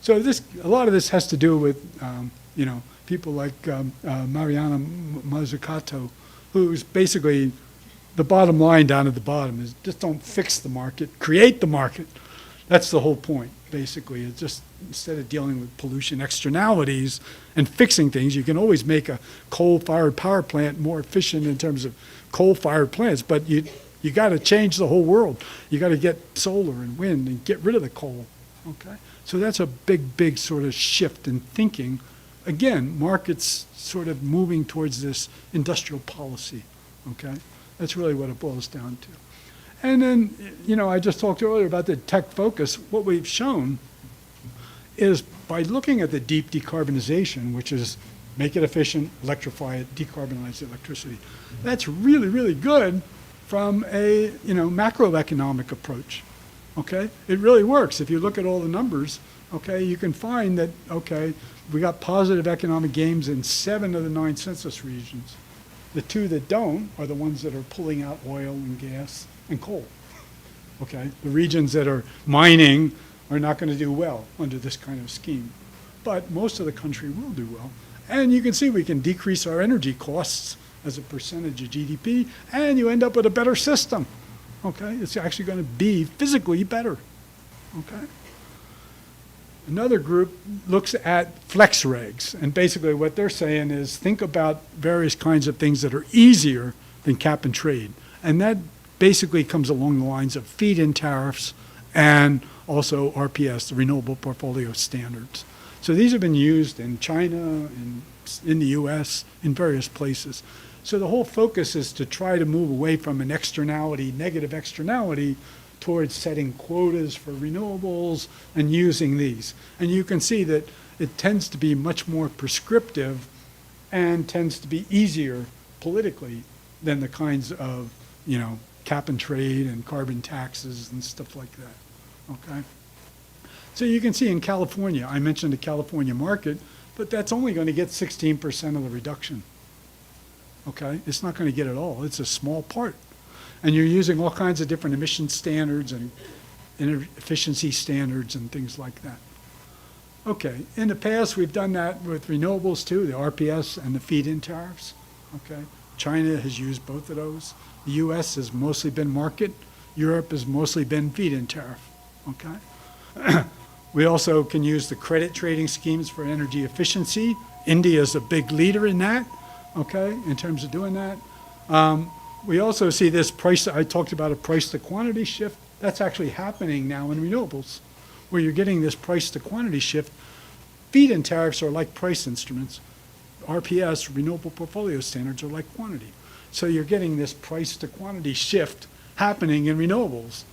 B: So a lot of this has to do with, you know, people like Mariana Mazzucato, who's basically the bottom line down at the bottom is just don't fix the market, create the market. That's the whole point, basically. It's just instead of dealing with pollution externalities and fixing things, you can always make a coal-fired power plant more efficient in terms of coal-fired plants, but you got to change the whole world. You got to get solar and wind and get rid of the coal, okay? So that's a big, big sort of shift in thinking. Again, markets sort of moving towards this industrial policy, okay? That's really what it boils down to. And then, I just talked earlier about the tech focus. What we've shown is by looking at the deep decarbonization, which is make it efficient, electrify it, decarbonize the electricity. That's really, really good from a, macroeconomic approach, okay? It really works. If you look at all the numbers, okay, you can find that, okay, we got positive economic gains in 7 of the 9 census regions. The 2 that don't are the ones that are pulling out oil and gas and coal, okay? The regions that are mining are not going to do well under this kind of scheme. But most of the country will do well. And you can see we can decrease our energy costs as a percentage of GDP, and you end up with a better system, okay? It's actually going to be physically better, okay? Another group looks at flex regs, and basically what they're saying is think about various kinds of things that are easier than cap and trade. And that basically comes along the lines of feed-in tariffs and also RPS, the Renewable Portfolio Standards. So these have been used in China, in the US, in various places. So the whole focus is to try to move away from an externality, negative externality, towards setting quotas for renewables and using these. And you can see that it tends to be much more prescriptive and tends to be easier politically than the kinds of, cap and trade and carbon taxes and stuff like that, okay? So you can see in California, I mentioned the California market, but that's only going to get 16% of the reduction, okay? It's not going to get it all. It's a small part. And you're using all kinds of different emission standards and efficiency standards and things like that. Okay, in the past, we've done that with renewables too, the RPS and the feed-in tariffs, okay? China has used both of those. The US has mostly been market. Europe has mostly been feed-in tariff, okay? We also can use the credit trading schemes for energy efficiency. India is a big leader in that, okay, in terms of doing that. We also see this price, I talked about a price to quantity shift. That's actually happening now in renewables, where you're getting this price to quantity shift. Feed-in tariffs are like price instruments. RPS, Renewable Portfolio Standards, are like quantity. So you're getting this price to quantity shift happening in renewables,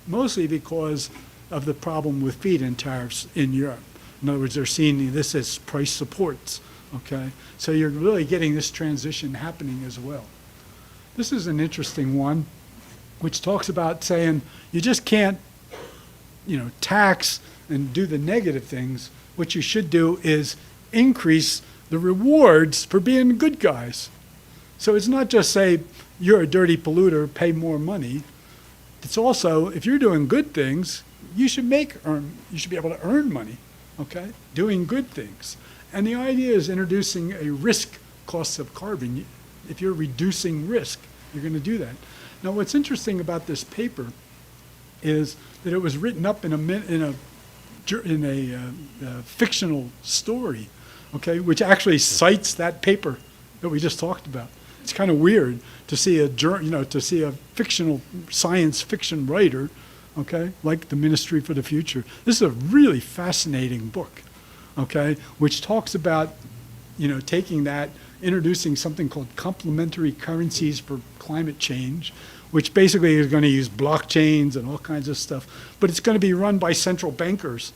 B: mostly because of the problem with feed-in tariffs in Europe. In other words, they're seeing this as price supports, okay? So you're really getting this transition happening as well. This is an interesting one, which talks about saying you just can't, tax and do the negative things. What you should do is increase the rewards for being good guys. So it's not just say, you're a dirty polluter, pay more money. It's also, if you're doing good things, you should be able to earn money, okay? Doing good things. And the idea is introducing a risk cost of carbon. If you're reducing risk, you're going to do that. Now, what's interesting about this paper is that it was written up in a fictional story, okay, which actually cites that paper that we just talked about. It's kind of weird to see a fictional science fiction writer, okay, like the Ministry for the Future. This is a really fascinating book, okay, which talks about, taking that, introducing something called complementary currencies for climate change, which basically is going to use blockchains and all kinds of stuff, but it's going to be run by central bankers.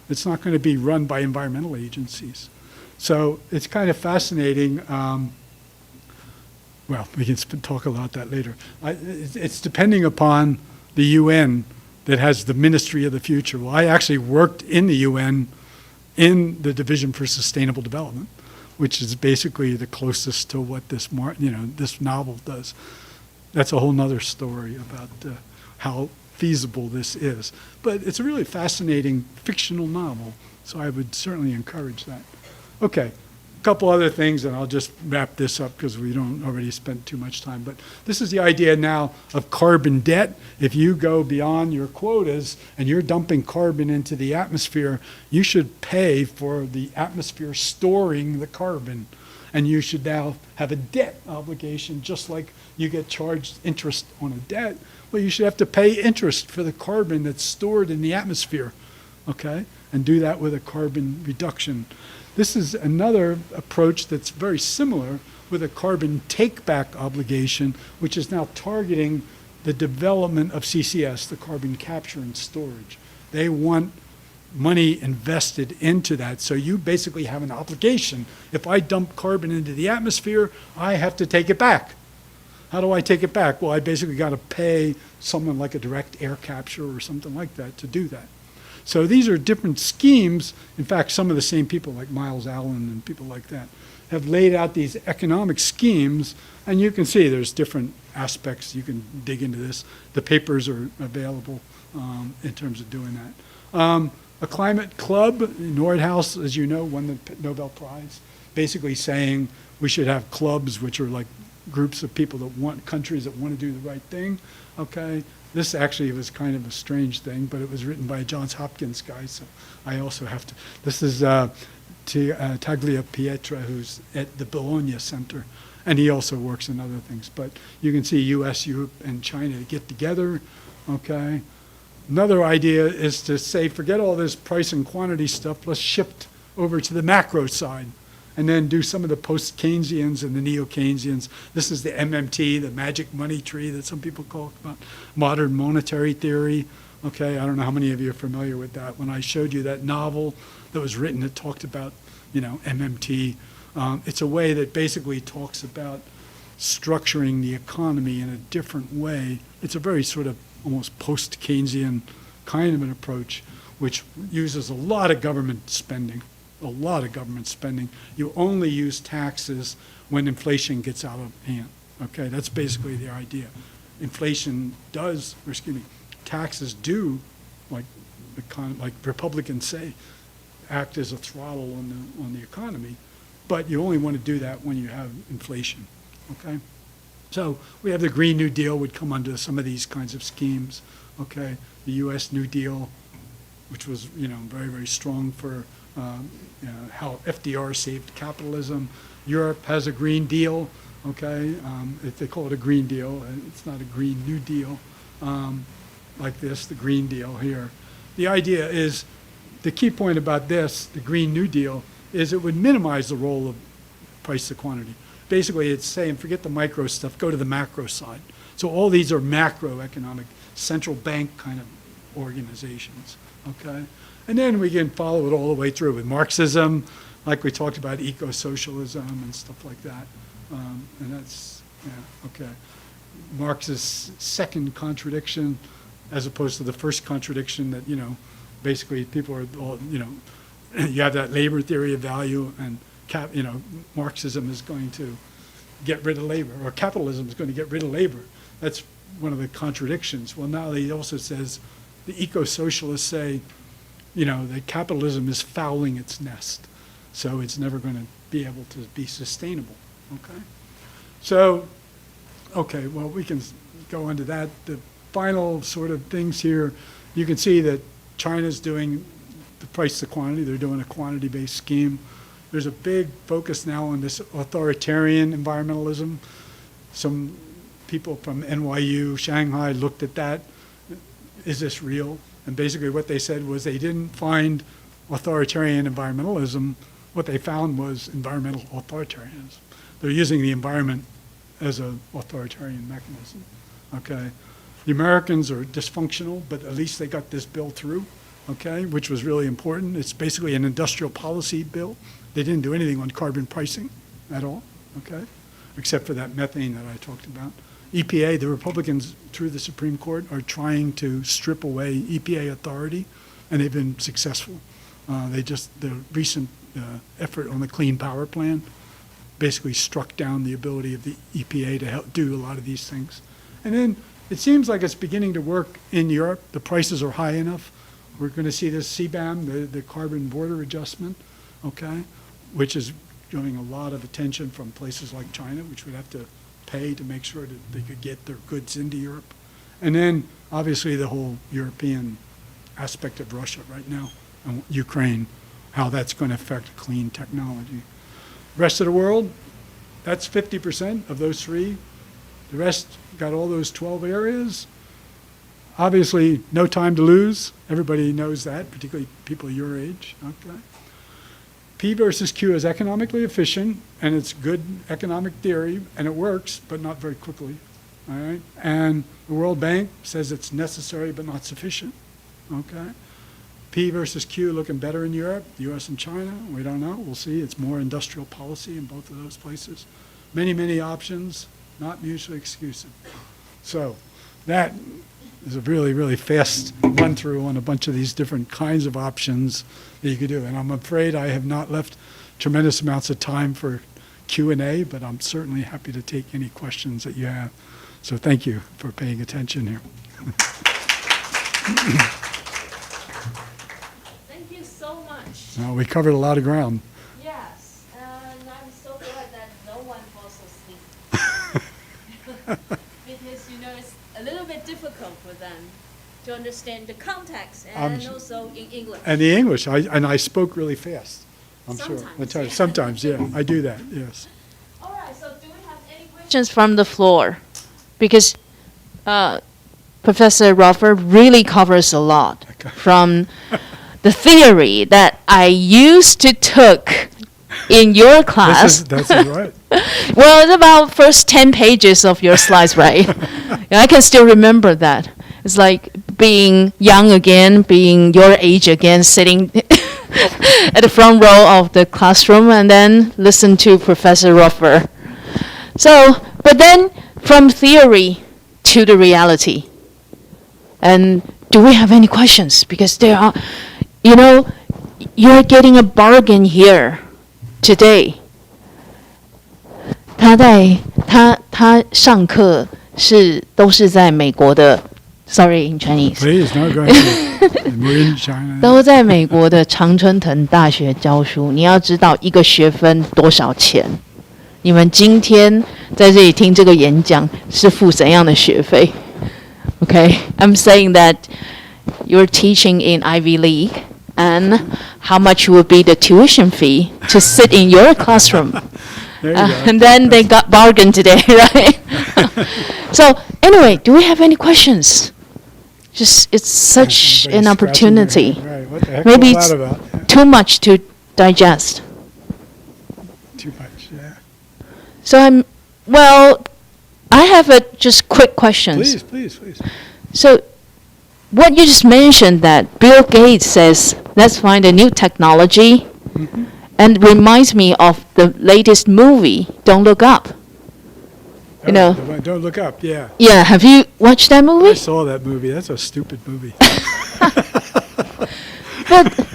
B: It's not going to be run by environmental agencies. So it's kind of fascinating. Well, we can talk about that later. It's depending upon the UN that has the Ministry of the Future. Well, I actually worked in the UN in the Division for Sustainable Development, which is basically the closest to what this novel does. That's a whole nother story about how feasible this is. But it's a really fascinating fictional novel, so I would certainly encourage that. Okay, couple other things, and I'll just wrap this up because we don't already spend too much time. But this is the idea now of carbon debt. If you go beyond your quotas and you're dumping carbon into the atmosphere, you should pay for the atmosphere storing the carbon. And you should now have a debt obligation, just like you get charged interest on a debt. Well, you should have to pay interest for the carbon that's stored in the atmosphere, okay? And do that with a carbon reduction. This is another approach that's very similar with a carbon take-back obligation, which is now targeting the development of CCS, the carbon capture and storage. They want money invested into that. So you basically have an obligation. If I dump carbon into the atmosphere, I have to take it back. How do I take it back? Well, I basically got to pay someone like a direct air capture or something like that to do that. So these are different schemes. In fact, some of the same people like Miles Allen and people like that have laid out these economic schemes, and you can see there's different aspects. You can dig into this. The papers are available in terms of doing that. A climate club, Nordhaus, as you know, won the Nobel Prize, basically saying we should have clubs which are like groups of people that want, countries that want to do the right thing, okay? This actually was kind of a strange thing, but it was written by a Johns Hopkins guy, so I also have to. This is Taglia Pietra, who's at the Bologna Center, and he also works in other things. But you can see US, Europe, and China to get together, okay? Another idea is to say, forget all this price and quantity stuff, let's shift over to the macro side, and then do some of the post-Keynesians and the neo-Keynesians. This is the MMT, the magic money tree that some people call about modern monetary theory. Okay, I don't know how many of you are familiar with that. When I showed you that novel that was written that talked about, MMT, it's a way that basically talks about structuring the economy in a different way. It's a very sort of almost post-Keynesian kind of an approach, which uses a lot of government spending. You only use taxes when inflation gets out of hand. Okay, that's basically the idea. Taxes do, like Republicans say, act as a throttle on the economy, but you only want to do that when you have inflation. Okay, so we have the Green New Deal would come under some of these kinds of schemes. Okay, the U.S. New Deal, which was very, very strong for how FDR saved capitalism. Europe has a Green Deal, okay? If they call it a Green Deal, it's not a Green New Deal like this, the Green Deal here. The idea is, the key point about this, the Green New Deal, is it would minimize the role of price to quantity. Basically, it's saying, forget the micro stuff, go to the macro side. So all these are macroeconomic, central bank kind of organizations, okay? And then we can follow it all the way through with Marxism, like we talked about eco-socialism and stuff like that. And that's, okay. Marx's second contradiction, as opposed to the first contradiction that, basically people are all, you have that labor theory of value, and Marxism is going to get rid of labor, or capitalism is going to get rid of labor. That's one of the contradictions. Well, now he also says, the eco-socialists say, that capitalism is fouling its nest, so it's never going to be able to be sustainable, okay? So, okay, well, we can go into that. The final sort of things here, you can see that China's doing the price to quantity. They're doing a quantity-based scheme. There's a big focus now on this authoritarian environmentalism. Some people from NYU, Shanghai looked at that. Is this real? And basically what they said was they didn't find authoritarian environmentalism. What they found was environmental authoritarianism. They're using the environment as an authoritarian mechanism, okay? The Americans are dysfunctional, but at least they got this bill through, okay, which was really important. It's basically an industrial policy bill. They didn't do anything on carbon pricing at all, okay, except for that methane that I talked about. EPA, the Republicans through the Supreme Court are trying to strip away EPA authority, and they've been successful. The recent effort on the Clean Power Plan basically struck down the ability of the EPA to help do a lot of these things. And then it seems like it's beginning to work in Europe. The prices are high enough. We're going to see this CBAM, the carbon border adjustment, okay, which is drawing a lot of attention from places like China, which would have to pay to make sure that they could get their goods into Europe. And then, obviously, the whole European aspect of Russia right now, and Ukraine, how that's going to affect clean technology. Rest of the world, that's 50% of those three. The rest got all those 12 areas. Obviously, no time to lose. Everybody knows that, particularly people your age. Okay. P versus Q is economically efficient, and it's good economic theory, and it works, but not very quickly. All right. And the World Bank says it's necessary but not sufficient. Okay. P versus Q looking better in Europe, the U.S. and China. We don't know. We'll see. It's more industrial policy in both of those places. Many, many options, not mutually exclusive. So that is a really, really fast run through on a bunch of these different kinds of options that you could do. And I'm afraid I have not left tremendous amounts of time for Q&A, but I'm certainly happy to take any questions that you have. So thank you for paying attention here.
A: Thank you so much.
B: We covered a lot of ground.
A: Yes, and I'm so glad that no one falls asleep. Because, it's a little bit difficult for them to understand the context and also in English.
B: And the English, I spoke really fast, I'm
A: Sometimes,
B: sure.
A: yeah.
B: Sometimes, yeah, I do that, yes.
A: All right, so do we have any questions from the floor? Because Professor Raufer really covers a lot from the theory that I used to took in your class.
B: That's right.
A: Well, it's about first 10 pages of your slides, right? I can still remember that. It's like being young again, being your age again, sitting at the front row of the classroom and then listen to Professor Raufer. So, but then from theory to the reality. And do we have any questions? Because there are, you're getting a bargain here today. 他上课都是在美国的 ，sorry in Chinese.
B: Please, no, go ahead. We're in China.
A: 都在美国的常春藤大学教书。你要知道一个学分多少钱？你们今天在这里听这个演讲是付怎样的学费 ？Okay, I'm saying that you're teaching in Ivy League, and how much would be the tuition fee to sit in your classroom?
B: There you go.
A: And then they got bargain today, right? So anyway, do we have any questions? Just it's such an opportunity.
B: Right. What the heck
A: Maybe
B: was
A: it's
B: that about?
A: too much to digest.
B: Too much, yeah.
A: So I have just quick questions.
B: Please.
A: So what you just mentioned that Bill Gates says, let's find a new technology, and reminds me of the latest movie, Don't Look Up.
B: Don't Look Up, yeah.
A: Yeah, have you watched that
B: I
A: movie?
B: saw that movie. That's a stupid movie.
A: But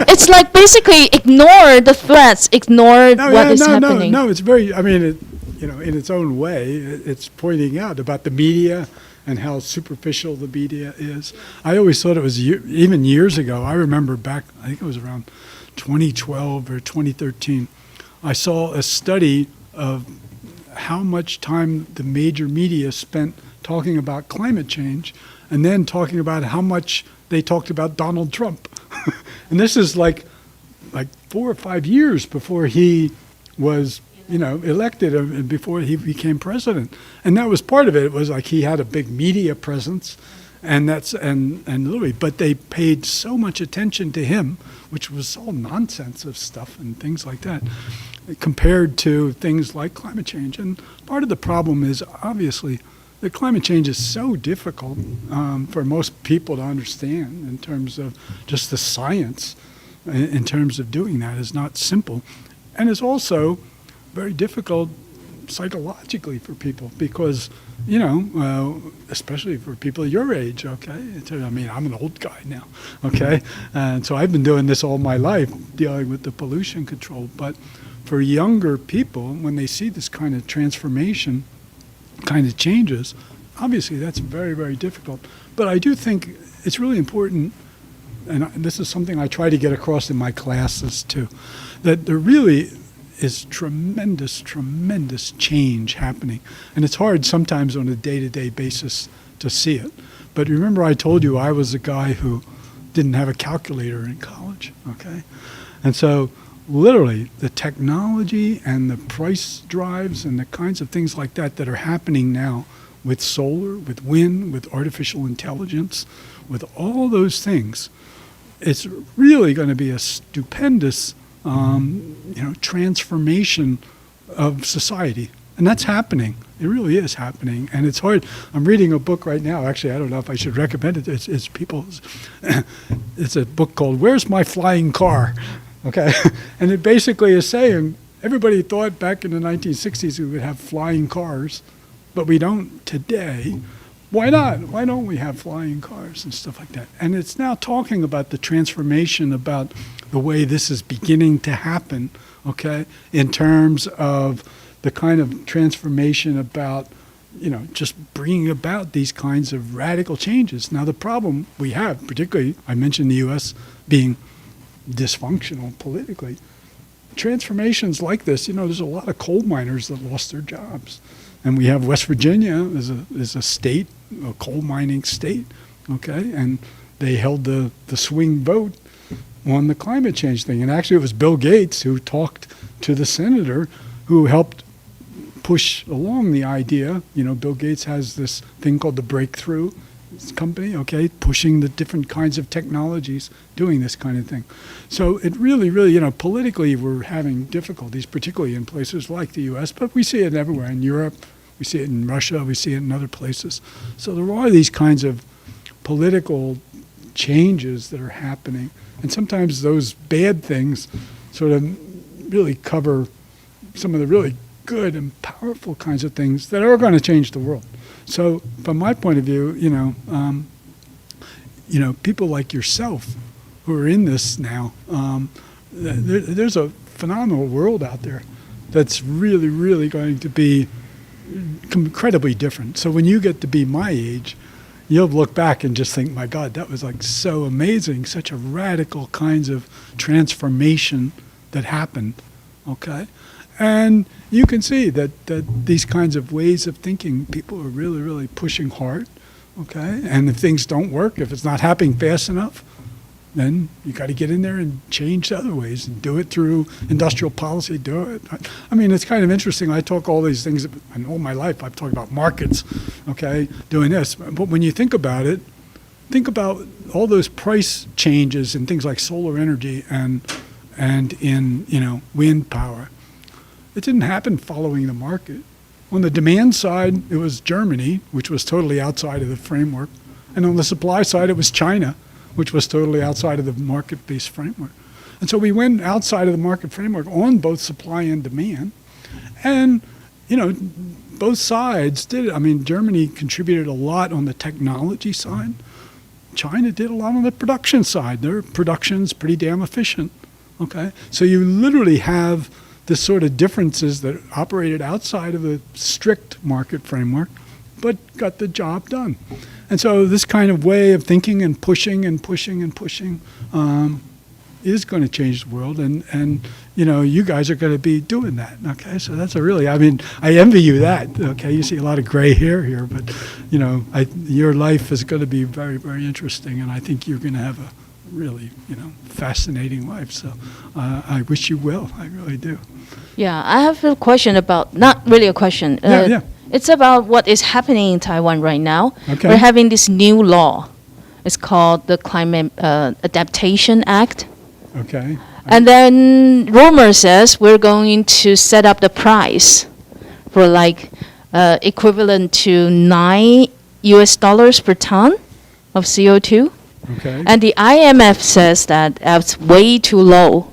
A: it's like basically ignore the threats, ignore what is happening.
B: No, it's very, in its own way, it's pointing out about the media and how superficial the media is. I always thought it was, even years ago, I remember back, I think it was around 2012 or 2013, I saw a study of how much time the major media spent talking about climate change and then talking about how much they talked about Donald Trump. And this is like 4 or 5 years before he was elected and before he became president. And that was part of it. It was like he had a big media presence, and Louis, but they paid so much attention to him, which was all nonsense of stuff and things like that, compared to things like climate change. And part of the problem is obviously that climate change is so difficult for most people to understand in terms of just the science, in terms of doing that is not simple. And it's also very difficult psychologically for people because, especially for people your age, okay? I mean, I'm an old guy now, okay? And so I've been doing this all my life, dealing with the pollution control. But for younger people, when they see this kind of transformation, kind of changes, obviously that's very, very difficult. But I do think it's really important, and this is something I try to get across in my classes too, that there really is tremendous, tremendous change happening. And it's hard sometimes on a day-to-day basis to see it. But remember I told you I was a guy who didn't have a calculator in college, okay? And so literally the technology and the price drives and the kinds of things like that that are happening now with solar, with wind, with artificial intelligence, with all those things, it's really going to be a stupendous transformation of society. And that's happening. It really is happening. And it's hard. I'm reading a book right now. Actually, I don't know if I should recommend it. It's people's. It's a book called Where's My Flying Car? Okay. And it basically is saying everybody thought back in the 1960s we would have flying cars, but we don't today. Why not? Why don't we have flying cars and stuff like that? And it's now talking about the transformation, about the way this is beginning to happen, okay, in terms of the kind of transformation about, just bringing about these kinds of radical changes. Now, the problem we have, particularly, I mentioned the U.S. being dysfunctional politically, transformations like this, there's a lot of coal miners that lost their jobs. And we have West Virginia as a state, a coal mining state, okay? And they held the swing vote on the climate change thing. And actually it was Bill Gates who talked to the senator who helped push along the idea. Bill Gates has this thing called the Breakthrough Company, okay, pushing the different kinds of technologies, doing this kind of thing. So it really, politically we're having difficulties, particularly in places like the U.S., but we see it everywhere. In Europe, we see it in Russia, we see it in other places. So there are these kinds of political changes that are happening, and sometimes those bad things sort of really cover some of the really good and powerful kinds of things that are going to change the world. So from my point of view, people like yourself who are in this now, there's a phenomenal world out there that's really, really going to be incredibly different. So when you get to be my age, you'll look back and just think, my God, that was like so amazing, such a radical kinds of transformation that happened, okay? And you can see that these kinds of ways of thinking, people are really, really pushing hard, okay? And if things don't work, if it's not happening fast enough, then you got to get in there and change other ways and do it through industrial policy, do it. I mean, it's kind of interesting. I talk all these things, and all my life I've talked about markets, okay, doing this. But when you think about it, think about all those price changes in things like solar energy and in, wind power. It didn't happen following the market. On the demand side, it was Germany, which was totally outside of the framework. And on the supply side, it was China, which was totally outside of the market-based framework. And so we went outside of the market framework on both supply and demand. And, both sides did it. I mean, Germany contributed a lot on the technology side. China did a lot on the production side. Their production's pretty damn efficient, okay? So you literally have the sort of differences that operated outside of the strict market framework, but got the job done. And so this kind of way of thinking and pushing is going to change the world. And you guys are going to be doing that, okay? So that's I envy you that, okay? You see a lot of gray hair here, but, your life is going to be very, very interesting, and I think you're going to have a really, fascinating life. So I wish you well. I really do.
A: Yeah, I have a question about, not really a question.
B: Yeah.
A: It's about what is happening in Taiwan right now.
B: Okay.
A: We're having this new law. It's called the Climate Adaptation Act.
B: Okay.
A: And then rumor says we're going to set up the price for equivalent to $9 per ton of CO2.
B: Okay.
A: And the IMF says that that's way too low.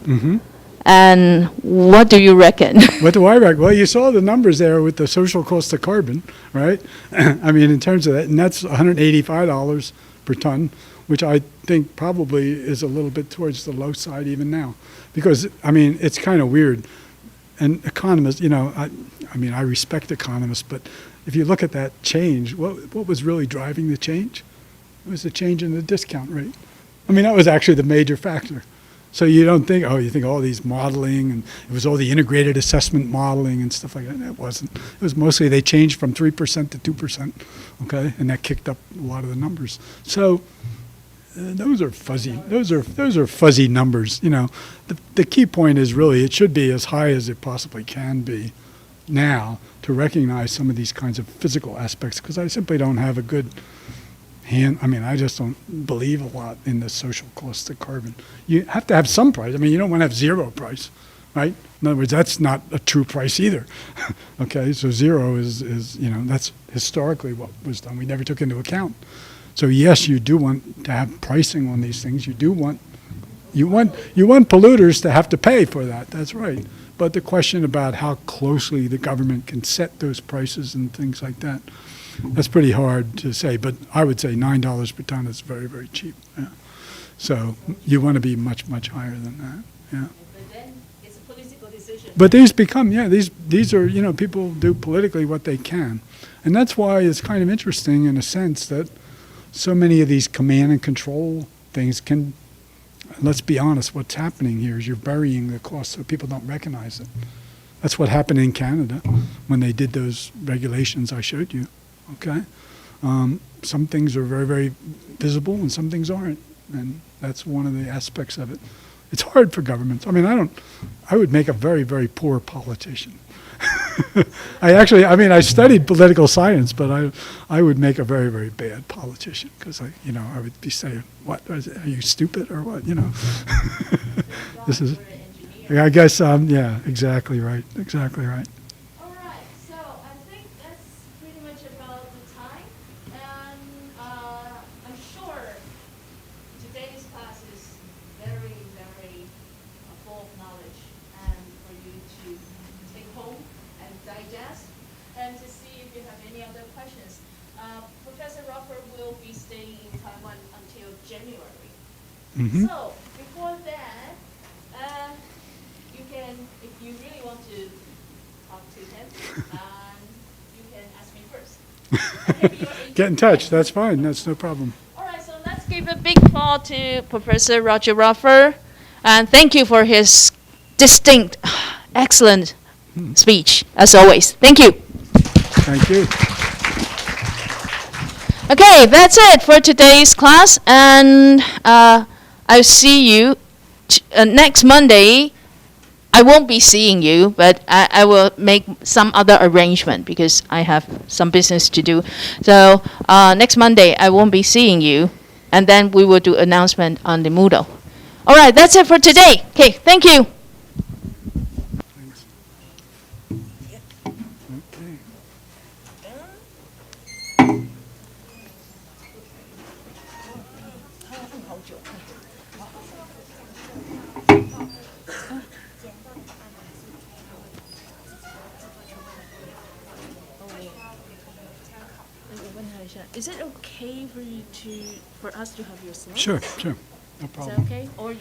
B: Mm-hmm.
A: And what do you reckon?
B: What do I reckon? Well, you saw the numbers there with the social cost of carbon, right? I mean, in terms of that, and that's $185 per ton, which I think probably is a little bit towards the low side even now. Because, it's kind of weird. And economists, I respect economists, but if you look at that change, what was really driving the change? It was the change in the discount rate. That was actually the major factor. So you don't think, you think all these modeling, and it was all the integrated assessment modeling and stuff like that. It wasn't. It was mostly they changed from 3% to 2%, okay, and that kicked up a lot of the numbers. So those are fuzzy. Those are fuzzy numbers. You know, the key point is really it should be as high as it possibly can be now to recognize some of these kinds of physical aspects, because I simply don't have a good I just don't believe a lot in the social cost of carbon. You have to have some price. I mean, you don't want to have zero price, right? In other words, that's not a true price either. Okay, so zero is that's historically what was done. We never took into account. So yes, you do want to have pricing on these things. You want polluters to have to pay for that. That's right. But the question about how closely the government can set those prices and things like that, that's pretty hard to say, but I would say $9 per ton is very, very cheap. Yeah. So you want to be much, much higher than that. Yeah.
A: But then it's a political decision.
B: But these are, people do politically what they can. And that's why it's kind of interesting in a sense that so many of these command and control things can, let's be honest, what's happening here is you're burying the cost so people don't recognize it. That's what happened in Canada when they did those regulations I showed you. Okay, some things are very, very visible and some things aren't, and that's one of the aspects of it. It's hard for governments. I mean, I would make a very, very poor politician. I studied political science, but I would make a very, very bad politician because I would be saying, "What are you stupid or what?" This is, I guess, yeah, exactly right, exactly right.
A: And to see if you have any other questions. Professor Raufer will be staying in Taiwan until January.
B: Mm-hmm.
A: So before that, you can, if you really want to talk to him, you can ask me first.
B: Get in touch. That's fine. That's no problem.
A: All right, so let's give a big applause to Professor Roger Raufer, and thank you for his distinct, excellent speech, as always. Thank you.
B: Thank you.
A: Okay, that's it for today's class, and I'll see you next Monday. I won't be seeing you, but I will make some other arrangement because I have some business to do. So next Monday, I won't be seeing you, and then we will do announcement on the Moodle. All right, that's it for today. Okay, thank you. Is it okay for us to have your slide?
B: Sure, no problem.
A: Is that okay? Or you?